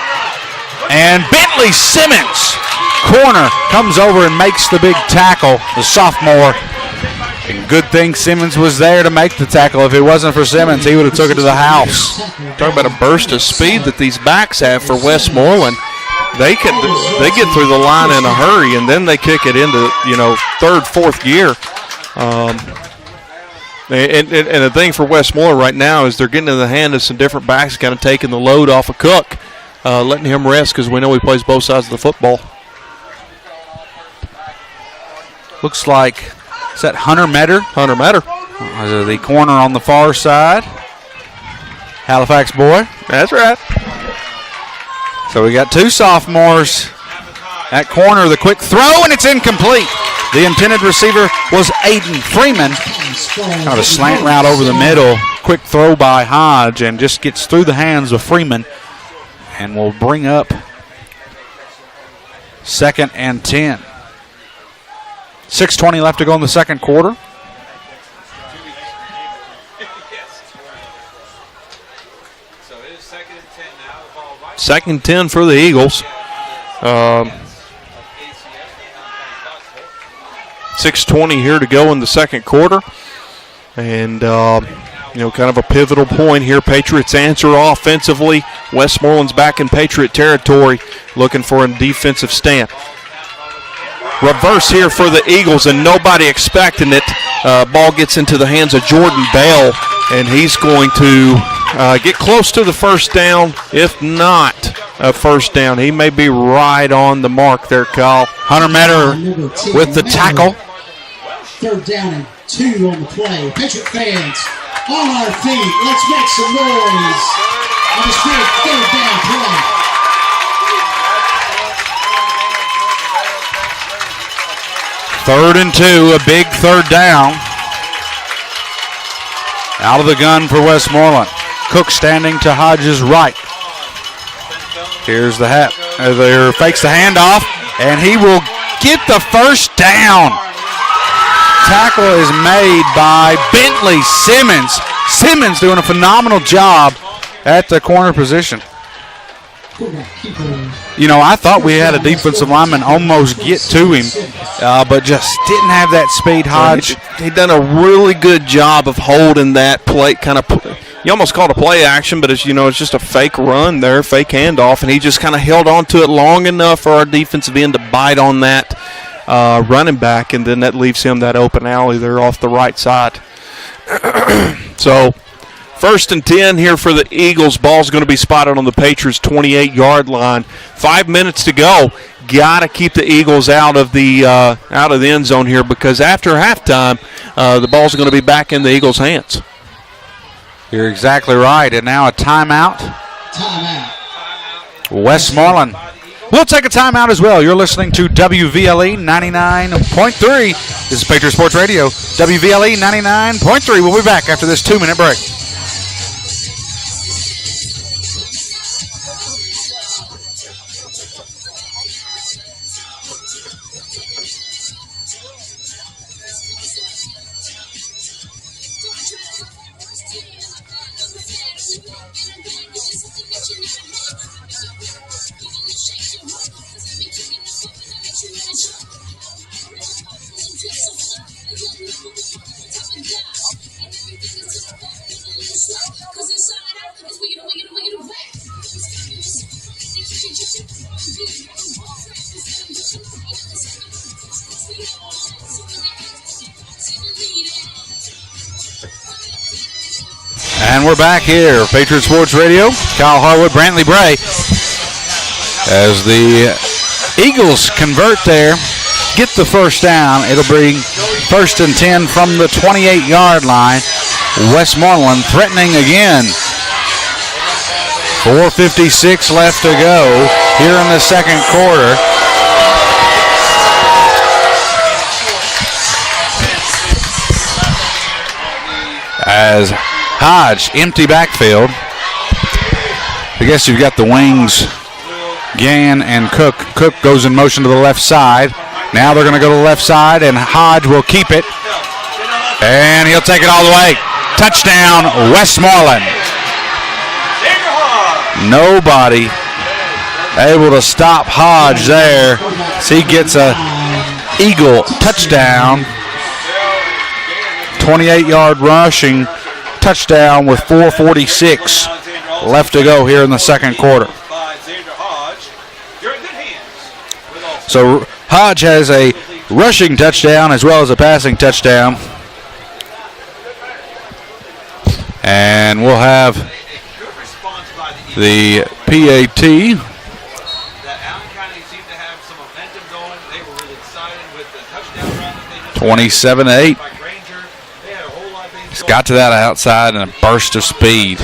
And Bentley Simmons, corner, comes over and makes the big tackle, the sophomore. And good thing Simmons was there to make the tackle. If it wasn't for Simmons, he would have took it to the house. Talk about a burst of speed that these backs have for Westmoreland. They get through the line in a hurry, and then they kick it into, 3rd, 4th gear. And the thing for Westmoreland right now is they're getting in the hand of some different backs, kind of taking the load off of Cook, letting him rest because we know he plays both sides of the football. Looks like, is that Hunter Metter? Hunter Metter. The corner on the far side. Halifax boy. That's right. So we got two sophomores at corner. The quick throw, and it's incomplete. The intended receiver was Aiden Freeman. Kind of a slant route over the middle. Quick throw by Hodge, and just gets through the hands of Freeman. And will bring up 2nd and 10. 6:20 left to go in the second quarter. Second and 10 for the Eagles. 6:20 here to go in the second quarter. And, kind of a pivotal point here. Patriots answer offensively. Westmoreland's back in Patriot territory, looking for a defensive stand. Reverse here for the Eagles, and nobody expecting it. Ball gets into the hands of Jordan Bell, and he's going to get close to the first down, if not a first down. He may be right on the mark there, Kyle. Hunter Metter with the tackle. 3rd down and 2 on the play. Patriot fans, on our feet. Let's make some noise on this great 3rd down play. Third and 2, a big 3rd down. Out of the gun for Westmoreland. Cook standing to Hodges' right. Here's the there fakes the handoff, and he will get the first down. Tackle is made by Bentley Simmons. Simmons doing a phenomenal job at the corner position. I thought we had a defensive lineman almost get to him, but just didn't have that speed. Hodge. He done a really good job of holding that play, you almost called a play action, but it's just a fake run there, fake handoff, and he just kind of held on to it long enough for our defensive end to bite on that running back, and then that leaves him that open alley there off the right side. So 1st and 10 here for the Eagles. Ball's going to be spotted on the Patriots' 28-yard line. 5 minutes to go. Got to keep the Eagles out of the end zone here, because after halftime, the ball's going to be back in the Eagles' hands. You're exactly right. And now a timeout. Westmoreland. We'll take a timeout as well. You're listening to WVLE 99.3. This is Patriot Sports Radio. WVLE 99.3. We'll be back after this 2-minute break. And we're back here, Patriot Sports Radio. Kyle Harwood, Brantley Bray. As the Eagles convert there, get the first down. It'll bring 1st and 10 from the 28-yard line. Westmoreland threatening again. 4:56 left to go here in the second quarter. As Hodge, empty backfield. I guess you've got the wings, Gann and Cook. Cook goes in motion to the left side. Now they're going to go to the left side, and Hodge will keep it. And he'll take it all the way. Touchdown, Westmoreland. Nobody able to stop Hodge there. So he gets a Eagle touchdown. 28-yard rushing touchdown with 4:46 left to go here in the second quarter. So Hodge has a rushing touchdown as well as a passing touchdown. And we'll have the PAT. 27-8. He's got to that outside in a burst of speed.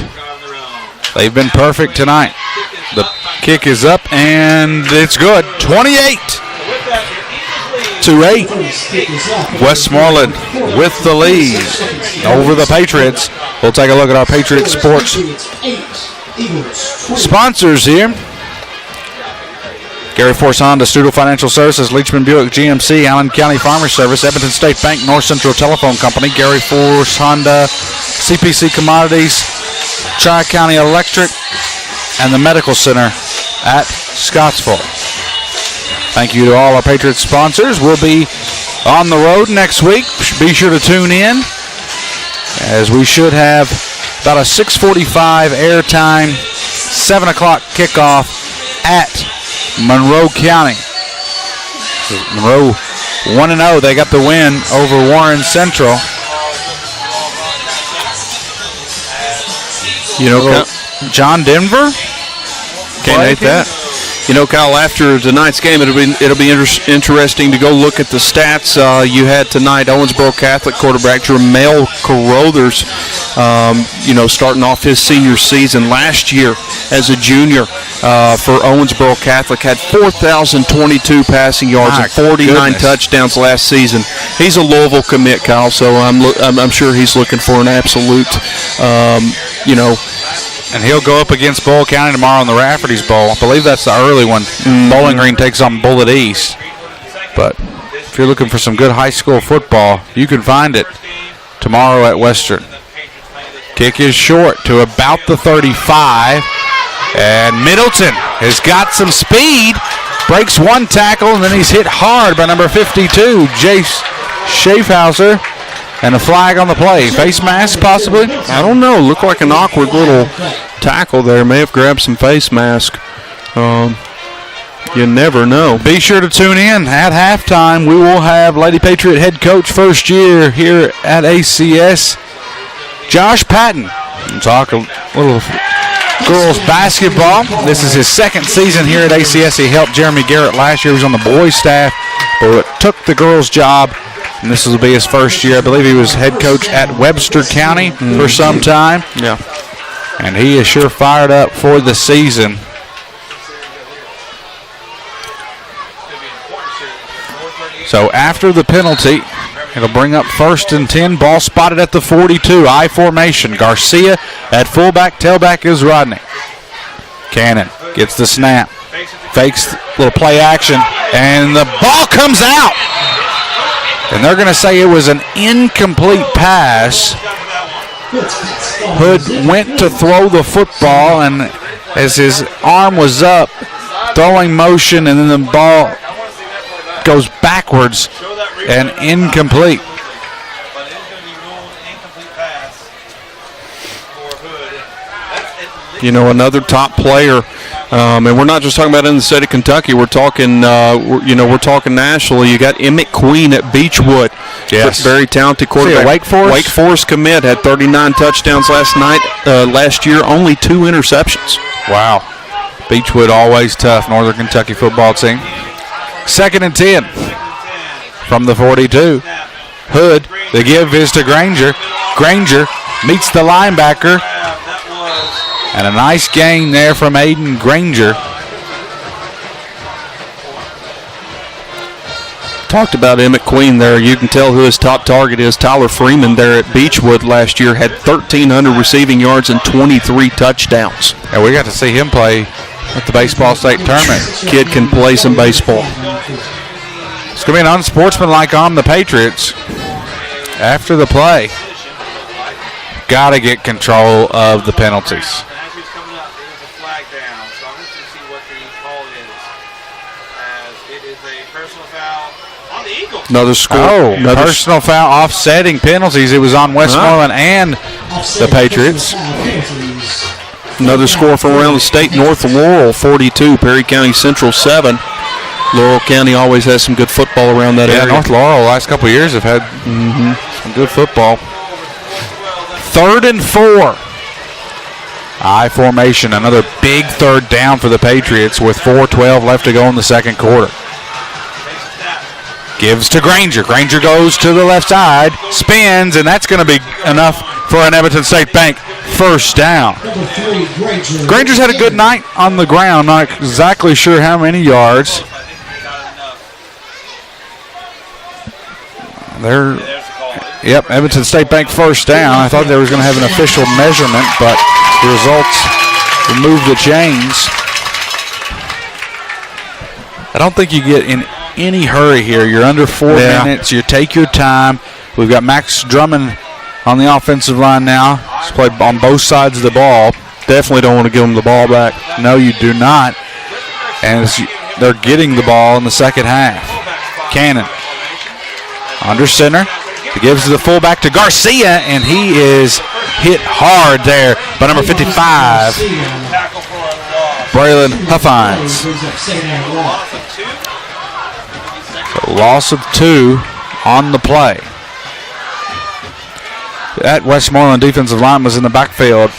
They've been perfect tonight. The kick is up, and it's good. 28-8. Westmoreland with the lead over the Patriots. We'll take a look at our Patriots sports sponsors here. Gary Force Honda, Studel Financial Services, Leachman Buick GMC, Allen County Farmers Service, Edmonton State Bank, North Central Telephone Company, Gary Force Honda, CPC Commodities, Tri-County Electric, and the Medical Center at Scottsville. Thank you to all our Patriots sponsors. We'll be on the road next week. Be sure to tune in, as we should have about a 6:45 airtime, 7 o'clock kickoff at Monroe County. So Monroe 1-0. They got the win over Warren Central. You know, John Denver. Can't hate that. You know, Kyle, after tonight's game, it'll be interesting to go look at the stats. You had tonight Owensboro Catholic quarterback Jermel Carruthers, starting off his senior season last year as a junior for Owensboro Catholic, had 4,022 passing yards and 49 touchdowns last season. He's a Louisville commit, Kyle, so I'm sure he's looking for an absolute, And he'll go up against Bowl County tomorrow in the Rafferty's Bowl. I believe that's the early one. Bowling Green takes on Bullitt East. But if you're looking for some good high school football, you can find it tomorrow at Western. Kick is short to about the 35. And Middleton has got some speed. Breaks one tackle, and then he's hit hard by number 52, Jace Schaffhauser. And a flag on the play. Face mask, possibly? I don't know. Looked like an awkward little tackle there. May have grabbed some face mask. You never know. Be sure to tune in. At halftime, we will have Lady Patriot head coach first year here at ACS, Josh Patton. We'll talk a little girls basketball. This is his second season here at ACS. He helped Jeremy Garrett last year. He was on the boys staff, but took the girls' job. And this will be his first year. I believe he was head coach at Webster County for some time. Yeah. And he is sure fired up for the season. So after the penalty, it'll bring up 1st and 10. Ball spotted at the 42. I formation. Garcia at fullback. Tailback is Rodney. Cannon gets the snap. Fakes little play action. And the ball comes out. And they're going to say it was an incomplete pass. Hood went to throw the football, and as his arm was up, throwing motion, and then the ball goes backwards and incomplete. You know, another top player, and we're not just talking about in the state of Kentucky. We're talking, we're talking nationally. You got Emmett Queen at Beechwood. Yes, very talented quarterback. Wake Forest. Wake Forest commit, had 39 touchdowns last year, only 2 interceptions. Wow, Beechwood always tough. Northern Kentucky football team. 2nd and 10 from the 42. Hood. The give is to Granger. Granger meets the linebacker. And a nice gain there from Aiden Granger. Talked about Emmett Queen there. You can tell who his top target is. Tyler Freeman there at Beechwood last year had 1,300 receiving yards and 23 touchdowns. And we got to see him play at the baseball state tournament. Kid can play some baseball. It's going to be an unsportsmanlike on the Patriots after the play. Got to get control of the penalties. Another score. Personal foul offsetting penalties. It was on Westmoreland and the Patriots. Another score from around the state. North Laurel 42, Perry County Central 7. Laurel County always has some good football around that area. North Laurel last couple of years have had some good football. 3rd and 4. I formation. Another big 3rd down for the Patriots with 4:12 left to go in the second quarter. Gives to Granger. Granger goes to the left side, spins, and that's going to be enough for an Edmonton State Bank first down. Number 3, Granger. Granger's had a good night on the ground. Not exactly sure how many yards. Yep, Evanston State Bank first down. I thought they was going to have an official measurement, but the results remove the chains. I don't think you get in any hurry here. You're under 4 minutes. You take your time. We've got Max Drummond on the offensive line now. He's played on both sides of the ball. Definitely don't want to give him the ball back. No, you do not. And they're getting the ball in the second half. Cannon under center. He gives the fullback to Garcia, and he is hit hard there by number 55, Braylon Huffines. So loss of 2 on the play. That Westmoreland defensive line was in the backfield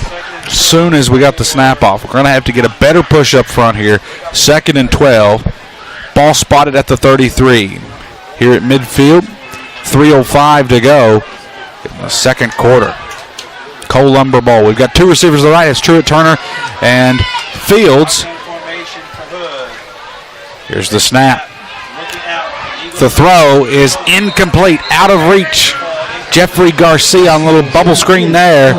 as soon as we got the snap off. We're going to have to get a better push up front here. 2nd and 12. Ball spotted at the 33. Here at midfield. 3:05 to go in the second quarter. Cole Lumber ball. We've got 2 receivers to the right. It's Truett, Turner, and Fields. Here's the snap. The throw is incomplete, out of reach. Jeffrey Garcia on a little bubble screen there.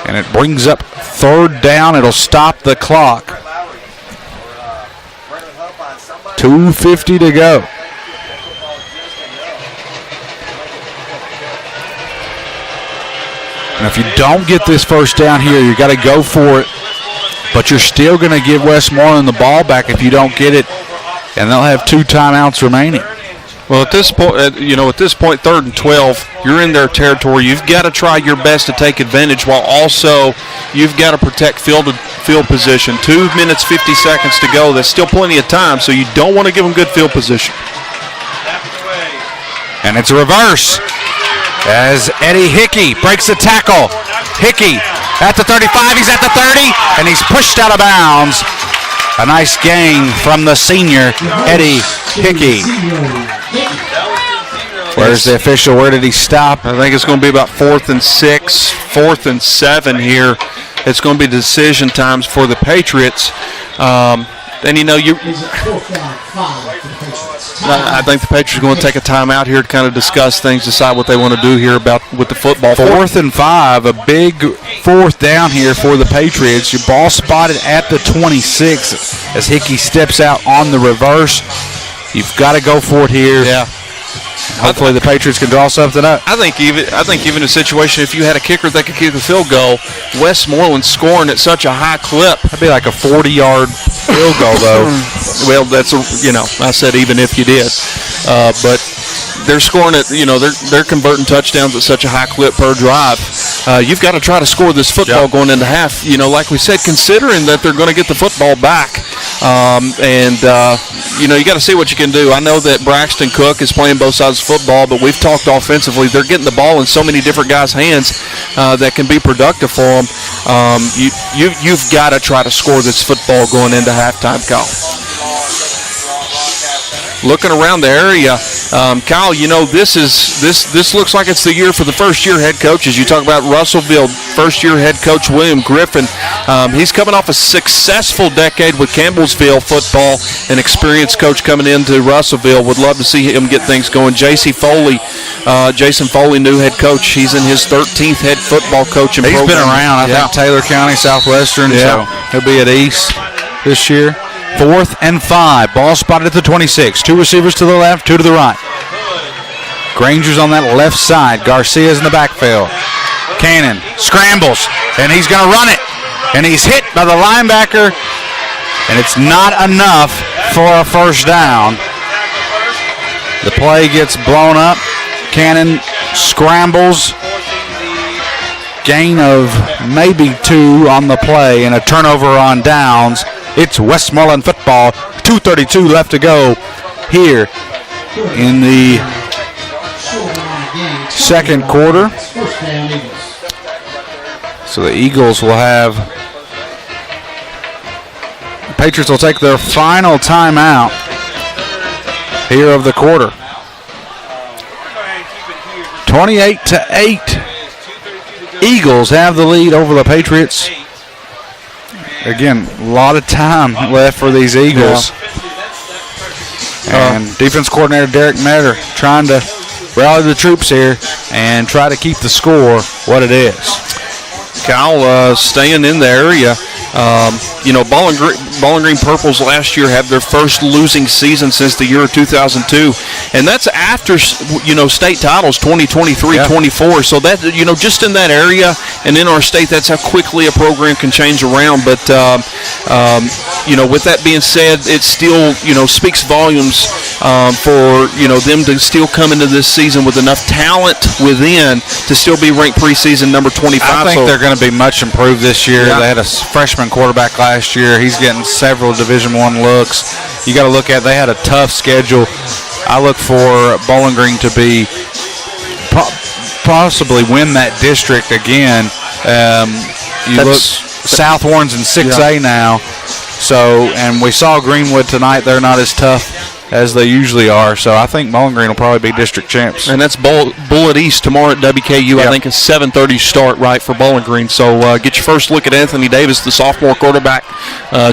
And it brings up 3rd down. It'll stop the clock. 2:50 to go. And if you don't get this first down here, you got to go for it. But you're still going to give Westmoreland the ball back if you don't get it, and they'll have 2 timeouts remaining. Well, at this point, 3rd and 12, you're in their territory. You've got to try your best to take advantage, while also you've got to protect field position. 2 minutes, 50 seconds to go. There's still plenty of time, so you don't want to give them good field position. And it's a reverse as Eddie Hickey breaks the tackle. Hickey at the 35, he's at the 30, and he's pushed out of bounds. A nice gain from the senior, Eddie Hickey. Where's the official? Where did he stop? I think it's going to be about 4th and 6, 4th and 7 here. It's going to be decision times for the Patriots. And I think the Patriots are going to take a timeout here to kind of discuss things, decide what they want to do here with the football. 4th and 5, a big 4th down here for the Patriots. Your ball spotted at the 26 as Hickey steps out on the reverse. You've got to go for it here. Yeah. Hopefully the Patriots can draw something up. I think even a situation, if you had a kicker that could kick the field goal, Westmoreland scoring at such a high clip. That'd be like a 40-yard field goal, though. Well, I said even if you did. But they're scoring at, they're converting touchdowns at such a high clip per drive. You've got to try to score this football going into half. Like we said, considering that they're going to get the football back. You got to see what you can do. I know that Braxton Cook is playing both sides of football, but we've talked offensively. They're getting the ball in so many different guys' hands that can be productive for them. You've got to try to score this football going into halftime, Kyle. Looking around the area, Kyle, this looks like it's the year for the first-year head coaches. You talk about Russellville, first-year head coach William Griffin. He's coming off a successful decade with Campbellsville football, an experienced coach coming into Russellville. Would love to see him get things going. Jason Foley, new head coach. He's in his 13th head football coaching program. He's been around, I think, Taylor County, Southwestern, so he'll be at East this year. 4th and 5. Ball spotted at the 26. 2 receivers to the left, 2 to the right. Granger's on that left side. Garcia's in the backfield. Cannon scrambles, and he's going to run it. And he's hit by the linebacker, and it's not enough for a first down. The play gets blown up. Cannon scrambles. Gain of maybe 2 on the play, and a turnover on downs. It's Westmoreland football. 2:32 left to go here in the second quarter. So the Eagles will have, the Patriots will take their final timeout here of the quarter. 28-8. Eagles have the lead over the Patriots. Again, a lot of time left for these Eagles. And defense coordinator Derek Metter trying to rally the troops here and try to keep the score what it is. Kyle staying in the area. Bowling Green Purples last year had their first losing season since the year of 2002, and that's after state titles 2023-24. So that just in that area and in our state, that's how quickly a program can change around. But with that being said, it still speaks volumes for them to still come into this season with enough talent within to still be ranked preseason number 25. I think they're going to be much improved this year. Yeah. They had a freshman quarterback last year. He's getting several Division I looks. You got to look at, they had a tough schedule. I look for Bowling Green to be possibly win that district again. Look, South Warren's in 6A now. So, and we saw Greenwood tonight. They're not as tough as they usually are. So I think Bowling Green will probably be district champs. And that's Bullitt East tomorrow at WKU. Yep. I think a 7:30 start right for Bowling Green. So get your first look at Anthony Davis, the sophomore quarterback,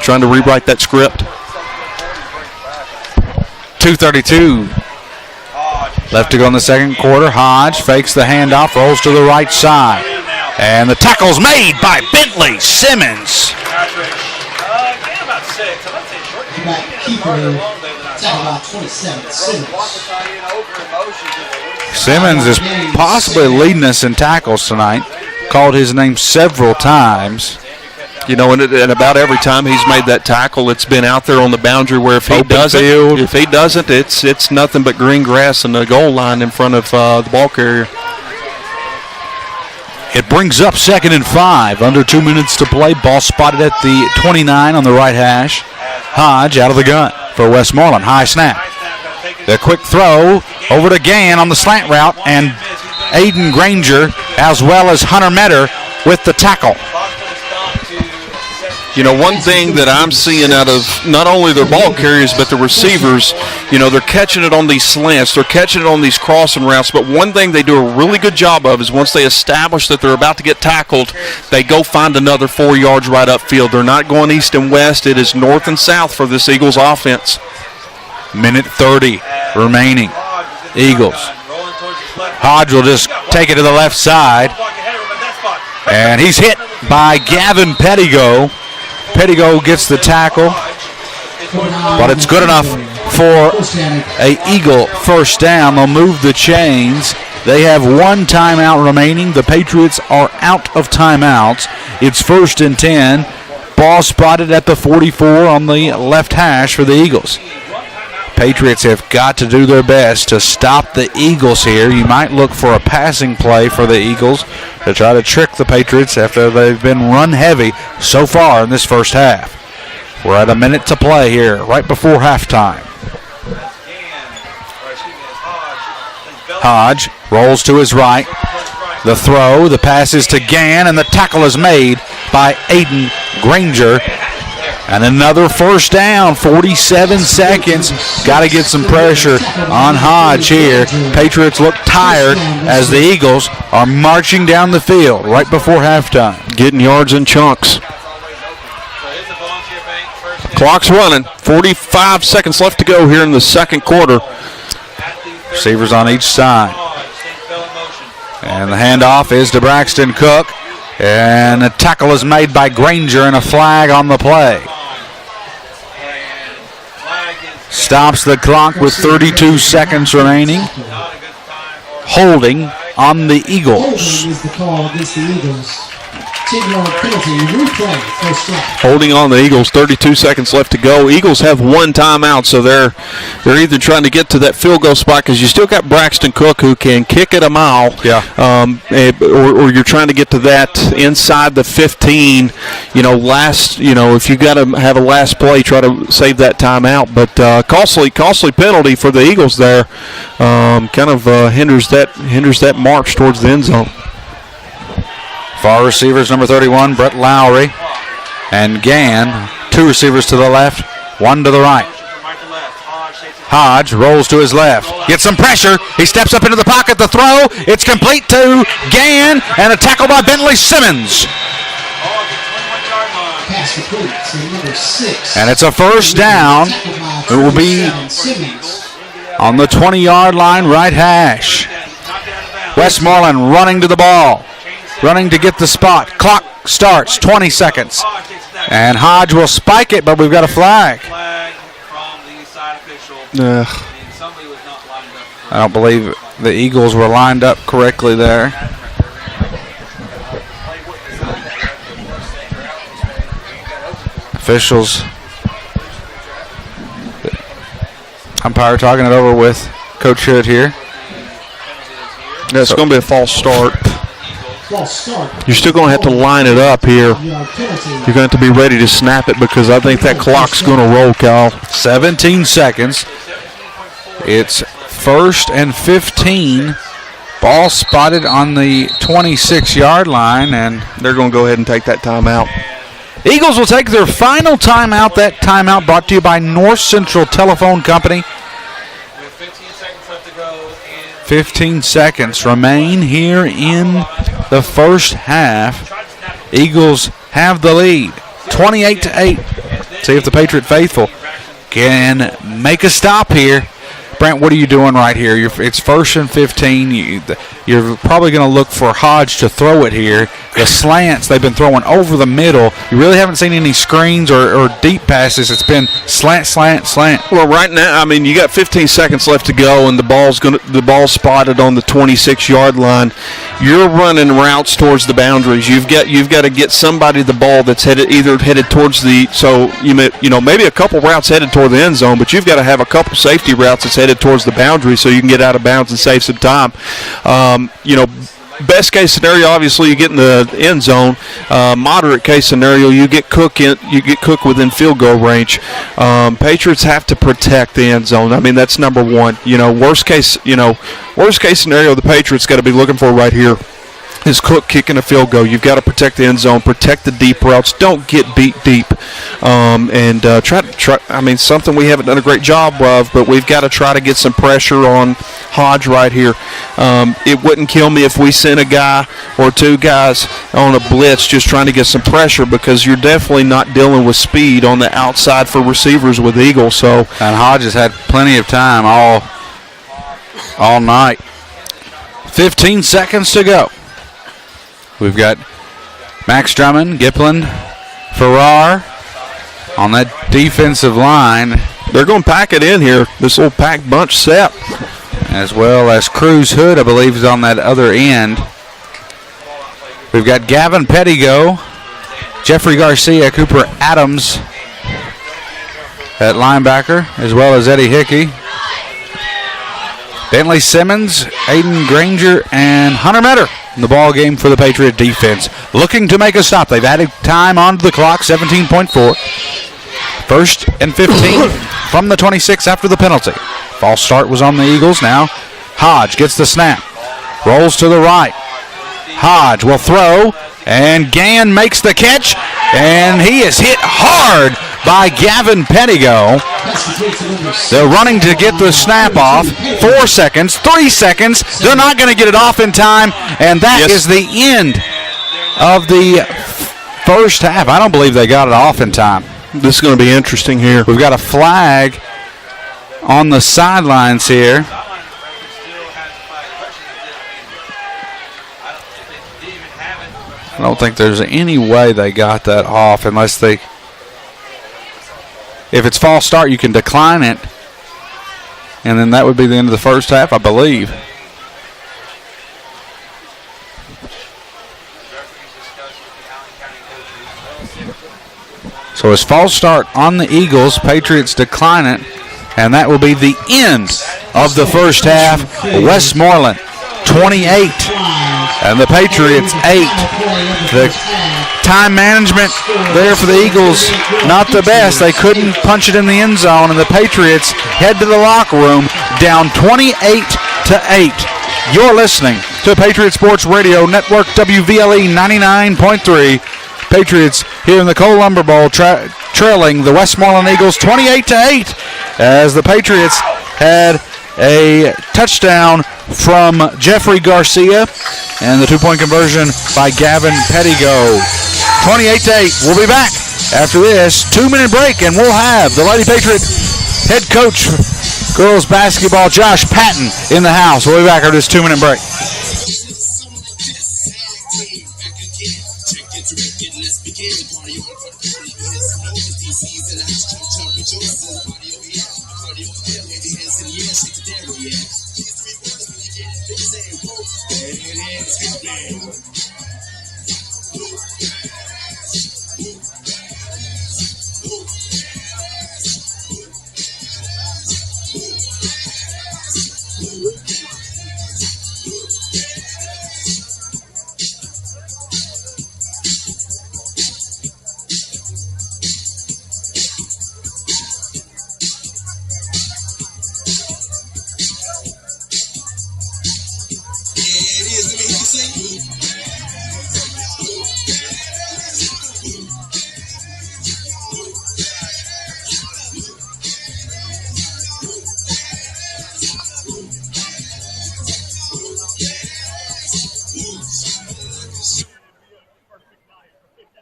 trying to rewrite that script. 2:32 left to go in the second quarter. Hodge fakes the handoff, rolls to the right side. And the tackle's made by Bentley Simmons. Simmons is possibly leading us in tackles tonight. Called his name several times. And about every time he's made that tackle, it's been out there on the boundary where if he doesn't, it's nothing but green grass and the goal line in front of the ball carrier. It brings up 2nd and 5. Under 2 minutes to play. Ball spotted at the 29 on the right hash. Hodge out of the gun for Westmoreland. High snap. The quick throw over to Gann on the slant route, and Aiden Granger as well as Hunter Metter with the tackle. One thing that I'm seeing out of not only their ball carriers but the receivers, they're catching it on these slants, they're catching it on these crossing routes, but one thing they do a really good job of is once they establish that they're about to get tackled, they go find another 4 yards right upfield. They're not going east and west. It is north and south for this Eagles offense. Minute 30 remaining. Eagles. Hodge will just take it to the left side, and he's hit by Gavin Pettigo. Pettigo gets the tackle, but it's good enough for a Eagle first down. They'll move the chains. They have 1 timeout remaining. The Patriots are out of timeouts. It's 1st and 10. Ball spotted at the 44 on the left hash for the Eagles. Patriots have got to do their best to stop the Eagles here. You might look for a passing play for the Eagles to try to trick the Patriots after they've been run heavy so far in this first half. We're at a minute to play here, right before halftime. Hodge rolls to his right. The throw, the pass is to Gann, and the tackle is made by Aiden Granger. And another first down, 47 seconds. Got to get some pressure on Hodge here. Patriots look tired as the Eagles are marching down the field right before halftime. Getting yards in chunks. Clock's running. 45 seconds left to go here in the second quarter. Receivers on each side. And the handoff is to Braxton Cook. And a tackle is made by Granger and a flag on the play. Stops the clock with 32 seconds remaining. Holding on the Eagles. Holding is the call against the Eagles. 10-yard penalty, replay, first strike. Holding on the Eagles, 32 seconds left to go. Eagles have 1 timeout, so they're either trying to get to that field goal spot because you still got Braxton Cook who can kick it a mile. Yeah. Or you're trying to get to that inside the 15. If you got to have a last play, try to save that timeout. But costly penalty for the Eagles there. Hinders that march towards the end zone. Far receivers, number 31, Brett Lowry, and Gann. 2 receivers to the left, 1 to the right. Hodge rolls to his left. Gets some pressure. He steps up into the pocket. The throw. It's complete to Gann. And a tackle by Bentley Simmons. And it's a first down. It will be on the 20-yard line, right hash. Westmoreland running to the ball. Running to get the spot. Clock starts. 20 seconds. And Hodge will spike it, but we've got a flag. I don't believe the Eagles were lined up correctly there. Officials. Umpire talking it over with Coach Hood here. Yeah, it's going to be a false start. You're still going to have to line it up here. You're going to have to be ready to snap it because I think that clock's going to roll, Kyle. 17 seconds. It's 1st and 15. Ball spotted on the 26-yard line, and they're going to go ahead and take that timeout. Eagles will take their final timeout. That timeout brought to you by North Central Telephone Company. 15 seconds remain here in the first half. Eagles have the lead, 28-8. See if the Patriot faithful can make a stop here. Brent, what are you doing right here? It's 1st and 15. You're probably going to look for Hodge to throw it here. The slants they've been throwing over the middle. You really haven't seen any screens or deep passes. It's been slant, slant, slant. Well, right now, I mean, you got 15 seconds left to go, and the ball's spotted on the 26-yard line. You're running routes towards the boundaries. You've got to get somebody the ball that's headed towards maybe a couple routes headed toward the end zone, but you've got to have a couple safety routes that's headed towards the boundary so you can get out of bounds and save some time. Best case scenario, obviously, you get in the end zone. Moderate case scenario, you get Cook within field goal range. Patriots have to protect the end zone. I mean, that's number one. Worst case scenario, the Patriots got to be looking for right here is Cook kicking a field goal. You've got to protect the end zone, protect the deep routes. Don't get beat deep, and try. I mean, something we haven't done a great job of, but we've got to try to get some pressure on Hodge right here. It wouldn't kill me if we sent a guy or two guys on a blitz just trying to get some pressure because you're definitely not dealing with speed on the outside for receivers with Eagles. So, and Hodge has had plenty of time all night. 15 seconds to go. We've got Max Drummond, Gipland, Farrar on that defensive line. They're going to pack it in here, this little packed bunch set. As well as Cruz Hood, I believe, is on that other end. We've got Gavin Pettigo, Jeffrey Garcia, Cooper Adams at linebacker, as well as Eddie Hickey. Bentley Simmons, Aiden Granger, and Hunter Metter in the ball game for the Patriot defense. Looking to make a stop. They've added time onto the clock, 17.4. 1st and 15 from the 26 after the penalty. False start was on the Eagles. Now Hodge gets the snap. Rolls to the right. Hodge will throw, and Gann makes the catch, and he is hit hard by Gavin Pettigo. They're running to get the snap off. 4 seconds, 3 seconds. They're not going to get it off in time, and that is the end of the first half. I don't believe they got it off in time. This is going to be interesting here. We've got a flag on the sidelines here. I don't think there's any way they got that off unless they... If it's false start, you can decline it. And then that would be the end of the first half, I believe. So it's false start on the Eagles. Patriots decline it. And that will be the end of the first half. Westmoreland 28 and the Patriots 8. The time management there for the Eagles, not the best. They couldn't punch it in the end zone, and the Patriots head to the locker room down 28-8. You're listening to Patriot Sports Radio Network, WVLE 99.3. Patriots here in the Cole Lumber Bowl trailing the Westmoreland Eagles 28-8 as the Patriots had a touchdown from Jeffrey Garcia, and the 2-point conversion by Gavin Pettigo. 28-8. We'll be back after this 2-minute break, and we'll have the Lady Patriot head coach girls basketball, Josh Patton, in the house. We'll be back after this 2-minute break.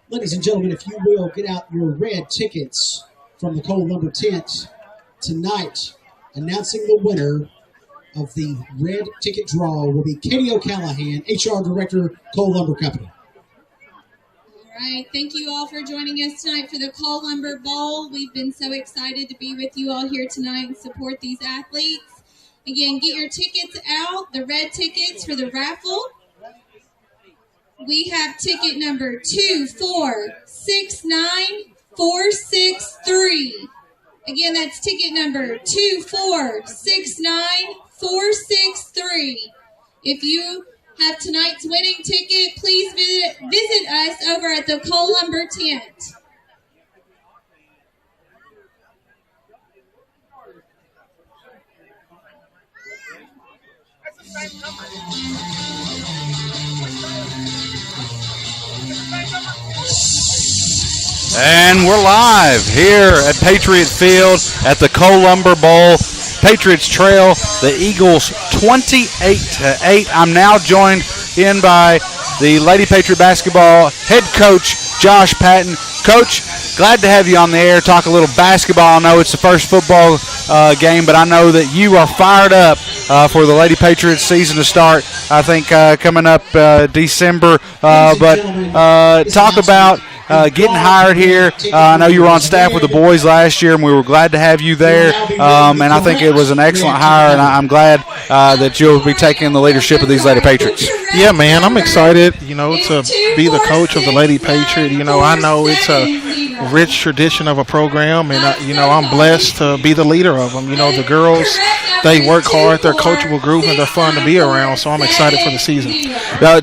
Ladies and gentlemen, if you will, get out your red tickets from the Cole Lumber tent tonight. Announcing the winner of the red ticket draw will be Katie O'Callahan, HR Director, Cole Lumber Company. All right, thank you all for joining us tonight for the Cole Lumber Bowl. We've been so excited to be with you all here tonight and support these athletes. Again, get your tickets out, the red tickets for the raffle. We have ticket number 2469463. Again, that's ticket number 2469463. If you have tonight's winning ticket, please visit us over at the Cole Lumber tent. And we're live here at Patriot Field at the Cole Lumber Bowl. Patriots trail the Eagles 28-8. I'm now joined in by the Lady Patriot basketball head coach, Josh Patton. Coach, glad to have you on the air. Talk a little basketball. I know it's the first football game, but I know that you are fired up for the Lady Patriots season to start. I think coming up December. But talk about getting hired here. I know you were on staff with the boys last year, and we were glad to have you there. And I think it was an excellent hire, and I'm glad that you'll be taking the leadership of these Lady Patriots. Yeah, man, I'm excited, to be the coach of the Lady Patriot. I know it's a rich tradition of a program, and, I'm blessed to be the leader of them. The girls, they work hard, they're a coachable group, and they're fun to be around, so I'm excited for the season.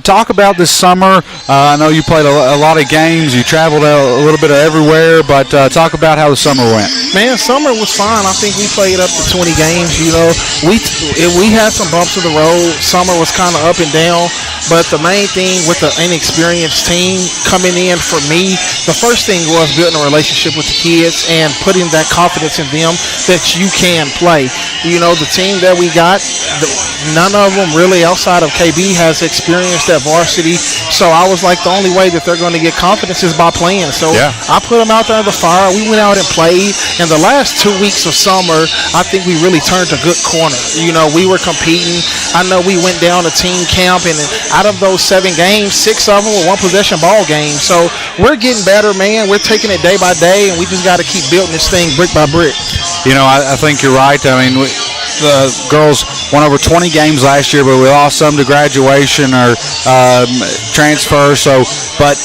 Talk about this summer. I know you played a lot of games. You traveled a little bit everywhere, but talk about how the summer went. Man, summer was fine. I think we played up to 20 games. We had some bumps in the road. Summer was kind of up and down, but the main thing with the inexperienced team coming in for me, the first thing was building a relationship with the kids and putting that confidence in them that you can play. The team that we got, none of them really outside of KB has experienced at varsity, so I was like, the only way that they're going to get confidence is by playing. So yeah. I put them out there in the fire. We went out and played, and the last 2 weeks of summer, I think we really turned a good corner. We were competing. I know we went down to team camp, and out of those 7 games, 6 of them were one-possession ball games. So we're getting better, man. We're taking it day by day, and we just got to keep building this thing brick by brick. I think you're right. I mean, the girls won over 20 games last year, but we lost some to graduation or transfer. But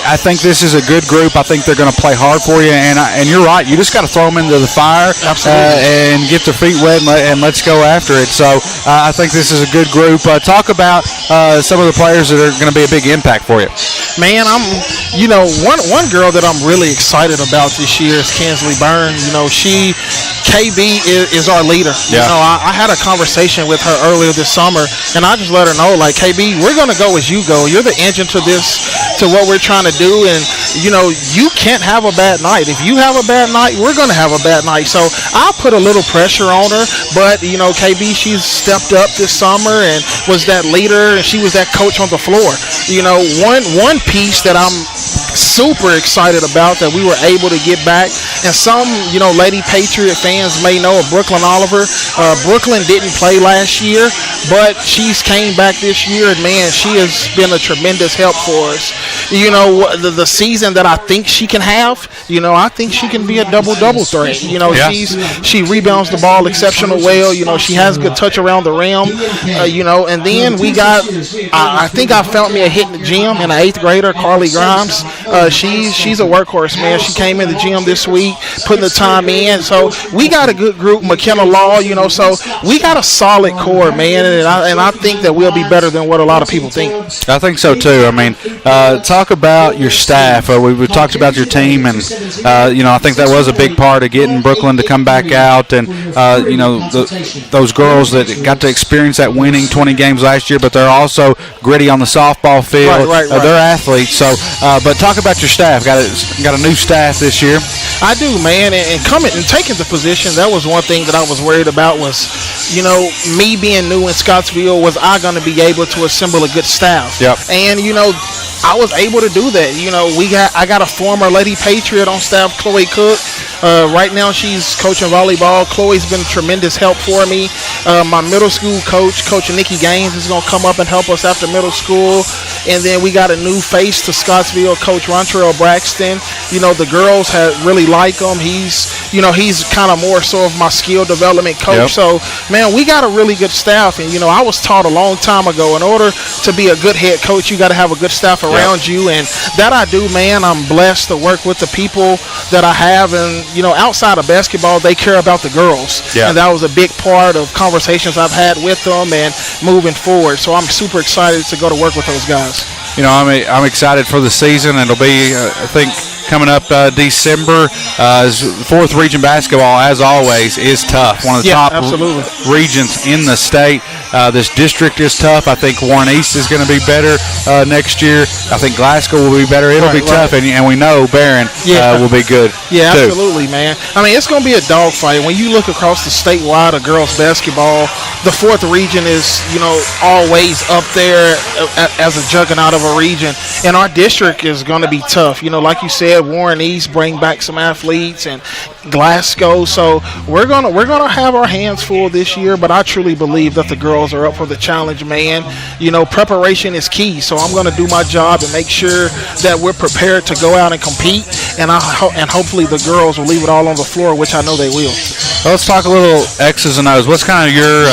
I think this is a good group. I think they're going to play hard for you, and you're right. You just got to throw them into the fire and get their feet wet and let's go after it. So I think this is a good group. Talk about some of the players that are going to be a big impact for you. Man, one girl that I'm really excited about this year is Kinsley Byrne. KB is our leader. Yeah. I had a conversation with her earlier this summer, and I just let her know, like, KB, we're going to go as you go. You're the engine to what we're trying to do, and you can't have a bad night. If you have a bad night, we're going to have a bad night. So I put a little pressure on her, but KB, she's stepped up this summer and was that leader, and she was that coach on the floor. One piece that I'm super excited about that we were able to get back, and some Lady Patriot fans may know of Brooklyn Oliver. Brooklyn didn't play last year, but she's came back this year, and man, she has been a tremendous help for us. The season that I think she can have, I think she can be a double-double threat. She rebounds the ball exceptional well. She has good touch around the rim. And then we got, I think I found me a hit in the gym in an 8th grader, Carly Grimes. She's a workhorse, man. She came in the gym this week, putting the time in. So we got a good group. McKenna Law, so we got a solid core, man. And I think that we'll be better than what a lot of people think. I think so too. I mean, talk about your staff. We talked about your team, and I think that was a big part of getting Brooklyn to come back out, and those girls that got to experience that winning 20 games last year, but they're also gritty on the softball field. Right. They're athletes. So, but talk about your staff. Got a new staff this year. I do, man, and coming and taking the position, that was one thing that I was worried about was, me being new in Scottsville, was I going to be able to assemble a good staff? Yep. And, I was able to do that. I got a former Lady Patriot on staff, Chloe Cook. Right now she's coaching volleyball. Chloe's been a tremendous help for me. My middle school coach, Coach Nikki Gaines, is going to come up and help us after middle school. And then we got a new face to Scottsville, Coach Rontrell Braxton. The girls really like him. He's kind of more so of my skill development coach. Yep. So, man, we got a really good staff. And, I was taught a long time ago, in order to be a good head coach, you got to have a good staff around you. And that I do, man. I'm blessed to work with the people that I have. And, outside of basketball, they care about the girls. Yeah. And that was a big part of conversations I've had with them and moving forward. So I'm super excited to go to work with those guys. I'm excited for the season. It'll be, I think, coming up December. 4th region basketball, as always, is tough. One of the top regions in the state. This district is tough. I think Warren East is going to be better next year. I think Glasgow will be better. It'll be tough, and we know Barron will be good. Yeah, too. Absolutely, man. It's going to be a dogfight. When you look across the statewide of girls basketball, the 4th region is, always up there as a juggernaut of a region. And our district is going to be tough. Like you said, Warren East bring back some athletes, and Glasgow. So we're gonna have our hands full this year. But I truly believe that the girls are up for the challenge, man. Preparation is key. So I'm gonna do my job and make sure that we're prepared to go out and compete. And hopefully the girls will leave it all on the floor, which I know they will. Well, let's talk a little X's and O's. What's kind of your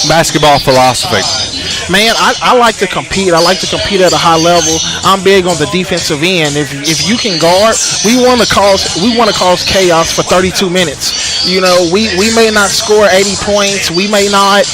basketball philosophy? Man, I like to compete. I like to compete at a high level. I'm big on the defensive end. If you can guard, we want to cause chaos for 32 minutes. We may not score 80 points. We may not,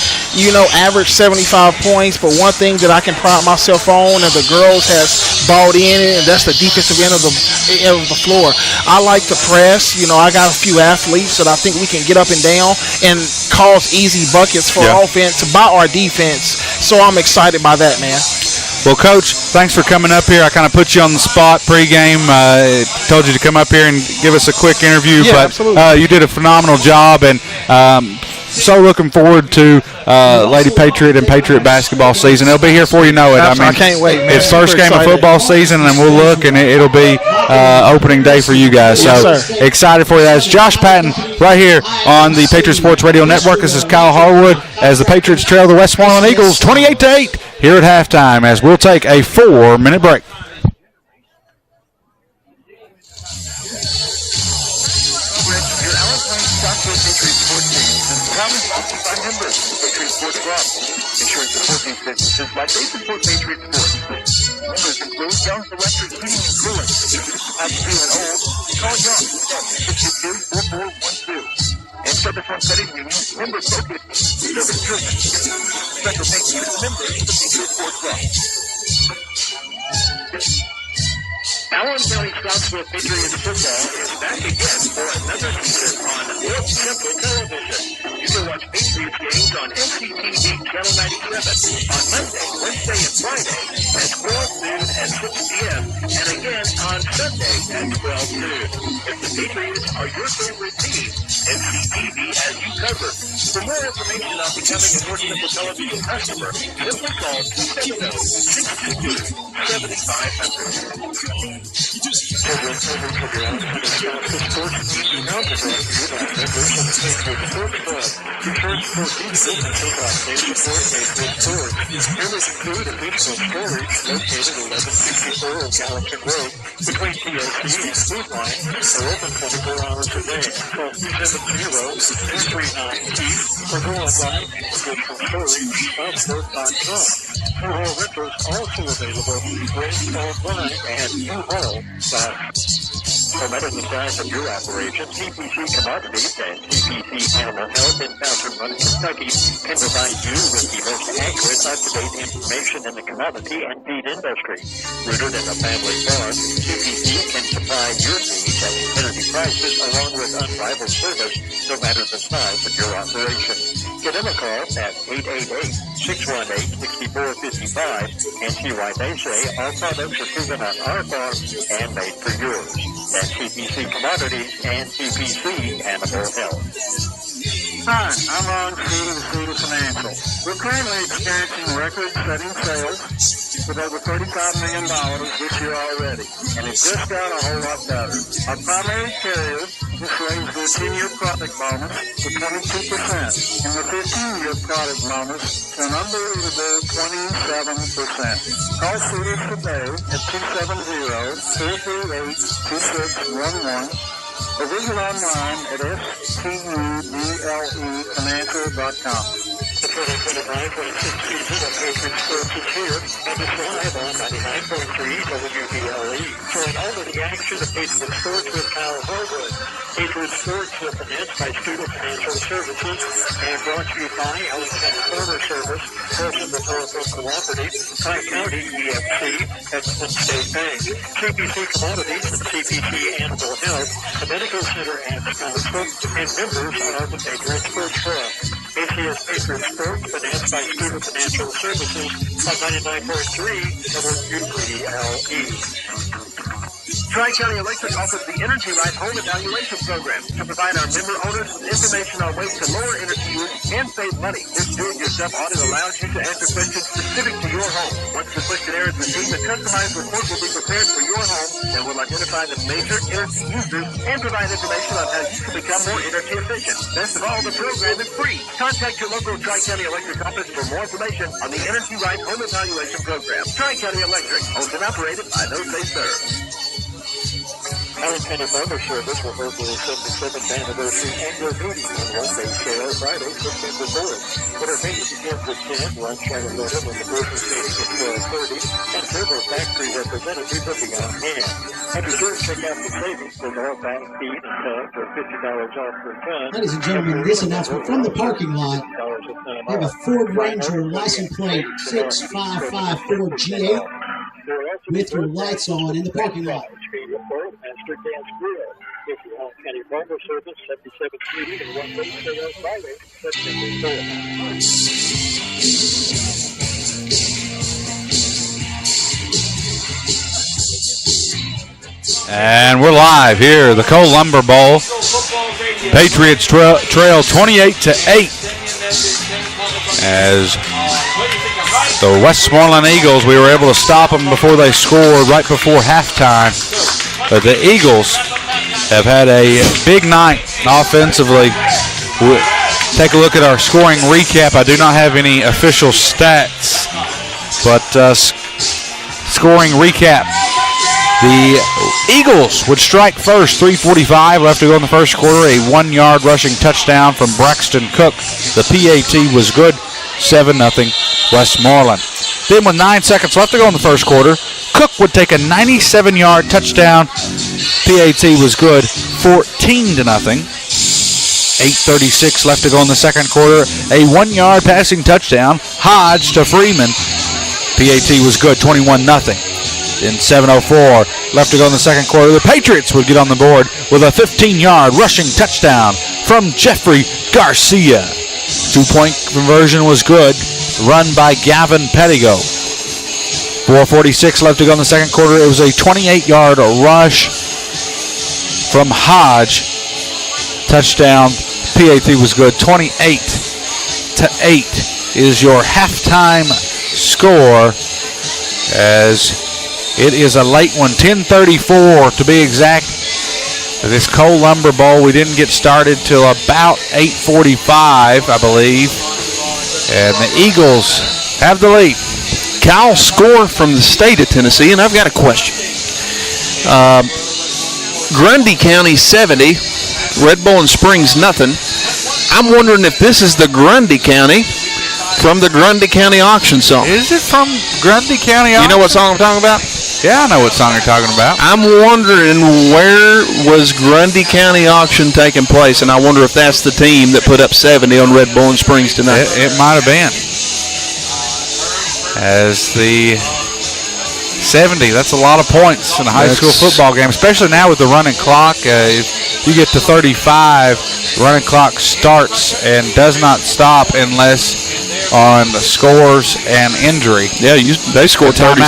average 75 points. But one thing that I can pride myself on, and the girls has bought in it, and that's the defensive end of the floor. I like to press. I got a few athletes that I think we can get up and down and cause easy buckets for offense by our defense. So I'm excited by that, man. Well, Coach, thanks for coming up here. I kind of put you on the spot pregame. Told you to come up here and give us a quick interview. Yeah, but absolutely. You did a phenomenal job, and so looking forward to Lady Patriot and Patriot basketball season. It'll be here before you know it. I can't wait, man. It's first game of football season, and we'll look, and it'll be opening day for you guys. So excited for you guys. Josh Patton right here on the Patriot Sports Radio Network. This is Kyle Harwood as the Patriots trail the Westmoreland Eagles 28-8 here at halftime, as we'll take a 4-minute break. Insurance supporting businesses like they support Patriot Sports. Members include Young Electric Heating and Cooling. As feeling old, call Young at 662-4412. And Service Home Credit Union, member focused, service driven. Special thank you to members of the Patriot Sports Club. Allen County Scottsville Patriots football is back again for another season on North Central Television. You can watch watch Patriots games on NCTV Channel 97 on Monday, Wednesday, and Friday at 12 noon and 6 p.m. and again on Sunday at 12 noon. If the Patriots are your favorite team, NCTV has you covered. For more information on becoming a North Central Television customer, simply call 270-622-7500. Children's Children's of your own sports team now present you by members of the Patriot Sports Club. Your church sports team businesses on Patriot Sports. Members include a beautiful storage located at 1164 Gallatin Road between TOC and Food Line. They're open 24 hours a day. Call 270-239-KEEP or go online at traditionalstorage.com. New-Haul rentals also available rent online at newhall.com. No matter the size of your operation, CPC Commodities and CPC Animal Health in Fountain Run, Kentucky can provide you with the most accurate, up-to-date information in the commodity and feed industry. Rooted in a family farm, CPC can supply your needs at competitive prices along with unrivaled service, no matter the size of your operation. Give them a call at 888-618-6455 and see why they say our products are proven on our farm and made for yours. That's CPC Commodities and CPC Animal Health. Hi, I'm Ron Street of Street Financial. We're currently experiencing record-setting sales with over $35 million this year already, and it just got a whole lot better. Our primary carrier just raised their 10-year product bonus to 22% and the 15-year product bonus to an unbelievable 27%. Call Cedars today at 270-438-2611 or visit online at studlefinancial.com. The 2025-26 season of Patriot Sports is here, and it's live on 99.3 WBLE. Join all of the action of Patriot Sports with Kyle Harwood. Patriot Sports will commence by Student Financial Services and brought to you by Allen County Farmer Service, Central Telephone Cooperative, Tri-County EFC, Excellent State Bank, CPC Commodities, and CPC Animal Health, the Medical Center at Scottsville, and members of the Patriot Sports Club. ACS Patriot Sports, financed by Student Financial Services on 99.3 WBLE. Tri-County Electric offers the Energy Right Home Evaluation Program to provide our member owners with information on ways to lower energy use and save money. This do-it-yourself audit allows you to answer questions specific to your home. Once the questionnaire is received, a customized report will be prepared for your home that will identify the major energy users and provide information on how you can become more energy efficient. Best of all, the program is free. Contact your local Tri-County Electric office for more information on the Energy Right Home Evaluation Program. Tri-County Electric, owned and operated by those they serve. Allen County Farmer Service will hold their 77th anniversary annual meeting on one-day sale Friday, September 4th. Winter meeting begins at 10, lunch at 11, and the business meeting at 12:30, and several factory representatives will be on hand. And be sure to check out the savings for all back feed and tubs for $50 off per ton. Ladies and gentlemen, this announcement from the parking lot. We have a Ford Ranger license plate 6554G8 with your lights on in the parking lot. Master Gas Grill. If you want County Farmer Service, 77th Street and 1 day sale Friday, September 4th. And we're live here, the Cole Lumber Bowl. Patriots trail 28-8 as the Westmoreland Eagles, we were able to stop them before they scored right before halftime. But the Eagles have had a big night offensively. Take a look at our scoring recap. I do not have any official stats, but scoring recap. The Eagles would strike first, 3:45 left to go in the first quarter. A 1-yard rushing touchdown from Braxton Cook. The PAT was good, 7-0 Westmoreland. Then with 9 seconds left to go in the first quarter, Cook would take a 97-yard touchdown. PAT was good, 14-0. 8:36 left to go in the second quarter. A 1-yard passing touchdown, Hodge to Freeman. PAT was good, 21-0. In 7:04 left to go in the second quarter, the Patriots would get on the board with a 15-yard rushing touchdown from Jeffrey Garcia. Two-point conversion was good. Run by Gavin Pettigo. 4:46 left to go in the second quarter. It was a 28-yard rush from Hodge. Touchdown. PAT was good. 28-8 is your halftime score, as it is a late one. 10:34 to be exact. This Cole Lumber Bowl, we didn't get started till about 8:45, I believe. And the Eagles have the lead. Cal score from the state of Tennessee, and I've got a question. Grundy County 70, Red Bull and Springs nothing. I'm wondering if this is the Grundy County from the Grundy County auction song. Is it from Grundy County auction? You know what song I'm talking about? Yeah, I know what song you're talking about. I'm wondering where was Grundy County auction taking place, and I wonder if that's the team that put up 70 on Red Bull and Springs tonight. It might have been. As the 70, that's a lot of points in a high school football game, especially now with the running clock. If you get to 35, running clock starts and does not stop unless on scores and injury. Yeah, they scored 30.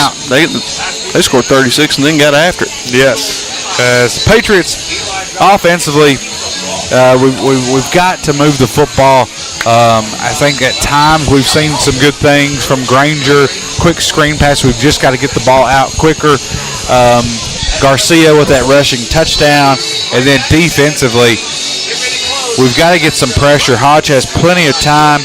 They scored 36 and then got after it. Yes. As the Patriots offensively, we've got to move the football. I think at times we've seen some good things from Granger. Quick screen pass. We've just got to get the ball out quicker. Garcia with that rushing touchdown. And then defensively, we've got to get some pressure. Hodge has plenty of time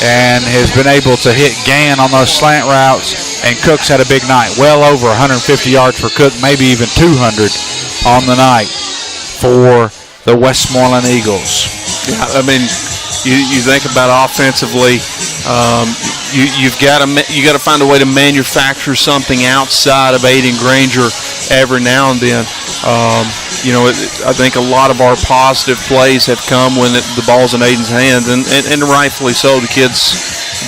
and has been able to hit Gann on those slant routes. And Cook's had a big night. Well over 150 yards for Cook, maybe even 200 on the night for the Westmoreland Eagles. Yeah, I mean, you think about offensively, you got to find a way to manufacture something outside of Aiden Granger every now and then. I think a lot of our positive plays have come when the ball's in Aiden's hands, and rightfully so. The kid's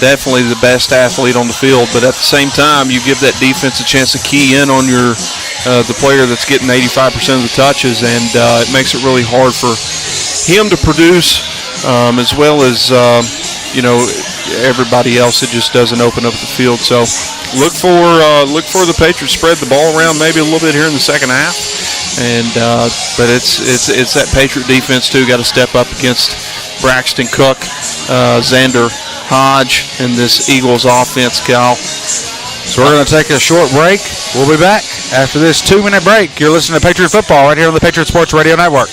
definitely the best athlete on the field, but at the same time, you give that defense a chance to key in on the player that's getting 85% of the touches, and it makes it really hard for him to produce, as well as everybody else. It just doesn't open up the field. So look for the Patriots spread the ball around maybe a little bit here in the second half, and but it's that Patriot defense too. Got to step up against Braxton Cook, Xander Hodge, and this Eagles offense, Cal. So we're going to take a short break. We'll be back after this 2-minute break. You're listening to Patriot Football right here on the Patriot Sports Radio Network.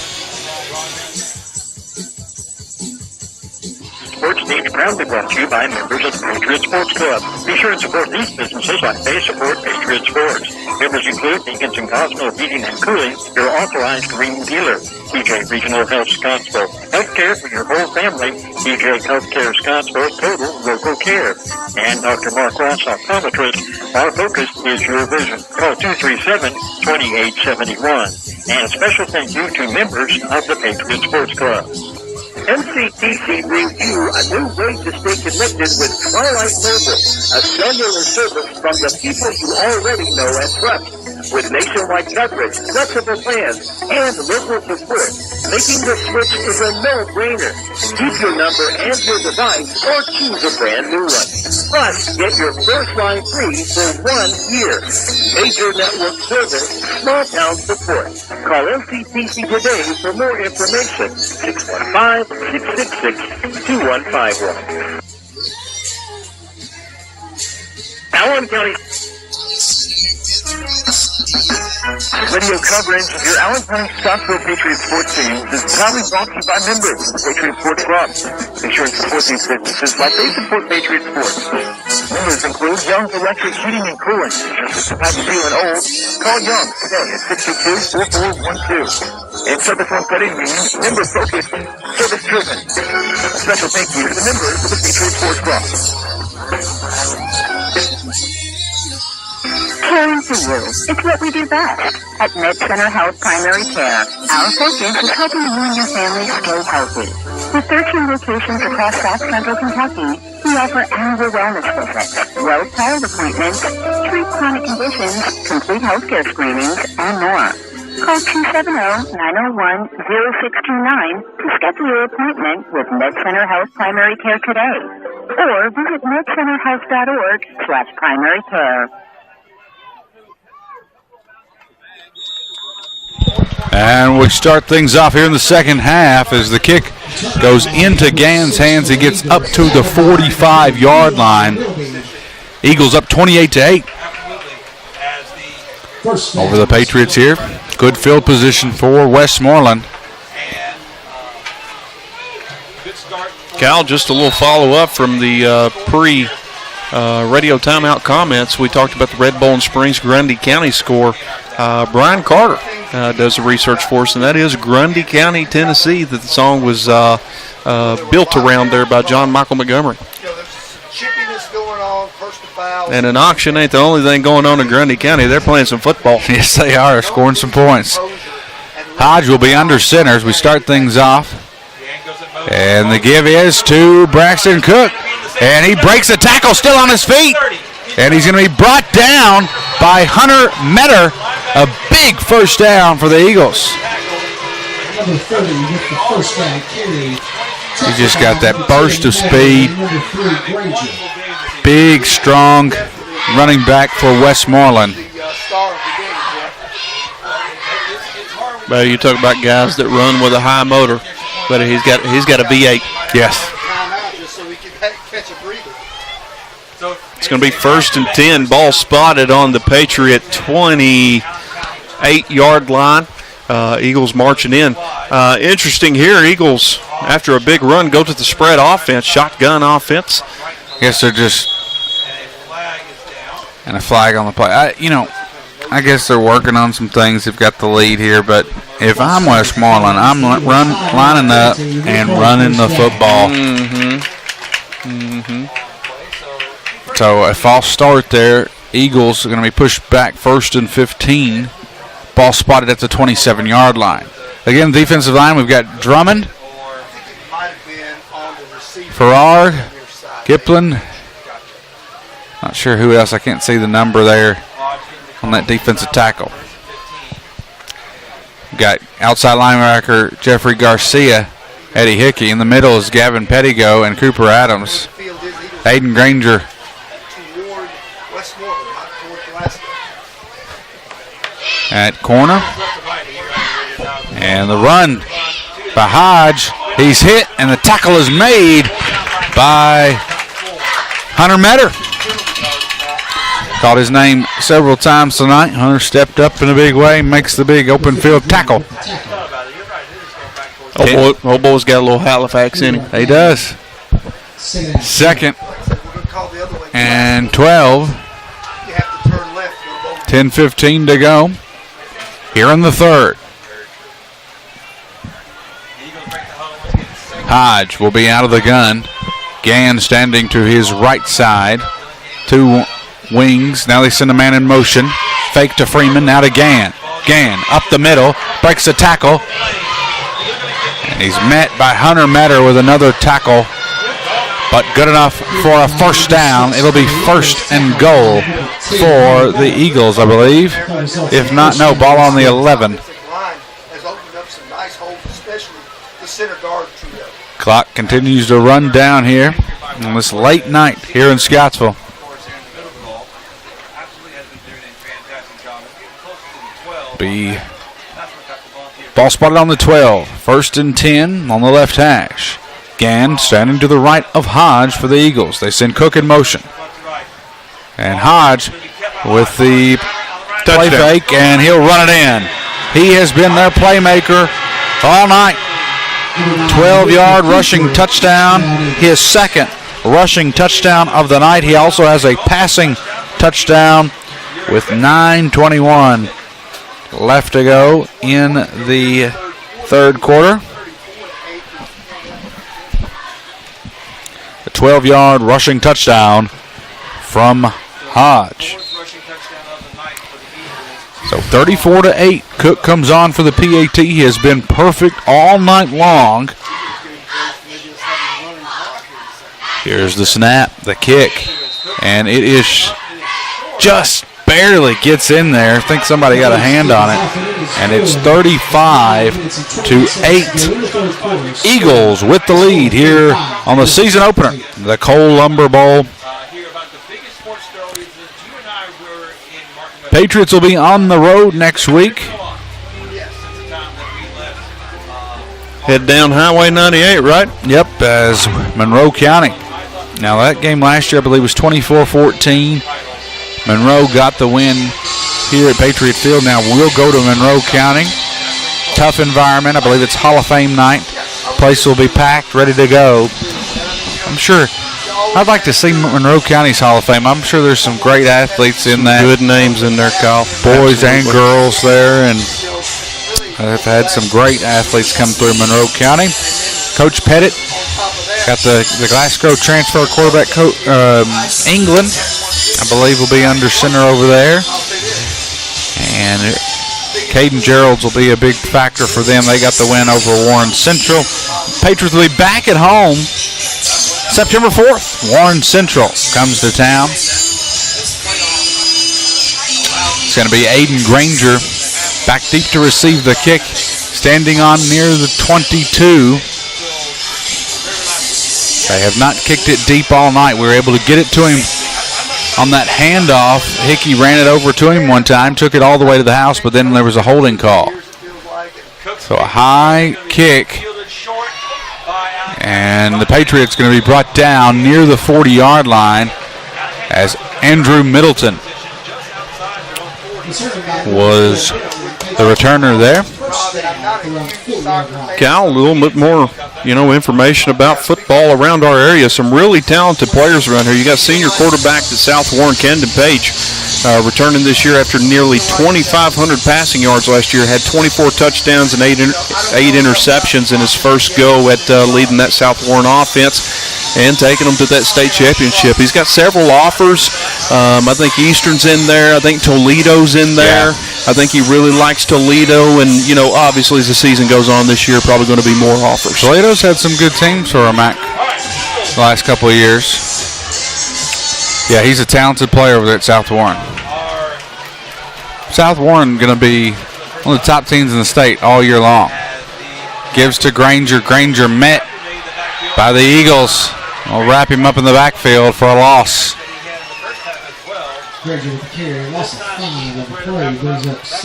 Sports News proudly brought to you by members of the Patriot Sports Club. Be sure and support these businesses like they support Patriot Sports. Members include Deacons and Cosmo Heating and Cooling, your authorized green dealer. DJ Regional Health Scottsville. Healthcare for your whole family. DJ Healthcare Scottsville, total local care. And Dr. Mark Ross, optometrist. Our focus is your vision. Call 237-2871. And a special thank you to members of the Patriot Sports Club. MCTC brings you a new way to stay connected with Twilight Mobile, a cellular service from the people you already know and trust. With nationwide coverage, flexible plans, and local support, making the switch is a no-brainer. Keep your number and your device or choose a brand new one. Plus, get your first line free for 1 year. Major network service, small town support. Call MCTC today for more information. 615-666-2151. Allen County radio coverage of your Allen County Scottsville Patriot sports teams is proudly brought to you by members of the Patriot Sports Club. Be sure and support these businesses like they support Patriot Sports. Members include Young's Electric Heating and Cooling. Just if you're feeling old, call Young today at 622-4412. And Service One Credit Union, member focused, service driven. A special thank you to the members of the Patriot Sports Club. Caring for you is what we do best. At Mid-Center Health Primary Care, our focus is helping you and your family stay healthy. With 13 locations across South Central Kentucky, we offer annual wellness visits, well child appointments, treat chronic conditions, complete healthcare screenings, and more. Call 270-901-0629 to schedule your appointment with MedCenter Health Primary Care today. Or visit medcenterhealth.org/primary care. And we start things off here in the second half as the kick goes into Gann's hands. He gets up to the 45-yard line. Eagles up 28-8 over the Patriots here. Good field position for Westmoreland. Cal, just a little follow-up from the pre-radio timeout comments. We talked about the Red Bowling Springs Grundy County score. Brian Carter does the research for us, and that is Grundy County, Tennessee, that the song was built around there by John Michael Montgomery. And an auction ain't the only thing going on in Grundy County. They're playing some football. Yes, they are, scoring some points. Hodge will be under center as we start things off. And the give is to Braxton Cook. And he breaks a tackle, still on his feet. And he's going to be brought down by Hunter Metter. A big first down for the Eagles. Number 30 with the first down carry. He just got that burst of speed. Big, strong running back for Westmoreland. Well, you talk about guys that run with a high motor, but he's got a V8. Yes. It's going to be 1st and 10. Ball spotted on the Patriot 28-yard line. Eagles marching in. Interesting here, Eagles, after a big run, go to the spread offense, shotgun offense. I guess they're just, and a flag on the play. I guess they're working on some things. They've got the lead here, but if I'm Westmoreland, I'm lining up and running the football. So if I'll start there, Eagles are going to be pushed back 1st and 15. Ball spotted at the 27-yard line. Again, defensive line, we've got Drummond, Farrar, Giplin. Not sure who else. I can't see the number there on that defensive tackle. We've got outside linebacker Jeffrey Garcia, Eddie Hickey. In the middle is Gavin Pettigo and Cooper Adams. Aiden Granger. At corner. And the run by Hodge. He's hit, and the tackle is made by Hunter Metter. Called his name several times tonight. Hunter stepped up in a big way, makes the big open field tackle. Old boy's got a little Halifax in him. He does. 2nd and 12. 10:15 to go. Here in the 3rd. Hodge will be out of the gun. Gann standing to his right side. 2 wings. Now they send a man in motion. Fake to Freeman. Now to Gann. Gann up the middle. Breaks a tackle. And he's met by Hunter Metter with another tackle. But good enough for a first down. It'll be 1st and goal for the Eagles, I believe. If not, no, ball on the 11. Clock continues to run down here on this late night here in Scottsville. Ball spotted on the 12. 1st and 10 on the left hash. Gann standing to the right of Hodge for the Eagles. They send Cook in motion. And Hodge with the play fake, and he'll run it in. He has been their playmaker all night. 12-yard rushing touchdown, his 2nd rushing touchdown of the night. He also has a passing touchdown with 9:21 left to go in the 3rd quarter. A 12-yard rushing touchdown from Hodge. So 34-8. Cook comes on for the PAT. He has been perfect all night long. Here's the snap, the kick, and it is just barely gets in there. I think somebody got a hand on it. And it's 35-8. Eagles with the lead here on the season opener, the Cole Lumber Bowl. Patriots will be on the road next week. Head down Highway 98, right? Yep, as Monroe County. Now that game last year, I believe, was 24-14. Monroe got the win here at Patriot Field. Now we'll go to Monroe County. Tough environment. I believe it's Hall of Fame night. Place will be packed, ready to go. I'm sure. I'd like to see Monroe County's Hall of Fame. I'm sure there's some great athletes in that. Good names in there, Kyle. Boys and girls there, and I've had some great athletes come through Monroe County. Coach Pettit got the Glasgow transfer quarterback, England, I believe, will be under center over there. And Caden Geralds will be a big factor for them. They got the win over Warren Central. Patriots will be back at home September 4th. Warren Central comes to town. It's going to be Aiden Granger back deep to receive the kick, standing on near the 22. They have not kicked it deep all night. We were able to get it to him on that handoff. Hickey ran it over to him one time, took it all the way to the house, but then there was a holding call. So a high kick, and the Patriots going to be brought down near the 40-yard line as Andrew Middleton was the returner there. Cal, a little bit more, information about football around our area. Some really talented players around here. You got senior quarterback at South Warren, Kendon Page, returning this year after nearly 2,500 passing yards last year. Had 24 touchdowns and eight interceptions in his first go at leading that South Warren offense and taking them to that state championship. He's got several offers. I think Eastern's in there. I think Toledo's in there. Yeah. I think he really likes Toledo, and obviously as the season goes on this year, probably going to be more offers. Toledo's had some good teams for him, Mac, the last couple of years. Yeah, he's a talented player over there at South Warren. South Warren going to be one of the top teams in the state all year long. Gives to Granger. Granger met by the Eagles. We'll wrap him up in the backfield for a loss.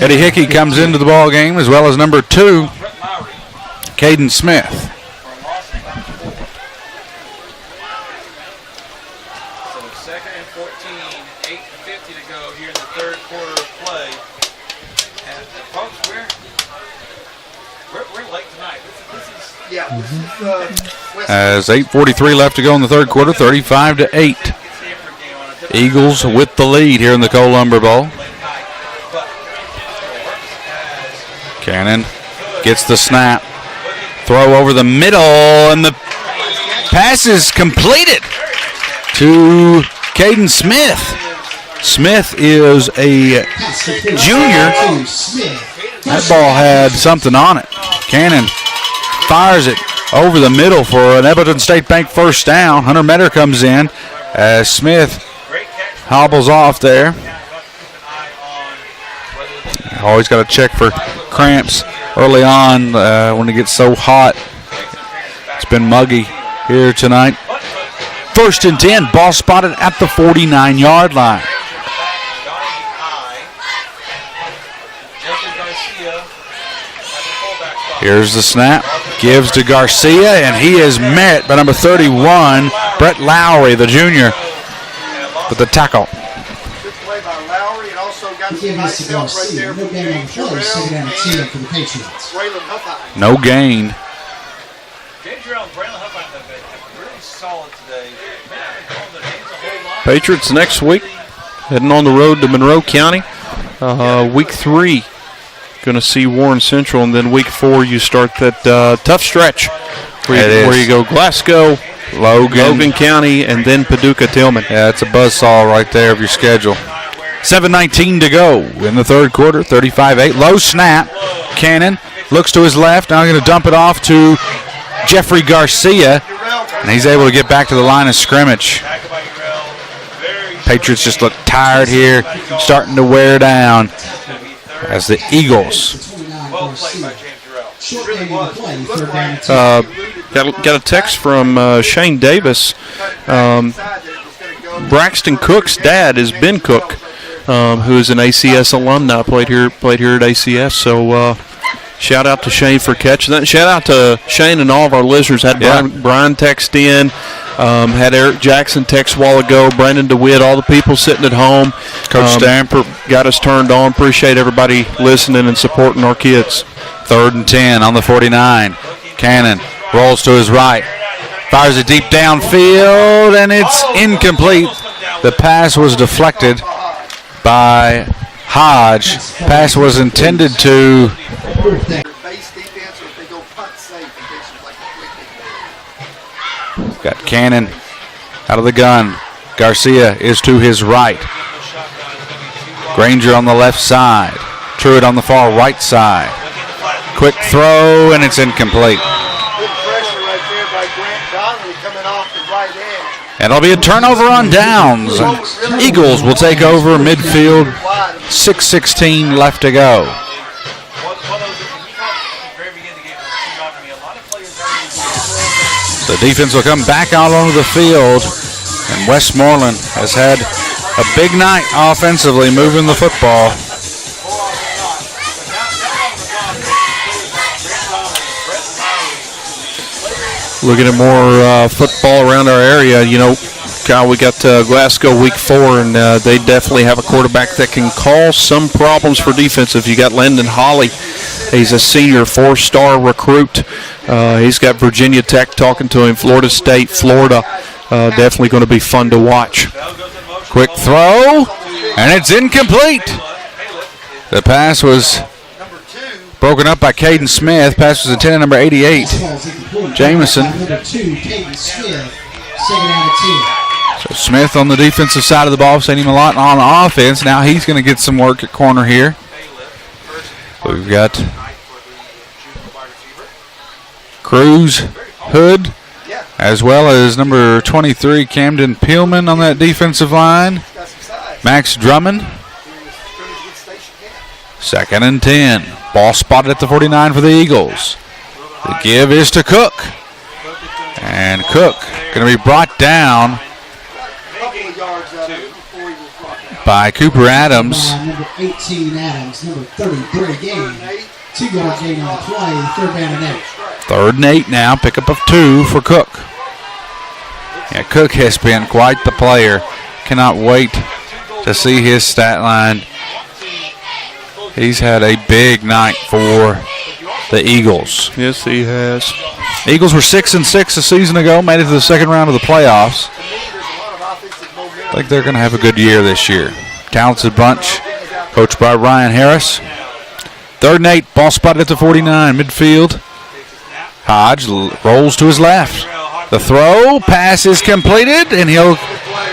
Eddie Hickey comes into the ball game, as well as number 2, Caden Smith. So 2nd and 14, 8:50 to go here in the third quarter of play. And folks, we're late tonight. As 8:43 left to go in the third quarter, 35-8. Eagles with the lead here in the Cole Lumber Bowl. Cannon gets the snap. Throw over the middle, and the pass is completed to Caden Smith. Smith is a junior. That ball had something on it. Cannon fires it over the middle for an Edmonton State Bank first down. Hunter Metter comes in as Smith hobbles off there. Always got to check for cramps early on when it gets so hot. It's been muggy here tonight. 1st and 10, ball spotted at the 49-yard line. Here's the snap. Gives to Garcia, and he is met by number 31, Brett Lowry, the junior, with the tackle. No gain. Patriots next week, heading on the road to Monroe County. Week 3, going to see Warren Central, and then week 4 you start that tough stretch where you go Glasgow, Logan County, and then Paducah Tillman. Yeah, it's a buzzsaw right there of your schedule. 7:19 to go in the third quarter, 35-8. Low snap. Cannon looks to his left. Now going to dump it off to Jeffrey Garcia, and he's able to get back to the line of scrimmage. Patriots just look tired here, starting to wear down as the Eagles. Got a text from Shane Davis. Braxton Cook's dad is Ben Cook, who is an ACS alumni. Played here at ACS. So shout out to Shane for catching that. Shout out to Shane and all of our listeners. Had Brian text in. Had Eric Jackson text a while ago. Brandon DeWitt, all the people sitting at home. Coach Stamper got us turned on. Appreciate everybody listening and supporting our kids. 3rd and 10 on the 49. Cannon rolls to his right. Fires it deep downfield, and it's incomplete. The pass was deflected by Hodge. Pass was intended to... Got Cannon out of the gun. Garcia is to his right. Granger on the left side. Truitt on the far right side. Quick throw, and it's incomplete. And it'll be a turnover on downs. Eagles will take over midfield. 6:16 left to go. The defense will come back out onto the field. And Westmoreland has had a big night offensively, moving the football. Looking at more football around our area, you know, Kyle, we got Glasgow week 4, and they definitely have a quarterback that can cause some problems for defense. If you got Landon Holly, he's a senior 4-star recruit. He's got Virginia Tech talking to him, Florida State, Florida. Definitely going to be fun to watch. Quick throw, and it's incomplete. The pass was broken up by Caden Smith. Pass was intended number 88, Jameson. So Smith on the defensive side of the ball, seen him a lot on offense. Now he's going to get some work at corner here. We've got Cruz, Hood, as well as number 23, Camden Peelman on that defensive line. Max Drummond. 2nd and 10. Ball spotted at the 49 for the Eagles. The give is to Cook. And Cook going to be brought down by Cooper Adams. Number 18 Adams, number 33 gain. 2-yard gain on the play, 3rd down and 8. 3rd and 8 now, pickup of 2 for Cook. Yeah, Cook has been quite the player. Cannot wait to see his stat line. He's had a big night for the Eagles. Yes, he has. Eagles were 6-6 a season ago, made it to the second round of the playoffs. I think they're going to have a good year this year. Talented bunch, coached by Ryan Harris. 3rd and 8, ball spotted at the 49, midfield. Hodge rolls to his left. The throw, pass is completed, and he'll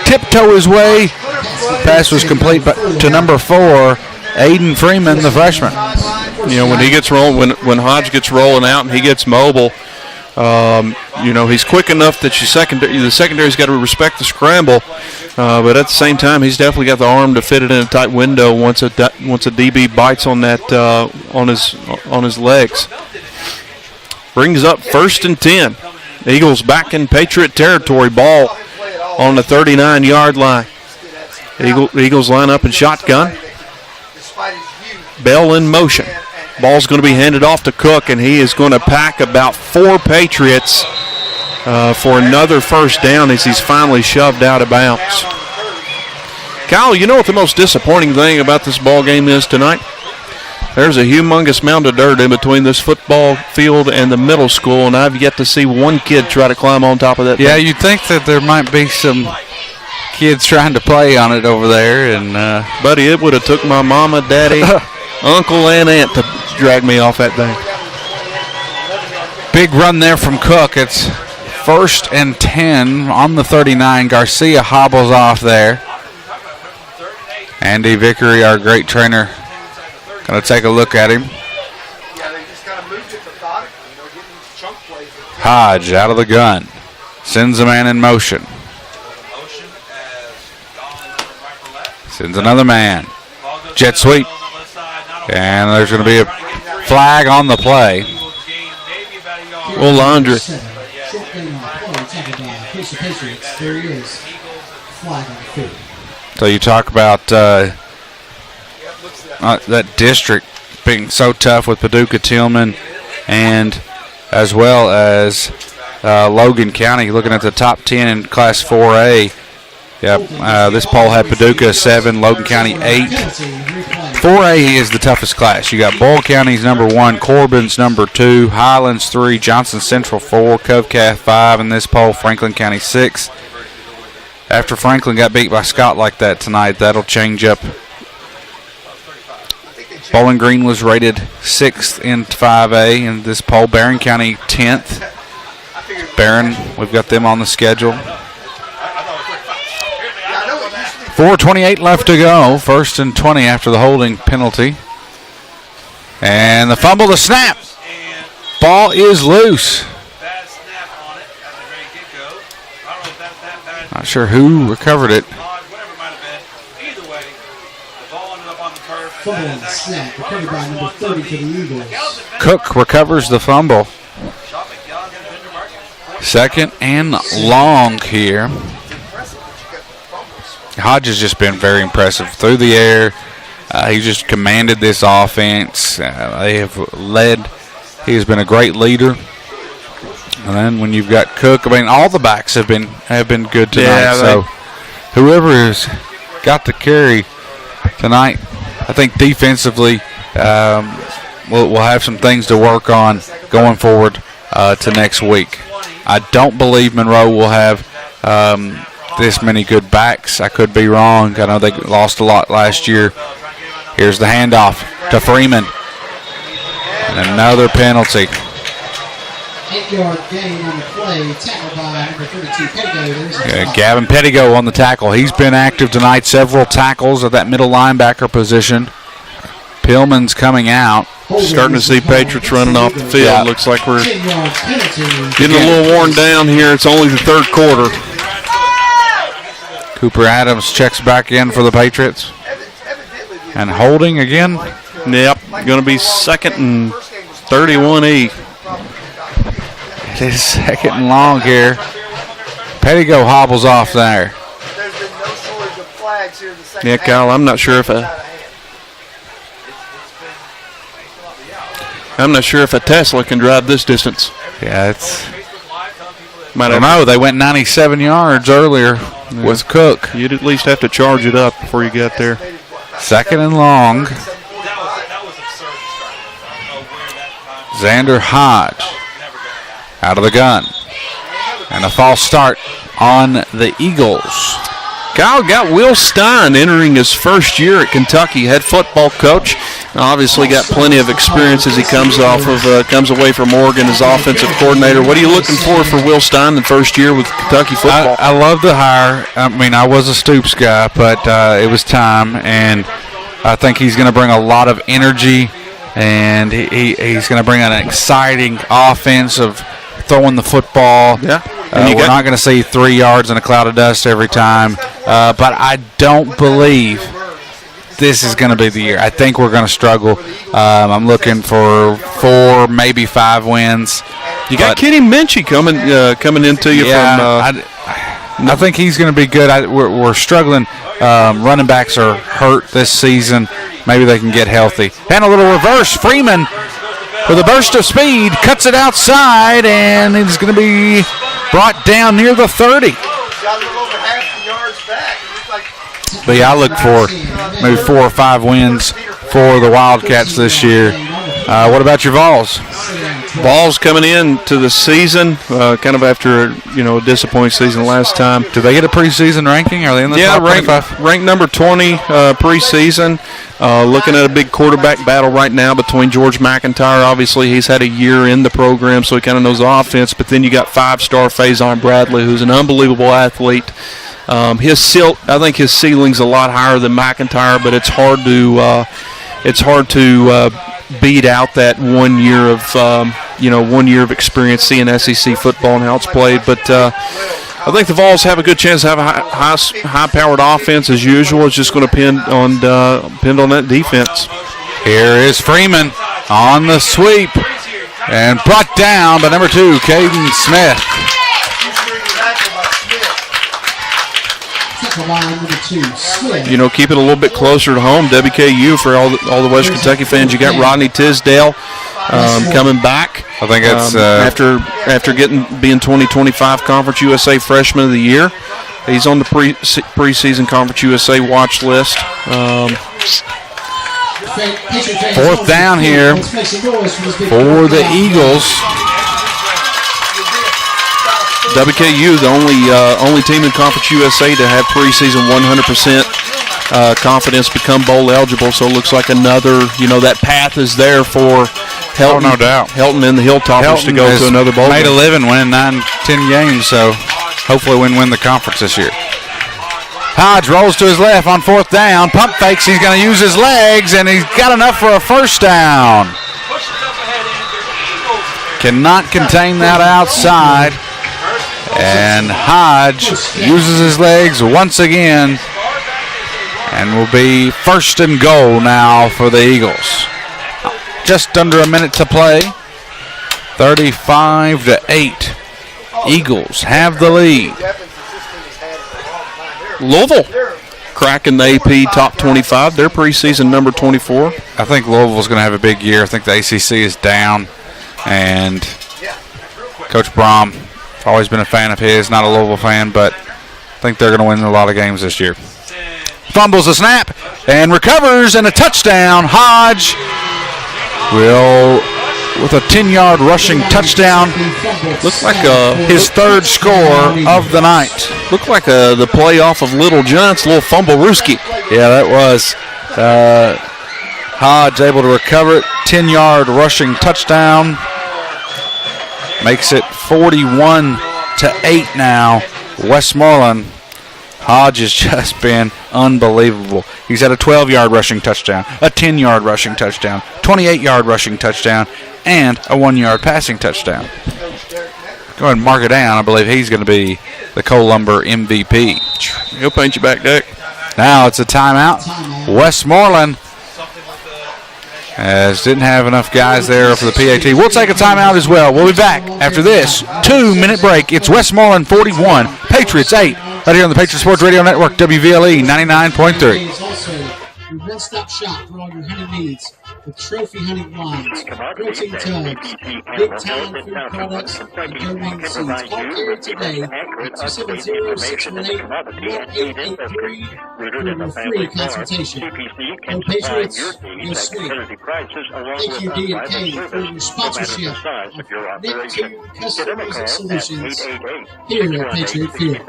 tiptoe his way. Pass was complete to number 4, Aiden Freeman, the freshman. You know, when he gets rolling, when Hodge gets rolling out and he gets mobile, you know, he's quick enough that the secondary's got to respect the scramble, but at the same time, he's definitely got the arm to fit it in a tight window once a DB bites on that on his legs. Brings up 1st and 10. Eagles back in Patriot territory. Ball on the 39-yard line. Eagles line up in shotgun. Bell in motion. Ball's going to be handed off to Cook, and he is going to pack about 4 Patriots for another 1st down as he's finally shoved out of bounds. Kyle, you know what the most disappointing thing about this ball game is tonight? There's a humongous mound of dirt in between this football field and the middle school, and I've yet to see one kid try to climb on top of that. Yeah, you'd think that there might be some kids trying to play on it over there. And buddy, it would have took my mama, daddy, uncle, and aunt to drag me off that thing. Big run there from Cook. It's 1st and 10 on the 39. Garcia hobbles off there. Andy Vickery, our great trainer, going to take a look at him. Hodge out of the gun. Sends a man in motion. Sends another man. Jet sweep. And there's going to be a flag on the play. Well, Laundry. Short gain on play, tackled by Coastal Patriots. There he is. Flag on the field. So you talk about that district being so tough with Paducah, Tillman, and as well as Logan County. Looking at the top 10 in Class 4A. Yep, this poll had Paducah 7, Logan County 8. 4A is the toughest class. You got Boyle County's number 1, Corbin's number 2, Highlands 3, Johnson Central 4, Covcath 5 in this poll, Franklin County 6. After Franklin got beat by Scott like that tonight, that'll change up. Bowling Green was rated 6th in 5A in this poll. Barron County 10th. Barron, we've got them on the schedule. 4:28 left to go. 1st and 20 after the holding penalty. And the fumble, the snap. Ball is loose. Not sure who recovered it. Fumble on the snap. Recovered by number 30 for the Eagles. Cook recovers the fumble. 2nd and long here. Hodge has just been very impressive through the air. He just commanded this offense. They have led. He has been a great leader. And then when you've got Cook, I mean, all the backs have been good tonight. Yeah, so whoever has got the carry tonight, I think defensively we'll have some things to work on going forward to next week. I don't believe Monroe will have this many good backs. I could be wrong. I know they lost a lot last year. Here's the handoff to Freeman. And another penalty. 8-yard gain on the play. Tackled by number 32, Pettigo. Gavin Pettigo on the tackle. He's been active tonight. Several tackles at that middle linebacker position. Pillman's coming out. Starting to see Patriots running off the field. Yeah. Looks like we're 10-yard penalty. getting a little worn down here. It's only the 3rd quarter. Cooper Adams checks back in for the Patriots. And holding again. Yep, going to be 2nd and 31E. It is 2nd and long here. Pettigo hobbles off there. Yeah, Kyle, I'm not sure if a Tesla can drive this distance. Yeah, I don't know. They went 97 yards earlier with Cook. You'd at least have to charge it up before you get there. 2nd and long. Xander Hodge out of the gun. And a false start on the Eagles. Kyle got Will Stein entering his first year at Kentucky, head football coach. Obviously got plenty of experience as he comes away from Oregon as offensive coordinator. What are you looking for Will Stein in the first year with Kentucky football? I love the hire. I mean, I was a Stoops guy, but it was time, and I think he's going to bring a lot of energy, and he's going to bring an exciting offense of throwing the football. Yeah. We're not going to see 3 yards in a cloud of dust every time, but I don't believe this is going to be the year. I think we're going to struggle. I'm looking for 4, maybe 5 wins. You got Kenny Minchie coming into you from. I think he's going to be good. We're struggling. Running backs are hurt this season. Maybe they can get healthy. And a little reverse. Freeman with a burst of speed cuts it outside, and it's going to be brought down near the 30. But yeah, I look for maybe 4 or 5 wins for the Wildcats this year. What about your Vols? Vols coming into the season, kind of after a disappointing season last time. Did they get a preseason ranking? Are they in the top 25? Ranked number 20 preseason. Looking at a big quarterback battle right now between George McIntyre. Obviously, he's had a year in the program, so he kind of knows the offense. But then you got 5-star Faison Bradley, who's an unbelievable athlete. I think his ceiling's a lot higher than McIntyre, but it's hard to beat out that 1 year of 1 year of experience seeing SEC football and how it's played. But I think the Vols have a good chance to have a high-powered offense as usual. It's just going to depend on that defense. Here is Freeman on the sweep and brought down by number 2, Caden Smith. Keep it a little bit closer to home. WKU, for all the West Kentucky fans, you got Rodney Tisdale coming back. I think it's after being 2025 Conference USA Freshman of the Year. He's on the preseason Conference USA watch list. 4th down here for the Eagles. WKU, the only team in Conference USA to have preseason 100% confidence become bowl eligible. So it looks like another, that path is there for Helton. Oh, no doubt. Helton and the Hilltoppers to go to another bowl. Made game. a living winning 9-10 games, so hopefully win the conference this year. Hodge rolls to his left on 4th down. Pump fakes. He's going to use his legs, and he's got enough for a first down. Cannot contain that outside. And Hodge uses his legs once again and will be 1st and goal now for the Eagles. Just under a minute to play. 35-8. Eagles have the lead. Louisville cracking the AP top 25. They're preseason number 24. I think Louisville's going to have a big year. I think the ACC is down. And Coach Brom, always been a fan of his, not a Louisville fan, but I think they're going to win a lot of games this year. Fumbles the snap and recovers, and a touchdown. Hodge will, with a 10-yard rushing touchdown, looked like his 3rd score of the night. Looked like the play off of Little John's little fumble-rooski. Yeah, that was. Hodge able to recover it. 10-yard rushing touchdown. Makes it 41-8 now. Westmoreland. Hodge has just been unbelievable. He's had a 12-yard rushing touchdown, a 10-yard rushing touchdown, 28-yard rushing touchdown, and a 1-yard passing touchdown. Go ahead and mark it down. I believe he's going to be the Cole Lumber MVP. He'll paint you back, Dick. Now it's a timeout. Westmoreland didn't have enough guys there for the PAT. We'll take a timeout as well. We'll be back after this 2-minute break. It's Westmoreland 41, Patriots 8. Right here on the Patriot Sports Radio Network, WVLE 99.3. Your one-stop shop for all your hunting needs with trophy hunting blinds, protein tubs, big time food products, and domain seeds. Call Gary today at 270-618-1883 for your free consultation. Go Patriots, go Sweet. Thank you, D&K, for your sponsorship of Net2 Custom Music Solutions here at Patriot Field.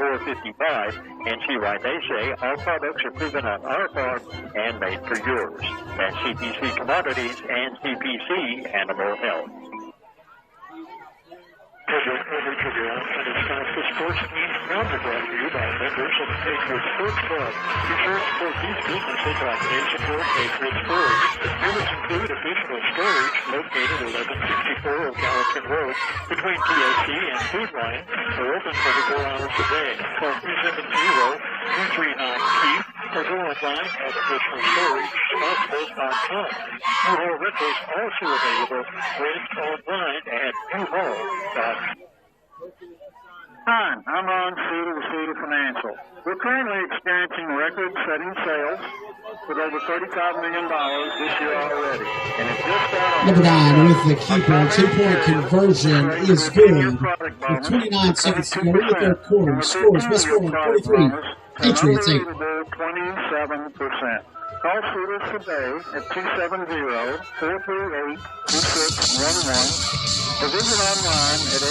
And see why they say all products are proven on our farm and made for yours. That's CPC Commodities and CPC Animal Health. Sports Team proudly brought to you by members of the Patriot Sports Club. Be sure to support these businesses like they support Patriot Sports. Units include additional storage located at 1164 Gallatin Road between POC and Food Line. They're open 24 hours a day. Call 370-239-KEEP or go online at additionalstorage.com. U-Haul rentals also available. Rent online at U-Haul.com. Hi, I'm Ron Cedar with Cedar Financial. We're currently experiencing record-setting sales with over $35 million this year already. And it just got Number 9 with the keeper. 2-point conversion is good. With 29 seconds to go in the 3rd quarter. Scores Westmoreland 43, Patriots 8. 27%. Call Cedar today at 270-438-2611 or visit online at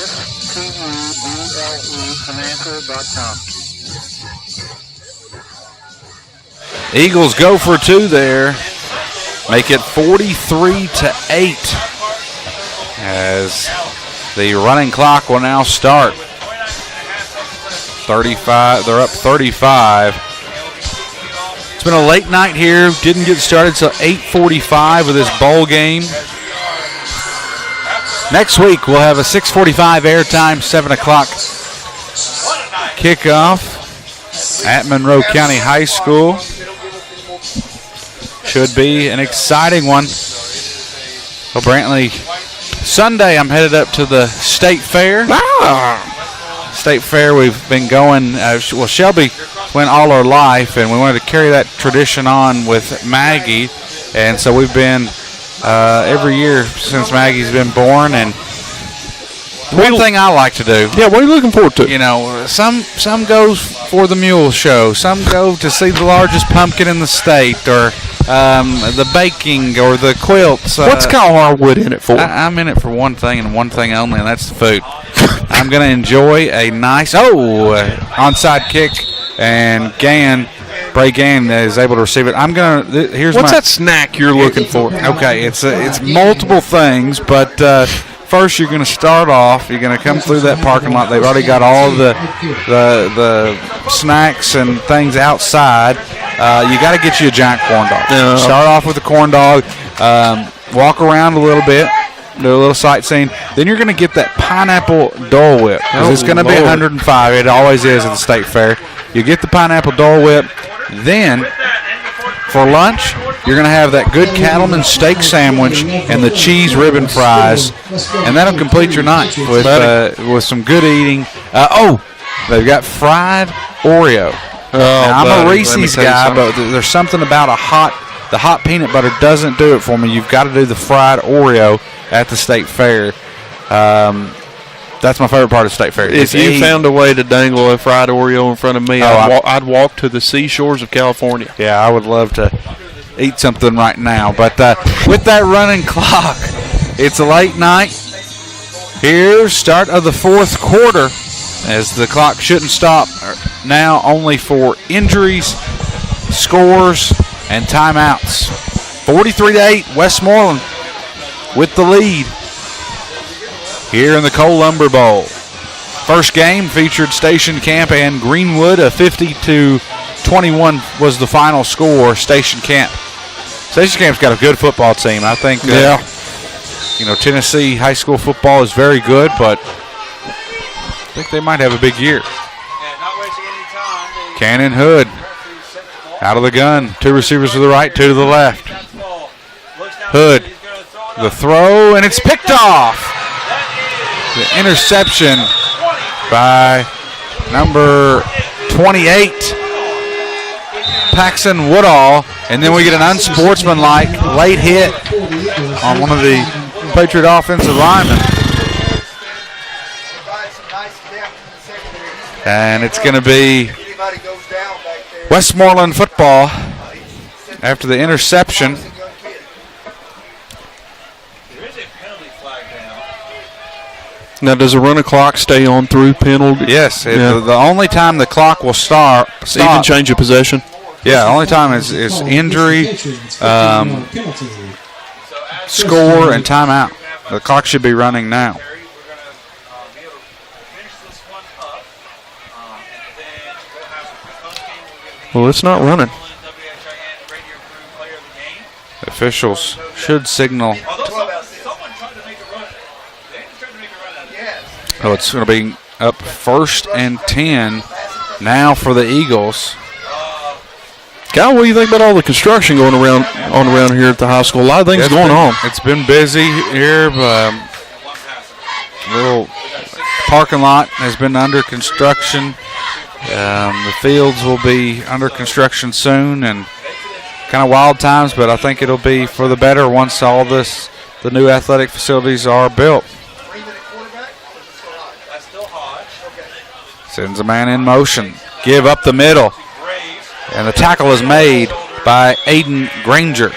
stubblefinancial.com. Eagles go for 2 there. Make it 43-8 as the running clock will now start. 35. They're up 35. It's been a late night here. Didn't get started until 8:45 with this bowl game. Next week we'll have a 6:45 airtime, 7 o'clock kickoff at Monroe County High School. Should be an exciting one. Well, Brantley, Sunday I'm headed up to the State Fair. State Fair, we've been going, Shelby went all our life, and we wanted to carry that tradition on with Maggie. And so we've been every year since Maggie's been born. And one thing I like to do. Yeah, what are you looking forward to? You know, some goes for the mule show. Some go to see the largest pumpkin in the state, or the baking, or the quilts. What's Kyle Harwood in it for? I'm in it for one thing and one thing only, and that's the food. I'm going to enjoy a nice onside kick, and Bray Gann is able to receive it. I'm going to. What's that snack you're looking for? Okay, it's multiple things, but. First, you're going to start off. You're going to come through that parking lot. They've already got all the snacks and things outside. You got to get you a giant corn dog. Start off with a corn dog. Walk around a little bit. Do a little sightseeing. Then you're going to get that pineapple Dole Whip. It's going to be $105. It always is at the State Fair. You get the pineapple Dole Whip. Then, for lunch, you're going to have that good cattleman steak sandwich and the cheese ribbon fries, and that'll complete your night with some good eating. They've got fried Oreo. Now, I'm a Reese's guy, but there's something about the hot peanut butter doesn't do it for me. You've got to do the fried Oreo at the State Fair. That's my favorite part of the State Fair. If you found a way to dangle a fried Oreo in front of me, I'd walk to the seashores of California. Yeah, I would love to eat something right now. But with that running clock, it's a late night. Here's start of the fourth quarter, as the clock shouldn't stop now, only for injuries, scores, and timeouts. 43-8, Westmoreland with the lead here in the Cole Lumber Bowl. First game featured Station Camp and Greenwood. A 50-21 was the final score. Station Camp's got a good football team. I think. Tennessee high school football is very good, but I think they might have a big year. Cannon Hood out of the gun. Two receivers to the right, two to the left. Hood, the throw, and it's picked off. The interception by number 28, Paxton Woodall, and then we get an unsportsmanlike late hit on one of the Patriot offensive linemen. And it's going to be Westmoreland football after the interception. Now, does the run clock stay on through penalty? Yes. The only time the clock will stop. Even change of possession? Yeah, the only time is injury, score, and timeout. The clock should be running now. Well, it's not running. Officials should signal. Oh, it's going to be up 1st and 10 now for the Eagles. Kyle, what do you think about all the construction going around here at the high school? A lot of things going on. It's been busy here. Little parking lot has been under construction. The fields will be under construction soon, and kind of wild times, but I think it'll be for the better once all the new athletic facilities are built. Sends a man in motion. Give up the middle. And the tackle is made by Aiden Granger.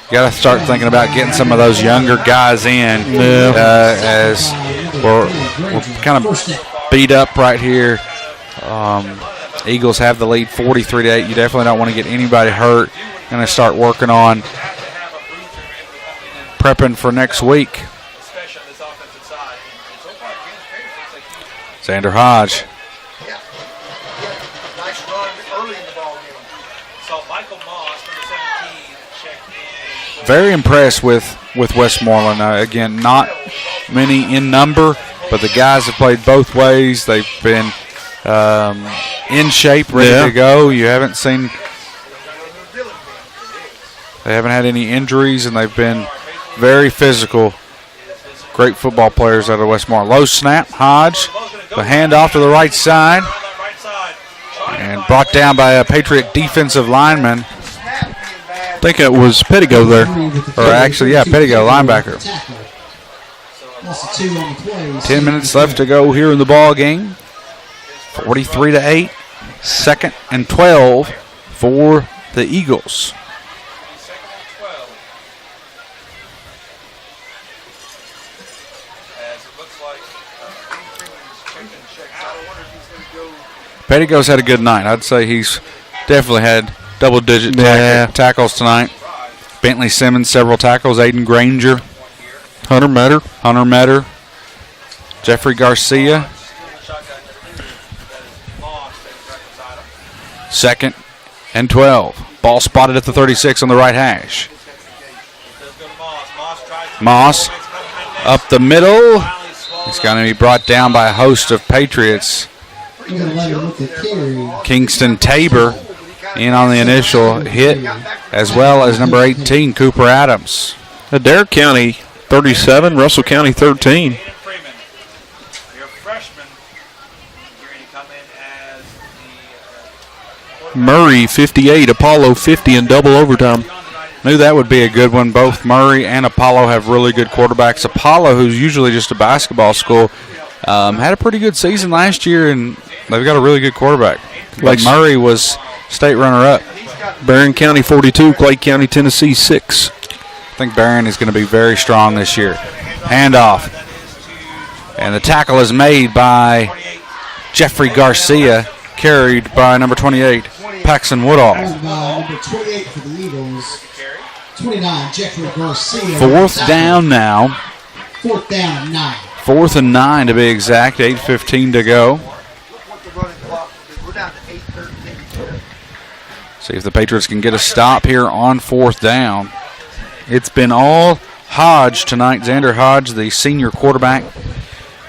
You got to start thinking about getting some of those younger guys in. As we're kind of beat up right here. Eagles have the lead 43-8. You definitely don't want to get anybody hurt. Going to start working on prepping for next week. Xander Hodge. Very impressed with with Westmoreland. Again, not many in number, but the guys have played both ways. They've been in shape, ready to go. You haven't seen, they haven't had any injuries, and they've been very physical. Great football players out of Westmoreland. Low snap, Hodge, the handoff to the right side, and brought down by a Patriot defensive lineman. I think it was Pettigo there. Or actually, yeah, Pettigo, linebacker. 10 minutes left to go here in the ball game. 43-8. 2nd and 12 for the Eagles. Pettigo's had a good night. I'd say he's definitely had double-digit tackles tonight. Bentley Simmons, several tackles. Aiden Granger. Hunter Metter. Jeffrey Garcia. 2nd and 12. Ball spotted at the 36 on the right hash. Moss up the middle. It's going to be brought down by a host of Patriots. Kingston Tabor in on the initial hit, as well as number 18, Cooper Adams. Adair County 37, Russell County 13. Murray 58, Apollo 50 in double overtime. Knew that would be a good one. Both Murray and Apollo have really good quarterbacks. Apollo, who's usually just a basketball school, had a pretty good season last year, and they've got a really good quarterback. Like Murray was state runner-up. Barron County 42, Clay County, Tennessee 6. I think Barron is going to be very strong this year. Handoff. And the tackle is made by Jeffrey Garcia, carried by number 28, Paxton Woodall. Number 28 for the Eagles. 29, Jeffrey Garcia. 4th down now. 4th down and 9. 4th and 9 to be exact. 8:15 to go. See if the Patriots can get a stop here on 4th down. It's been all Hodge tonight. Xander Hodge, the senior quarterback,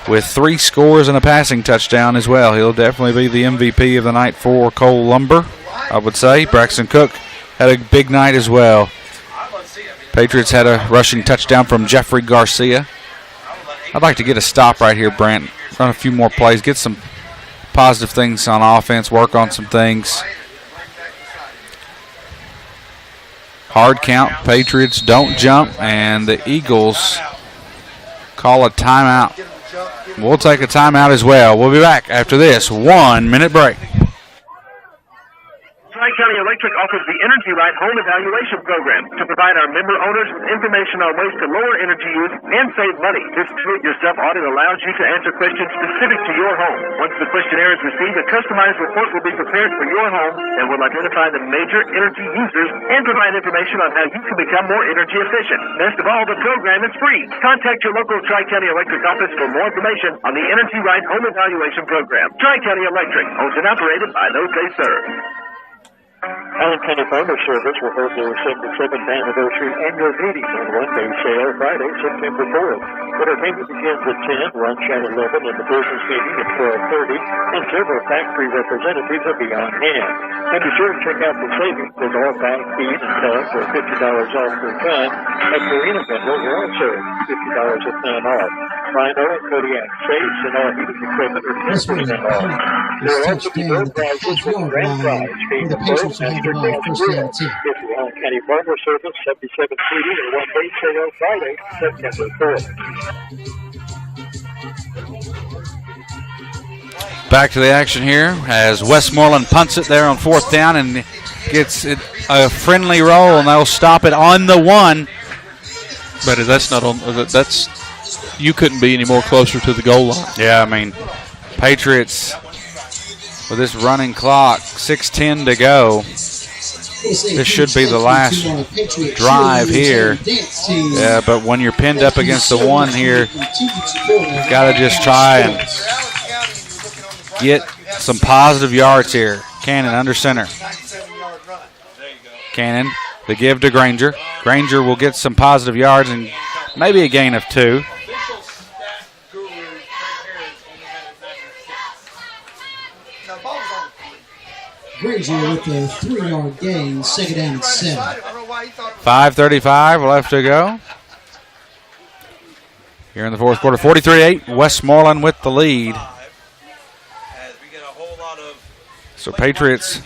with 3 scores and a passing touchdown as well. He'll definitely be the MVP of the night for Cole Lumber, I would say. Braxton Cook had a big night as well. Patriots had a rushing touchdown from Jeffrey Garcia. I'd like to get a stop right here, Brant. Run a few more plays, get some positive things on offense, work on some things. Hard count. Patriots don't jump, and the Eagles call a timeout. We'll take a timeout as well. We'll be back after this 1-minute break. Tri-County Electric offers the Energy Right Home Evaluation Program to provide our member owners with information on ways to lower energy use and save money. This do-it-yourself audit allows you to answer questions specific to your home. Once the questionnaire is received, a customized report will be prepared for your home that will identify the major energy users and provide information on how you can become more energy efficient. Best of all, the program is free. Contact your local Tri-County Electric office for more information on the Energy Right Home Evaluation Program. Tri-County Electric, owned and operated by those they serve. Allen County Farmer Service will hold their 77th anniversary annual meeting on one-day sale Friday, September 4th. Entertainment begins at 10, lunch at 11, and the business meeting at 12:30, and several factory representatives will be on hand. And be sure to check out the savings with all bag feed and tub for $50 off per ton, and Marina Minerals are also $50 a ton off. Rhino and Kodiak safes and all heating equipment are 10% off. There will also be door prizes with grand prize being the first Master Gas Grill. It's the Allen County Farmer Service 77 CD and one-day sale Friday, September 4th. Back to the action here as Westmoreland punts it there on 4th down and gets it a friendly roll, and they'll stop it on the 1. But that's not on. That's, you couldn't be any more closer to the goal line. Yeah, I mean, Patriots with this running clock, 6:10 to go. This should be the last drive here. Yeah, but when you're pinned up against the 1 here, you've got to just try and get some positive yards here. Cannon under center. Cannon The give to Granger. Granger will get some positive yards and maybe a gain of 2. Granger with a 3-yard gain, second down and 7. 5:35 left to go. Here in the fourth quarter, 43-8, Westmoreland with the lead. So Patriots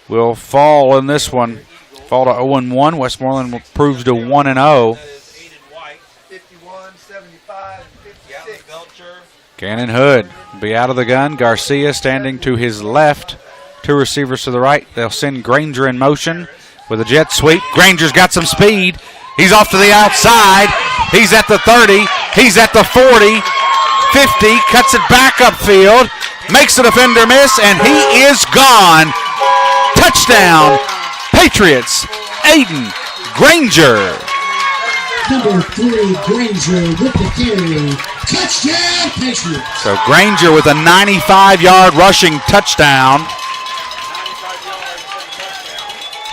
will fall in this one. Fall to 0-1. Westmoreland proves to 1-0. Gannon Hood will be out of the gun. Garcia standing to his left. 2 receivers to the right. They'll send Granger in motion with a jet sweep. Granger's got some speed. He's off to the outside. He's at the 30. He's at the 40. 50. Cuts it back upfield. Makes the defender miss, and he is gone. Touchdown, Patriots. Aiden Granger. Number 3, Granger with the carry. Touchdown, Patriots. So Granger with a 95-yard rushing touchdown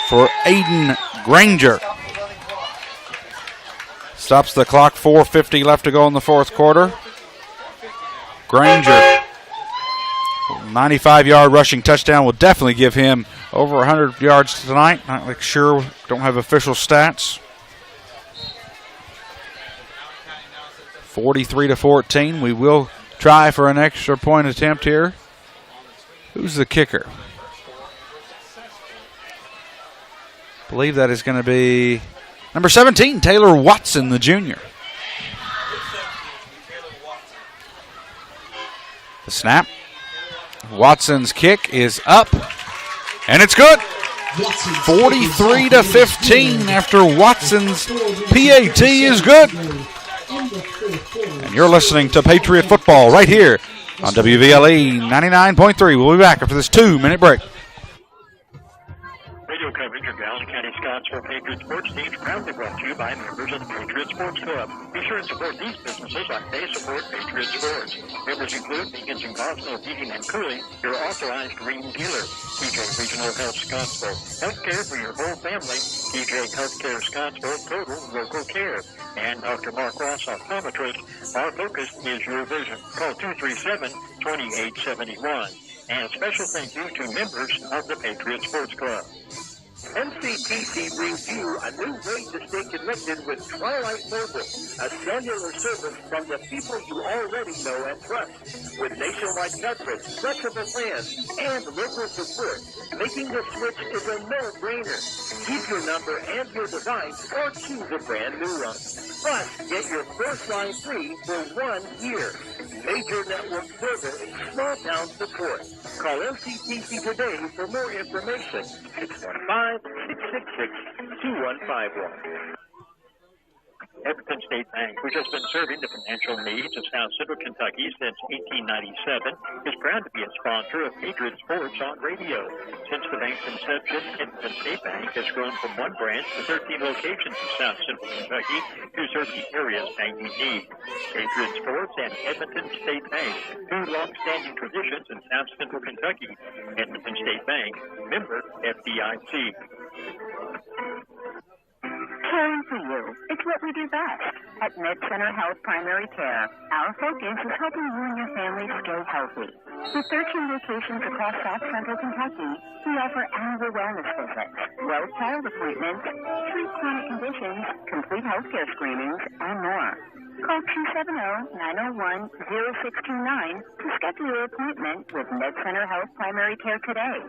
for Aiden Granger. Stops the clock, 4:50 left to go in the fourth quarter. Granger, 95-yard rushing touchdown will definitely give him over 100 yards tonight. Not sure, don't have official stats. 43-14. We will try for an extra point attempt here. Who's the kicker? I believe that is going to be number 17, Taylor Watson, the junior. The snap. Watson's kick is up, and it's good. 43-15 after Watson's PAT is good. And you're listening to Patriot Football right here on WVLE 99.3. We'll be back after this 2-minute break. Radio coverage of Allen County Scottsville Patriot sports teams proudly brought to you by members of the Patriot Sports Club. Be sure and support these businesses like they support Patriot Sports. Members include Beacons and Gosnell Heating and Cooling, your authorized green dealer. TJ Regional Health Scottsville. Healthcare for your whole family. TJ Healthcare Scottsville, total local care. And Dr. Mark Ross, optometrist. Our focus is your vision. Call 237-2871. And special thank you to members of the Patriot Sports Club. MCTC brings you a new way to stay connected with Twilight Mobile, a cellular service from the people you already know and trust. With nationwide coverage, flexible plans, and local support, making the switch is a no-brainer. Keep your number and your device or choose a brand new one. Plus, get your first line free for 1 year. Major network service, small town support. Call MCTC today for more information. 615-666-2151. Everton State Bank, which has been serving the financial needs of South Central Kentucky since 1897, is proud to be a sponsor of Patriot Sports on radio. Since the bank's inception, Everton State Bank has grown from 1 branch to 13 locations in South Central Kentucky to serve the area's banking needs. Patriot Sports and Edmonton State Bank, 2 long-standing traditions in South Central Kentucky. Edmonton State Bank, member FDIC. Caring for you. It's what we do best. At Mid-Center Health Primary Care, our focus is helping you and your family stay healthy. With 13 locations across South Central Kentucky, we offer annual wellness visits, well child appointments, treat chronic conditions, complete healthcare screenings, and more. Call 270-901-0629 to schedule your appointment with Mid-Center Health Primary Care today.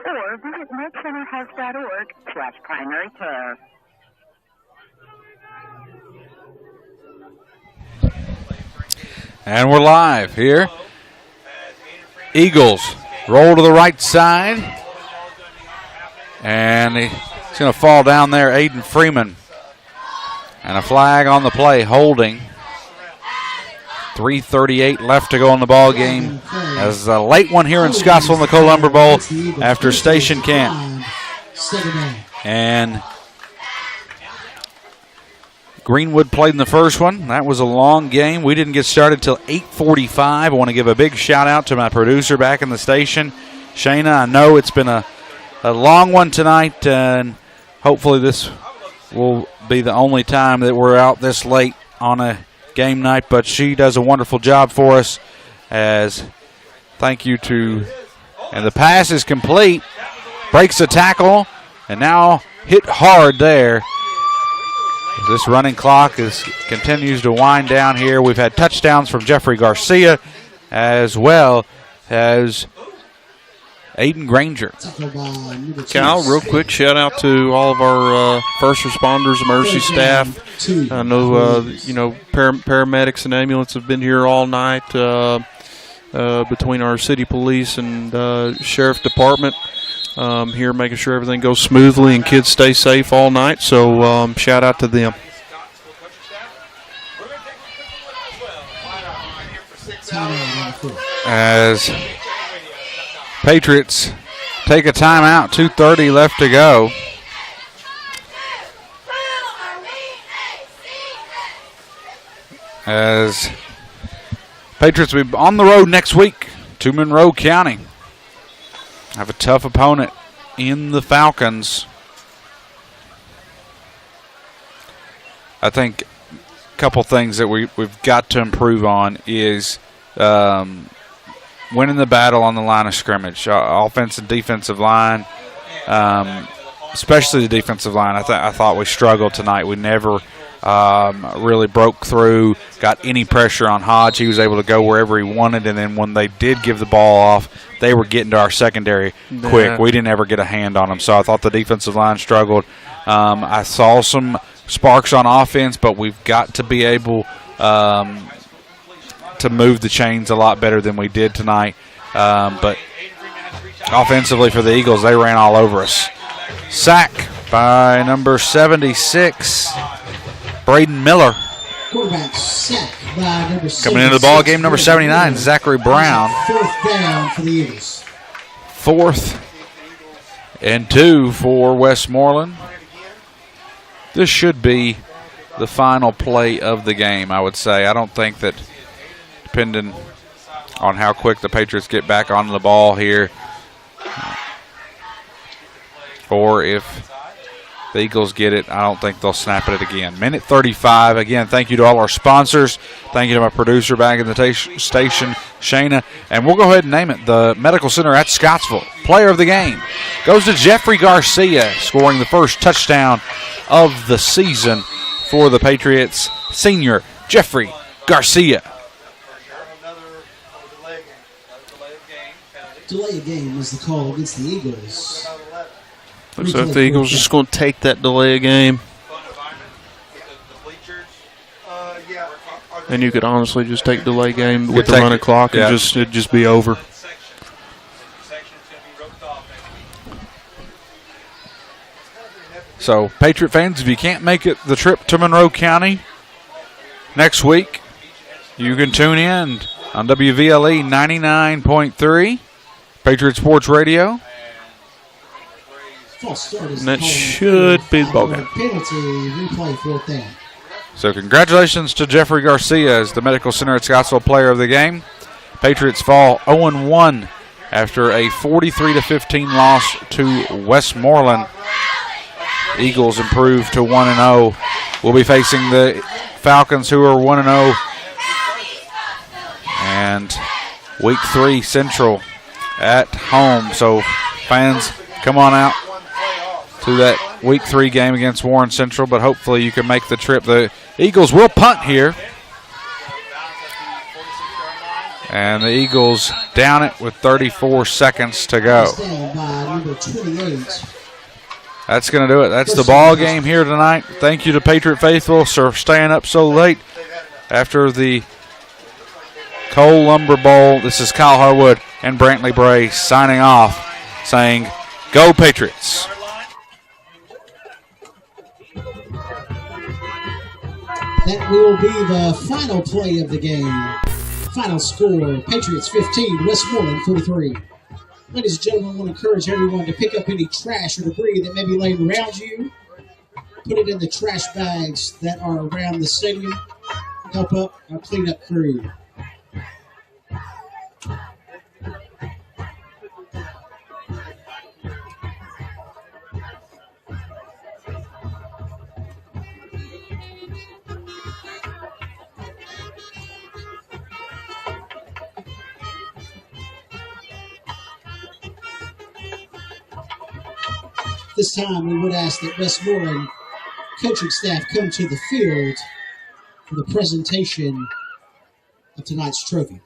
Or visit medcenterhealth.org/primary care. And we're live here. Eagles roll to the right side. And he's going to fall down there, Aiden Freeman. And a flag on the play, holding. 3:38 left to go in the ball game. As a late one here in Scottsville in the Columber Bowl after station camp. And Greenwood played in the first one. That was a long game. We didn't get started till 8:45. I want to give a big shout out to my producer back in the station, Shayna. I know it's been a long one tonight, and hopefully this will be the only time that we're out this late on a game night, but she does a wonderful job for us. As thank you to, and the pass is complete, breaks the tackle, and now hit hard there. This running clock continues to wind down here. We've had touchdowns from Jeffrey Garcia as well as Aiden Granger. Cal, real quick shout out to all of our first responders, emergency staff. I know paramedics and ambulance have been here all night between our city police and sheriff department. Here making sure everything goes smoothly and kids stay safe all night. So shout out to them. As Patriots take a timeout, 2:30 left to go. As Patriots will be on the road next week to Monroe County. Have a tough opponent in the Falcons. I think a couple things that we've got to improve on is winning the battle on the line of scrimmage. Offensive and defensive line, especially the defensive line. I thought we struggled tonight. We never really broke through, got any pressure on Hodge. He was able to go wherever he wanted, and then when they did give the ball off, they were getting to our secondary quick. We didn't ever get a hand on them, so I thought the defensive line struggled. I saw some sparks on offense, but we've got to be able to move the chains a lot better than we did tonight. But offensively for the Eagles, they ran all over us. Sack by number 76, Braden Miller. Quarterback sack by number 76. Coming into the ball game, number 79, Zachary Brown. Fourth down for the Eagles. 4th and 2 for Westmoreland. This should be the final play of the game, I would say. I don't think that, depending on how quick the Patriots get back on the ball here, or if the Eagles get it, I don't think they'll snap it again. Minute 35. Again, thank you to all our sponsors. Thank you to my producer back in the station, Shayna. And we'll go ahead and name it. The Medical Center at Scottsville. Player of the game goes to Jeffrey Garcia, scoring the first touchdown of the season for the Patriots. Senior Jeffrey Garcia. Delay a game is the call against the Eagles. Looks like the Eagles just going to take that delay a game. And you could honestly just take delay game with the running clock and it'd just be over. So, Patriot fans, if you can't make it the trip to Monroe County next week, you can tune in on WVLE 99.3, Patriot Sports Radio. And that should be the ball game. Penalty, replay, 4th down. So congratulations to Jeffrey Garcia as the Medical Center at Scottsville player of the game. Patriots fall 0-1 after a 43-15 loss to Westmoreland. Eagles improve to 1-0. We'll be facing the Falcons, who are 1-0. And Week 3 Central at home. So fans, come on out to that Week 3 game against Warren Central, but hopefully you can make the trip. The Eagles will punt here. And the Eagles down it with 34 seconds to go. That's going to do it. That's the ball game here tonight. Thank you to Patriot Faithful for staying up so late after the Cole Lumber Bowl. This is Kyle Harwood and Brantley Bray signing off, saying, "Go Patriots." That will be the final play of the game. Final score, Patriots 15, Westmoreland 43. Ladies and gentlemen, I want to encourage everyone to pick up any trash or debris that may be laying around you. Put it in the trash bags that are around the stadium. Help up our cleanup crew. this time, we would ask that Westmoreland coaching staff come to the field for the presentation of tonight's trophy.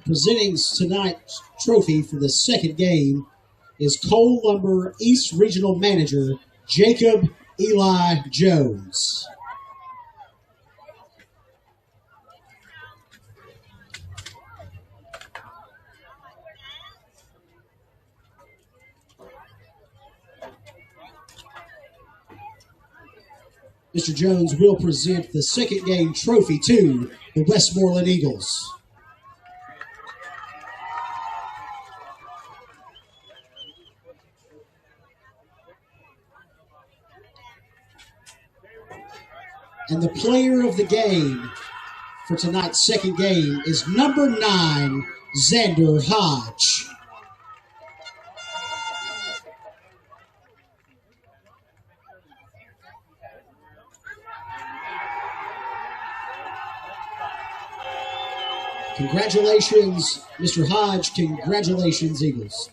Presenting tonight's trophy for the second game is Cole Lumber East Regional Manager Jacob Eli Jones. Mr. Jones will present the second game trophy to the Westmoreland Eagles. And the player of the game for tonight's second game is number 9, Xander Hodge. Congratulations, Mr. Hodge. Congratulations, Eagles.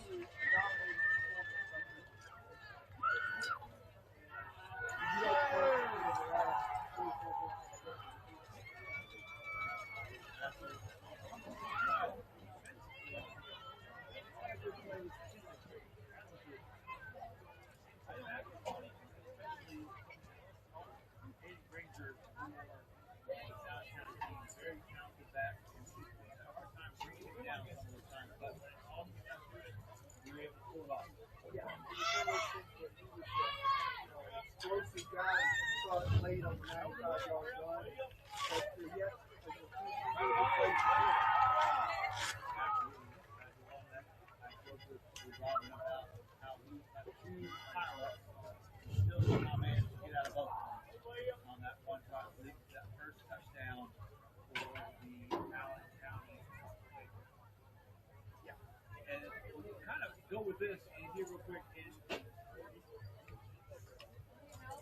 Go with this and here real quick.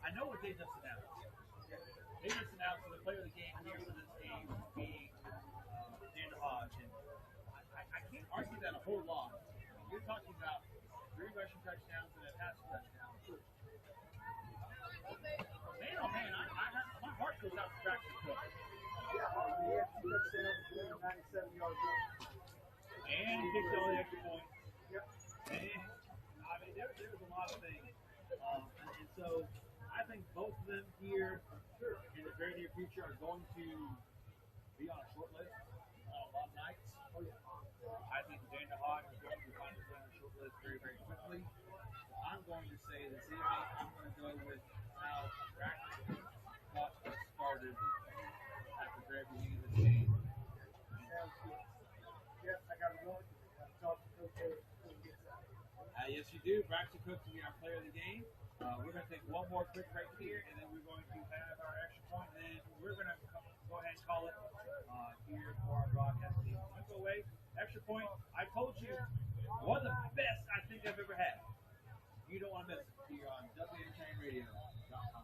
I know what they just announced. They just announced the player of the game here for this game being Xander Hodge. And I can't argue that a whole lot. You're talking about 3 rushing touchdowns and a passing touchdown. Man, oh man, my heart goes out to Braxton Cook. Yeah, he had 2 touchdowns, 97 yards. And he kicked all the extra points. Yep. And, I mean, there was a lot of things. And so I think both of them here in the very near future are going to be on a short list on a lot of nights. Oh, yeah. I think Xander Hodge is going to find his way on the short list very, very quickly. So I'm going to say this evening, I'm going to go with how Braxton got us started at the very beginning of the game. Yes, I got to go. Talk to Coach yes, you do. Braxton Cook will be our player of the game. We're going to take one more quick break here, and then we're going to have our extra point, and then we're going to go ahead and call it here for our broadcast team. Don't go away. Extra point. I told you, one of the best I think I've ever had. You don't want to miss it here on WNTrainRadio.com.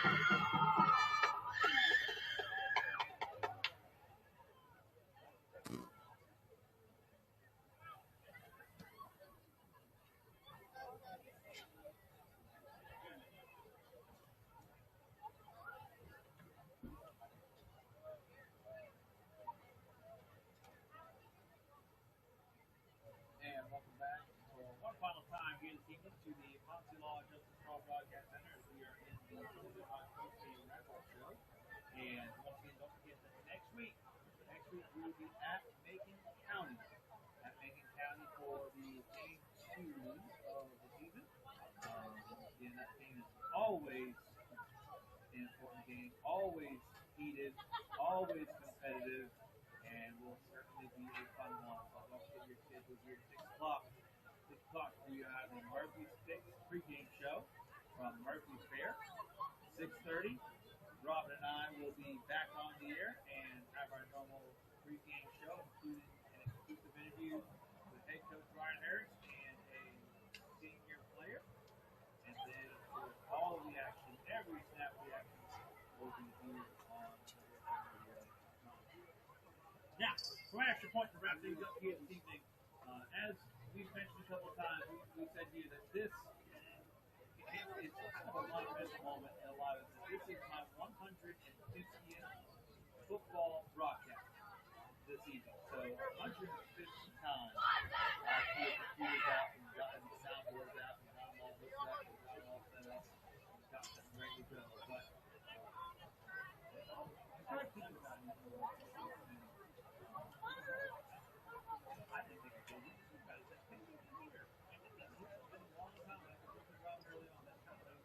And welcome back for one final time here this evening to the Ponce Law Justice Law Broadcast Center as we are in the Georgia Post-Game wrap-up show. And once again, don't forget that next week we will be at Macon County. At Macon County for the game 2 of the season. Again, that game is always an important game, always heated, always competitive, and will certainly be a fun one. So don't forget your schedule here at 6 o'clock. 6 o'clock, we have the Murphy's Fix pregame show from Murphy's Fair. 6:30, Robin and I will be back on the air and have our normal pregame show, including an exclusive interview with head coach Ryan Harris and a senior player. And then, of course, all of the action, every snap of the action will be here on the radio. Now, for an extra point to wrap things up here this evening, as we've mentioned a couple of times, we said here that this is kind of a monumental moment in a lot of this. This is my 150th football broadcast this evening. So 150 times I've pulled computers out and gotten the soundboards out and got them all hooked up and got them all set up and got them ready to go. But I think about it. I didn't think I could. You've got to take pictures here. It's been a long time. I could look around early on that kind of thing.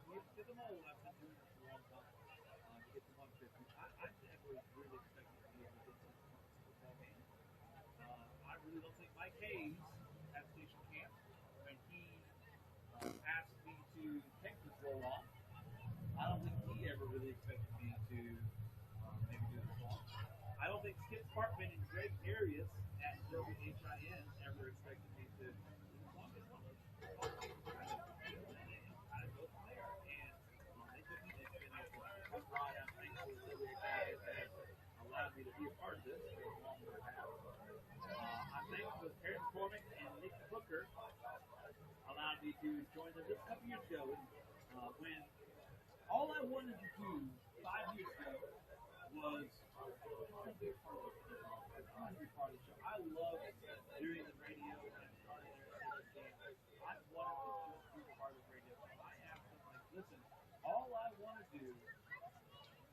We have to get them old. I've been doing this for a long time to get to 150. I never really expected to be able to get to this football game. I really don't think Mike Hayes at Station Camp, when he asked me to take this role on, I don't think he ever really expected me to maybe do this long. I don't think Skip Sparkman and Greg Arias at WHIN ever expected me to do this long. It's one of those kind of go from there. And they took me in a good ride. I'm thankful that WHIN has allowed me to be a part of this for as long as I have. I'm thankful that Terry McCormick and Nick Hooker allowed me to join them just a couple years ago when all I wanted to do 5 years ago was be part of the show. I love doing the radio when I started there at this game. I wanted to just be part of radio. So I asked them, like, listen, all I want to do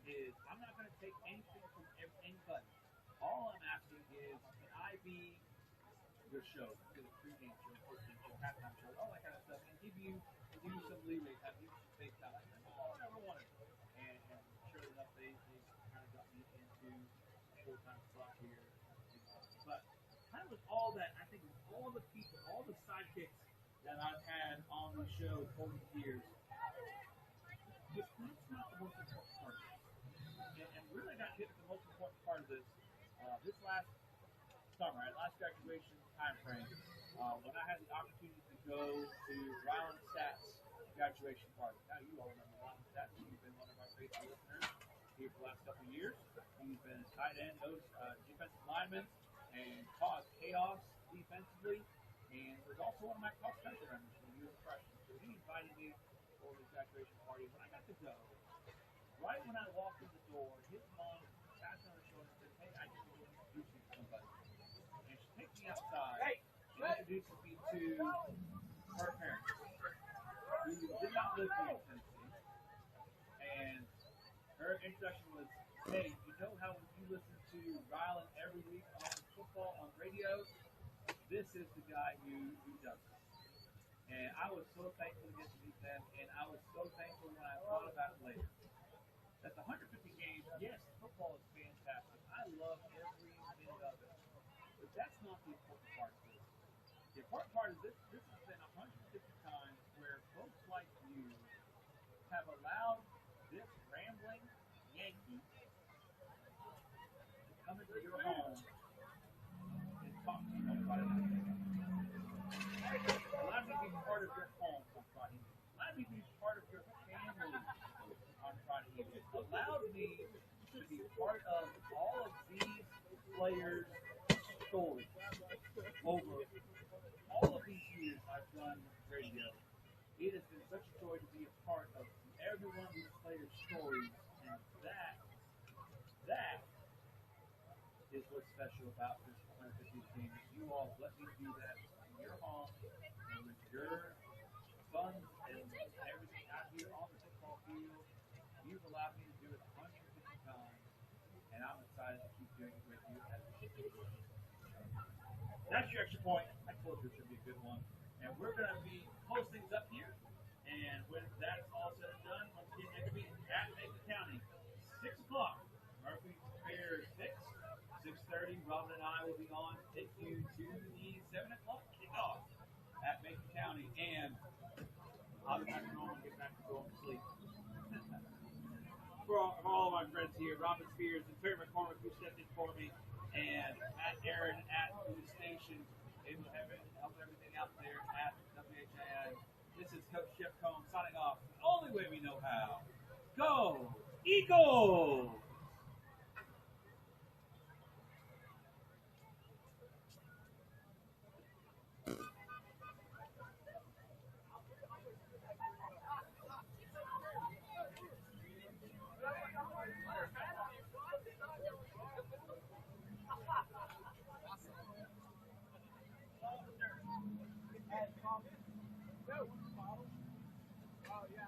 is I'm not going to take anything from anybody. All I'm asking is, can I be your show, do the pregame show, postgame show, halftime show, all that kind of stuff, and give you some leeway time, give you some face time. That's all I ever wanted. And sure enough, they kind of got me into a full-time slot here. But kind of with all that, I think with all the people, all the sidekicks that I've had on the show over the years, that's not the most important part of this. And really got hit with the most important part of this this last summer, at last graduation time frame, when I had the opportunity to go to Ryland Stat's graduation party. Now, you all remember Ryland Stats. He's been one of our faithful listeners here for the last couple of years. He's been a tight end, those defensive linemen, and caused chaos defensively, and was also one of my cross-country runners when he was a freshman. So he invited me for his graduation party. When I got to go, right when I walked in the door, his mom tapped me on the shoulder and said, "Hey, I need to go introduce you to somebody." And she takes me outside and introduces me to her parents, who did not live here in Tennessee. And her introduction was, "Hey, you know how when you listen to Ryland every week on football on radio, this is the guy who does it." And I was so thankful to get to meet them, and I was so thankful when I thought about it later. That the 150 games, yes, football is fantastic. I love every minute of it. But that's not the important part of this. The important part is this has been 150 times where folks like you have allowed this rambling Yankee to come into your home and talk to you on Friday night. Allow me to be part of your home on Friday night. Allow me to be part of your family opportunity to be part of all of these players' stories. Over all of these years I've done radio, it has been such a joy to be a part of every one of these players' stories, and that is what's special about this 150th game. You all let me do that in your home and with your funds and everything out here on the football field. You've allowed me to do it 150 times, and I'm excited to keep doing it with you as we keep doing it. That's your extra point. I told you it should be a good one. And we're going to be close things up here. And when that's all said and done, once again, next week at Macon County, 6 o'clock. Murphy Fair 6:30. Robin and I will be on to take you to the 7 o'clock kickoff at Macon County. And I'll be back home and get back to going to sleep. For all of my friends here, Robin Spears and Terry McCormick, who stepped in for me, and Matt Aaron at the station, able to help everything out there at WHAN. This is Coach Jeff Combs signing off the only way we know how. Go Eagles! Oh, yeah.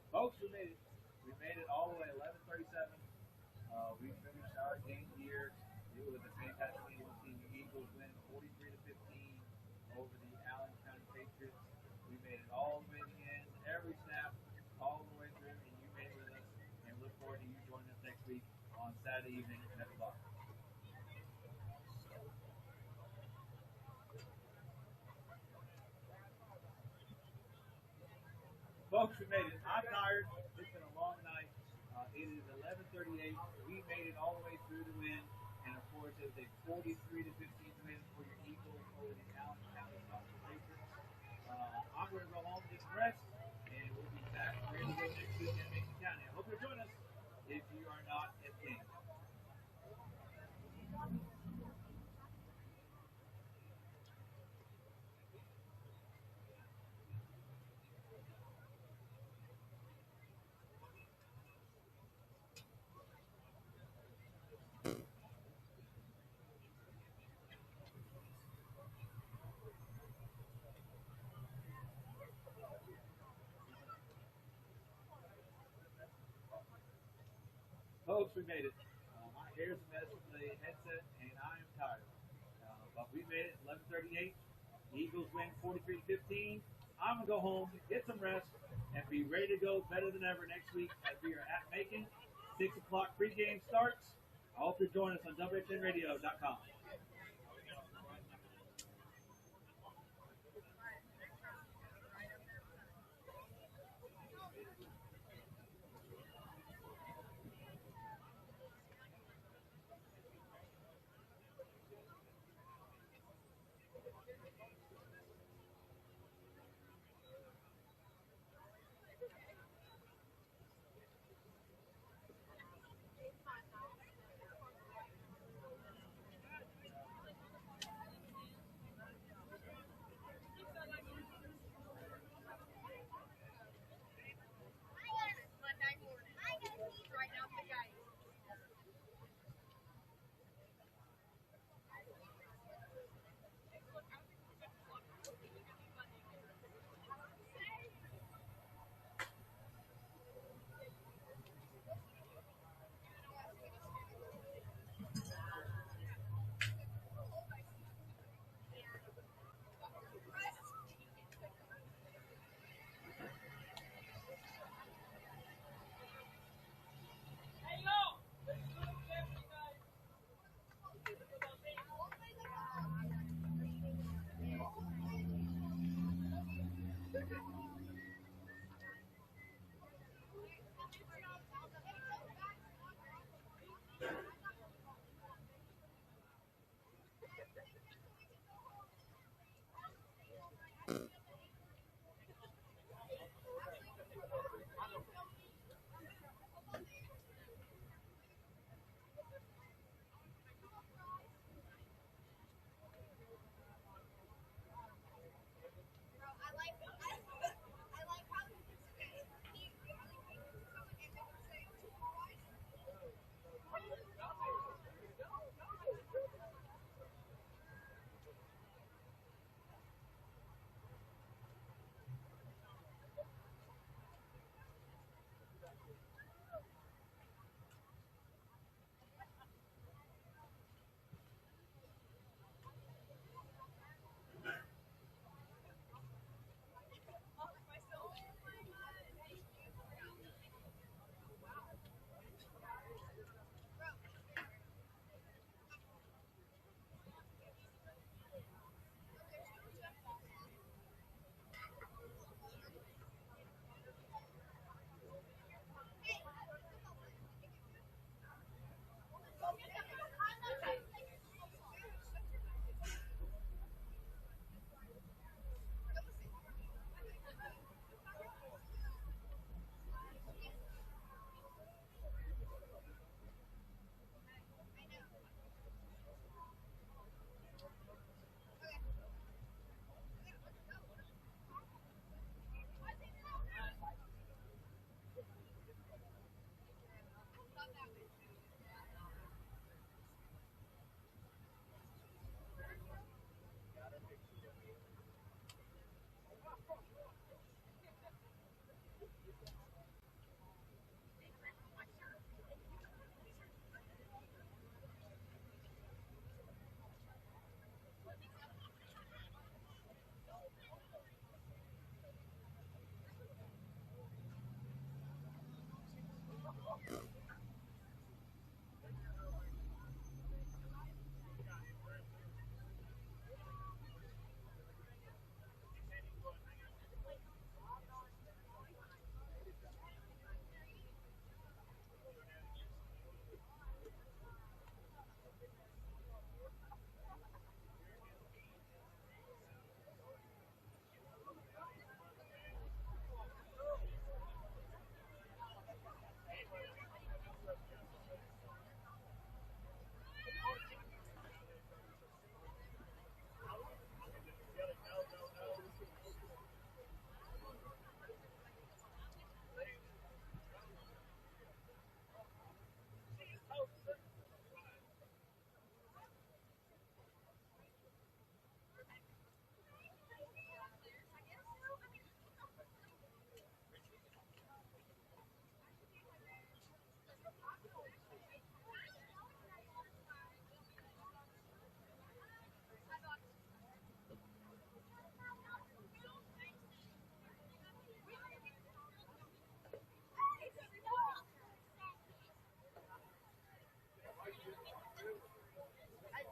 Folks, we made it. We made it all the way 11:37. We finished our game here. It was a fantastic game. We've seen the Eagles win 43-15 over the Allen County Patriots. We made it all the way to the end, every snap, all the way through, and you made it with us. And we look forward to you joining us next week on Saturday evening at 7 o'clock. Folks, we made it. I'm tired. It's been a long night. It is 11:38. We made it all the way through the win. And, of course, it was a 43-15 win for your Eagles over the Allen County Patriots. I'm going to go home and get some rest. And we'll be back ready to go next week at Macon County. I hope you'll join us if you are not at the game. Folks, we made it. My hair's a mess with the headset, and I am tired. But we made it. 11:38. The Eagles win 43-15. I'm going to go home, get some rest, and be ready to go better than ever next week as we are at Macon. 6 o'clock pregame starts. I hope you'll join us on WHNRadio.com. Hey,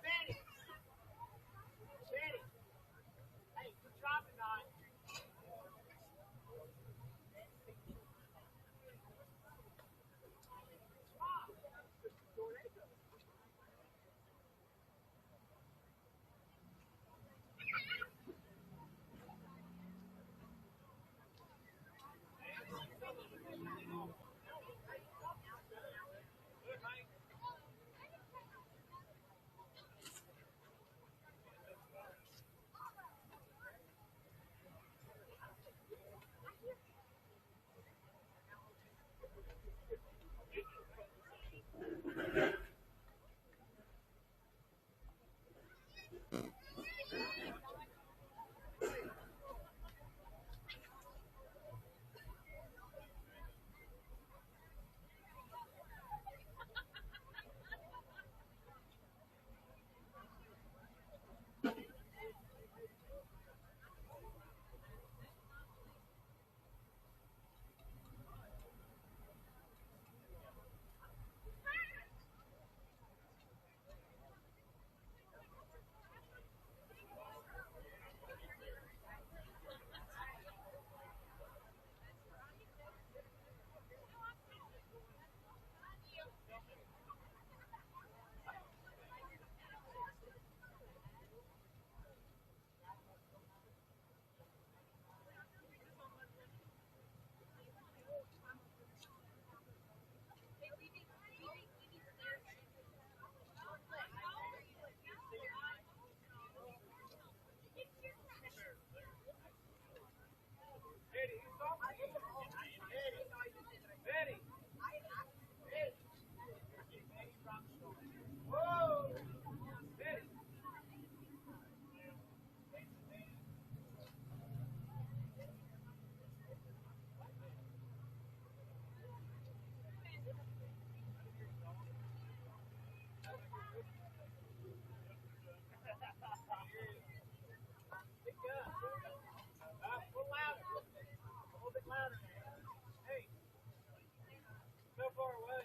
Betty. Betty. Hey, good job tonight. Betty. Whoa. Betty. Pick up. A little louder. A little bit louder. Hey, so far away.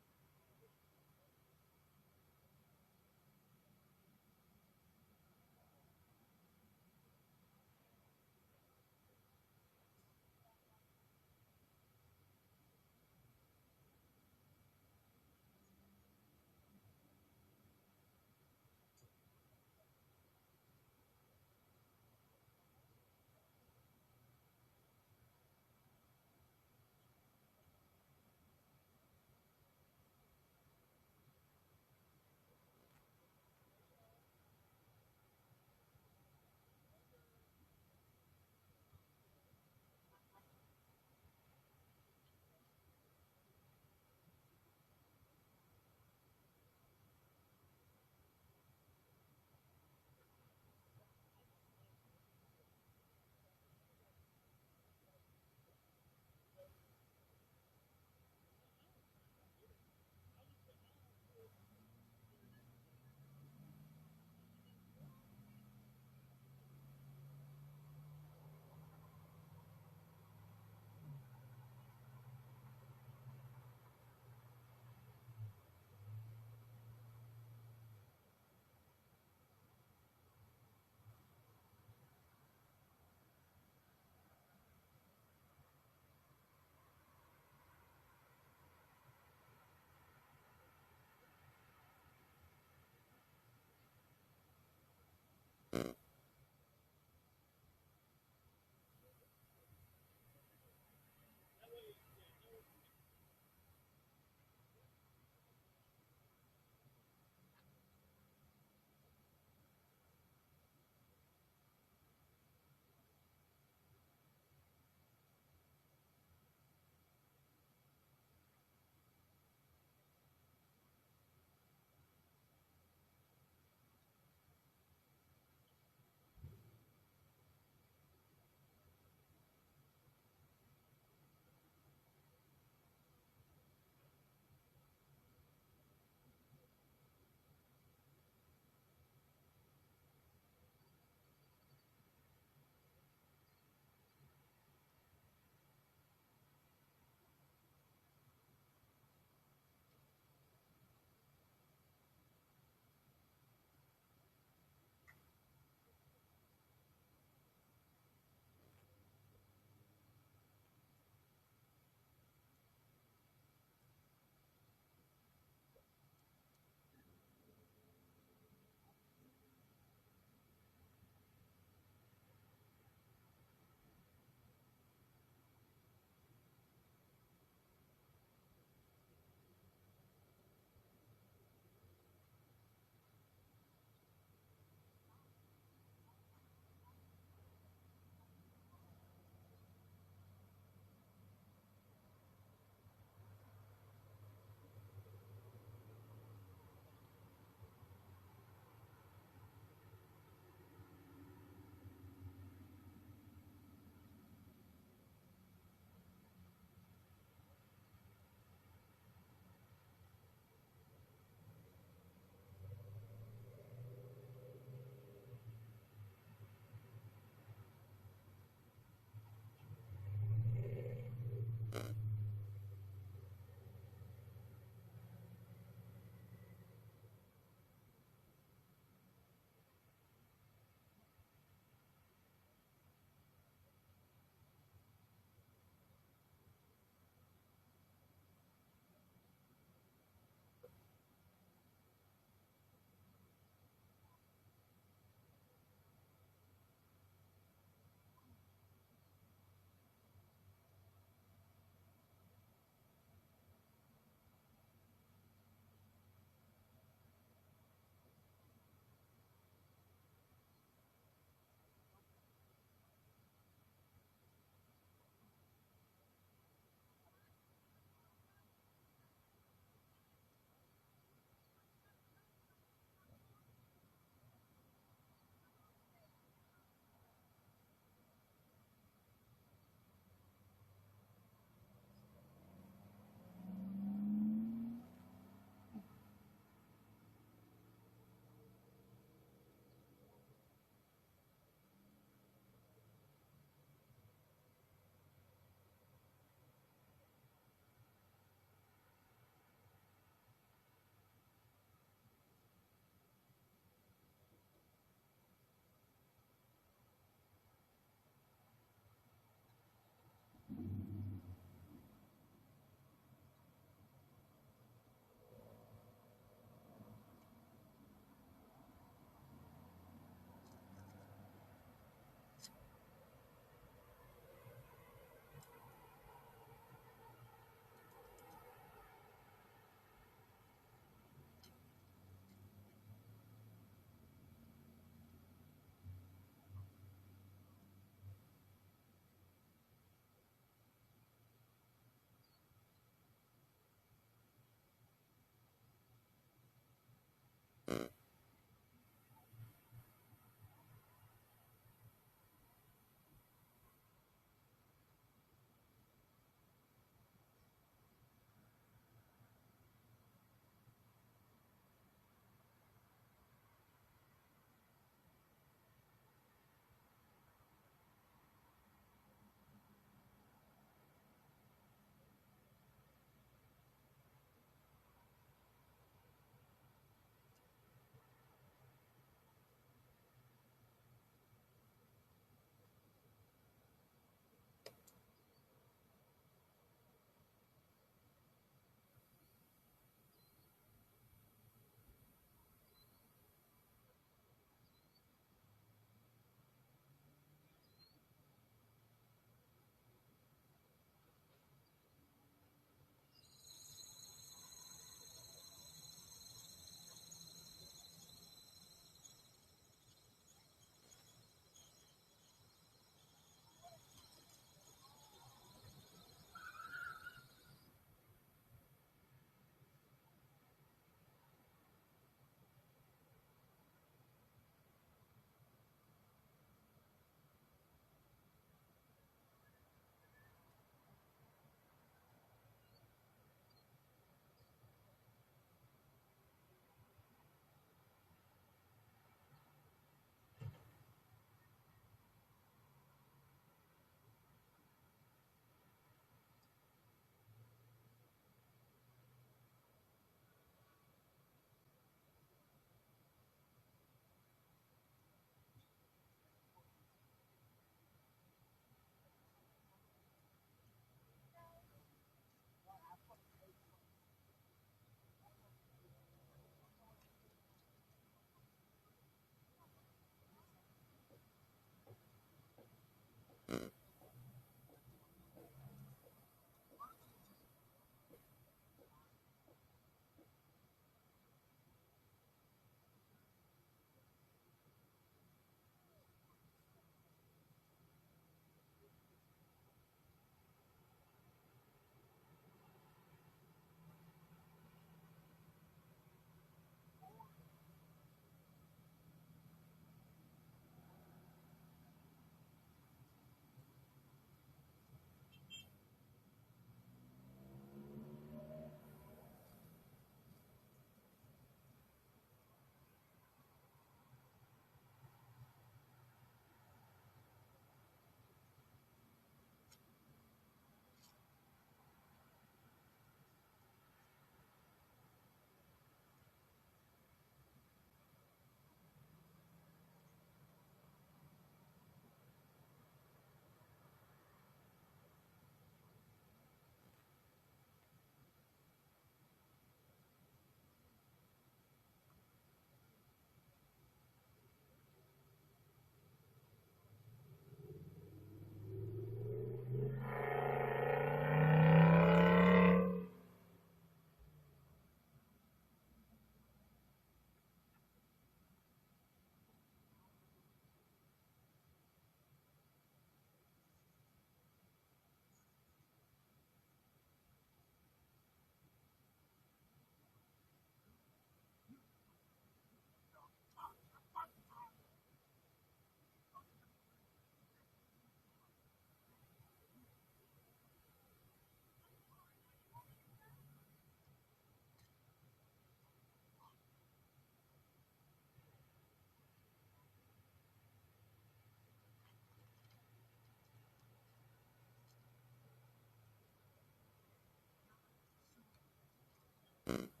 Hey,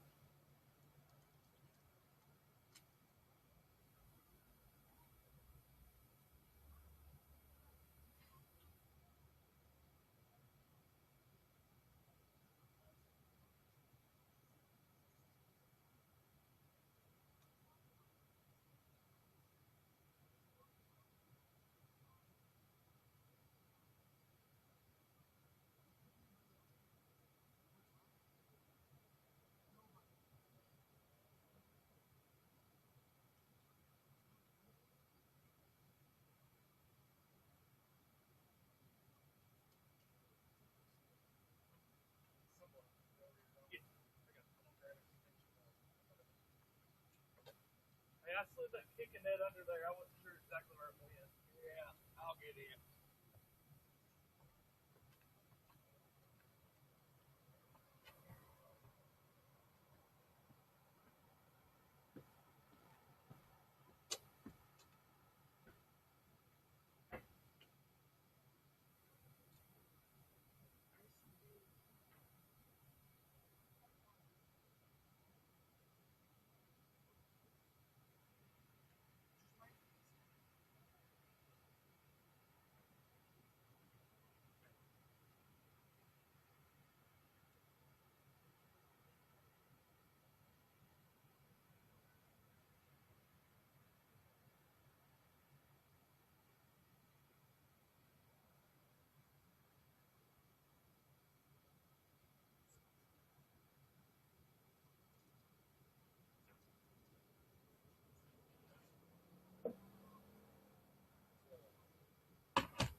I slid that kicking net under there. I wasn't sure exactly where it went. Yeah, I'll get in.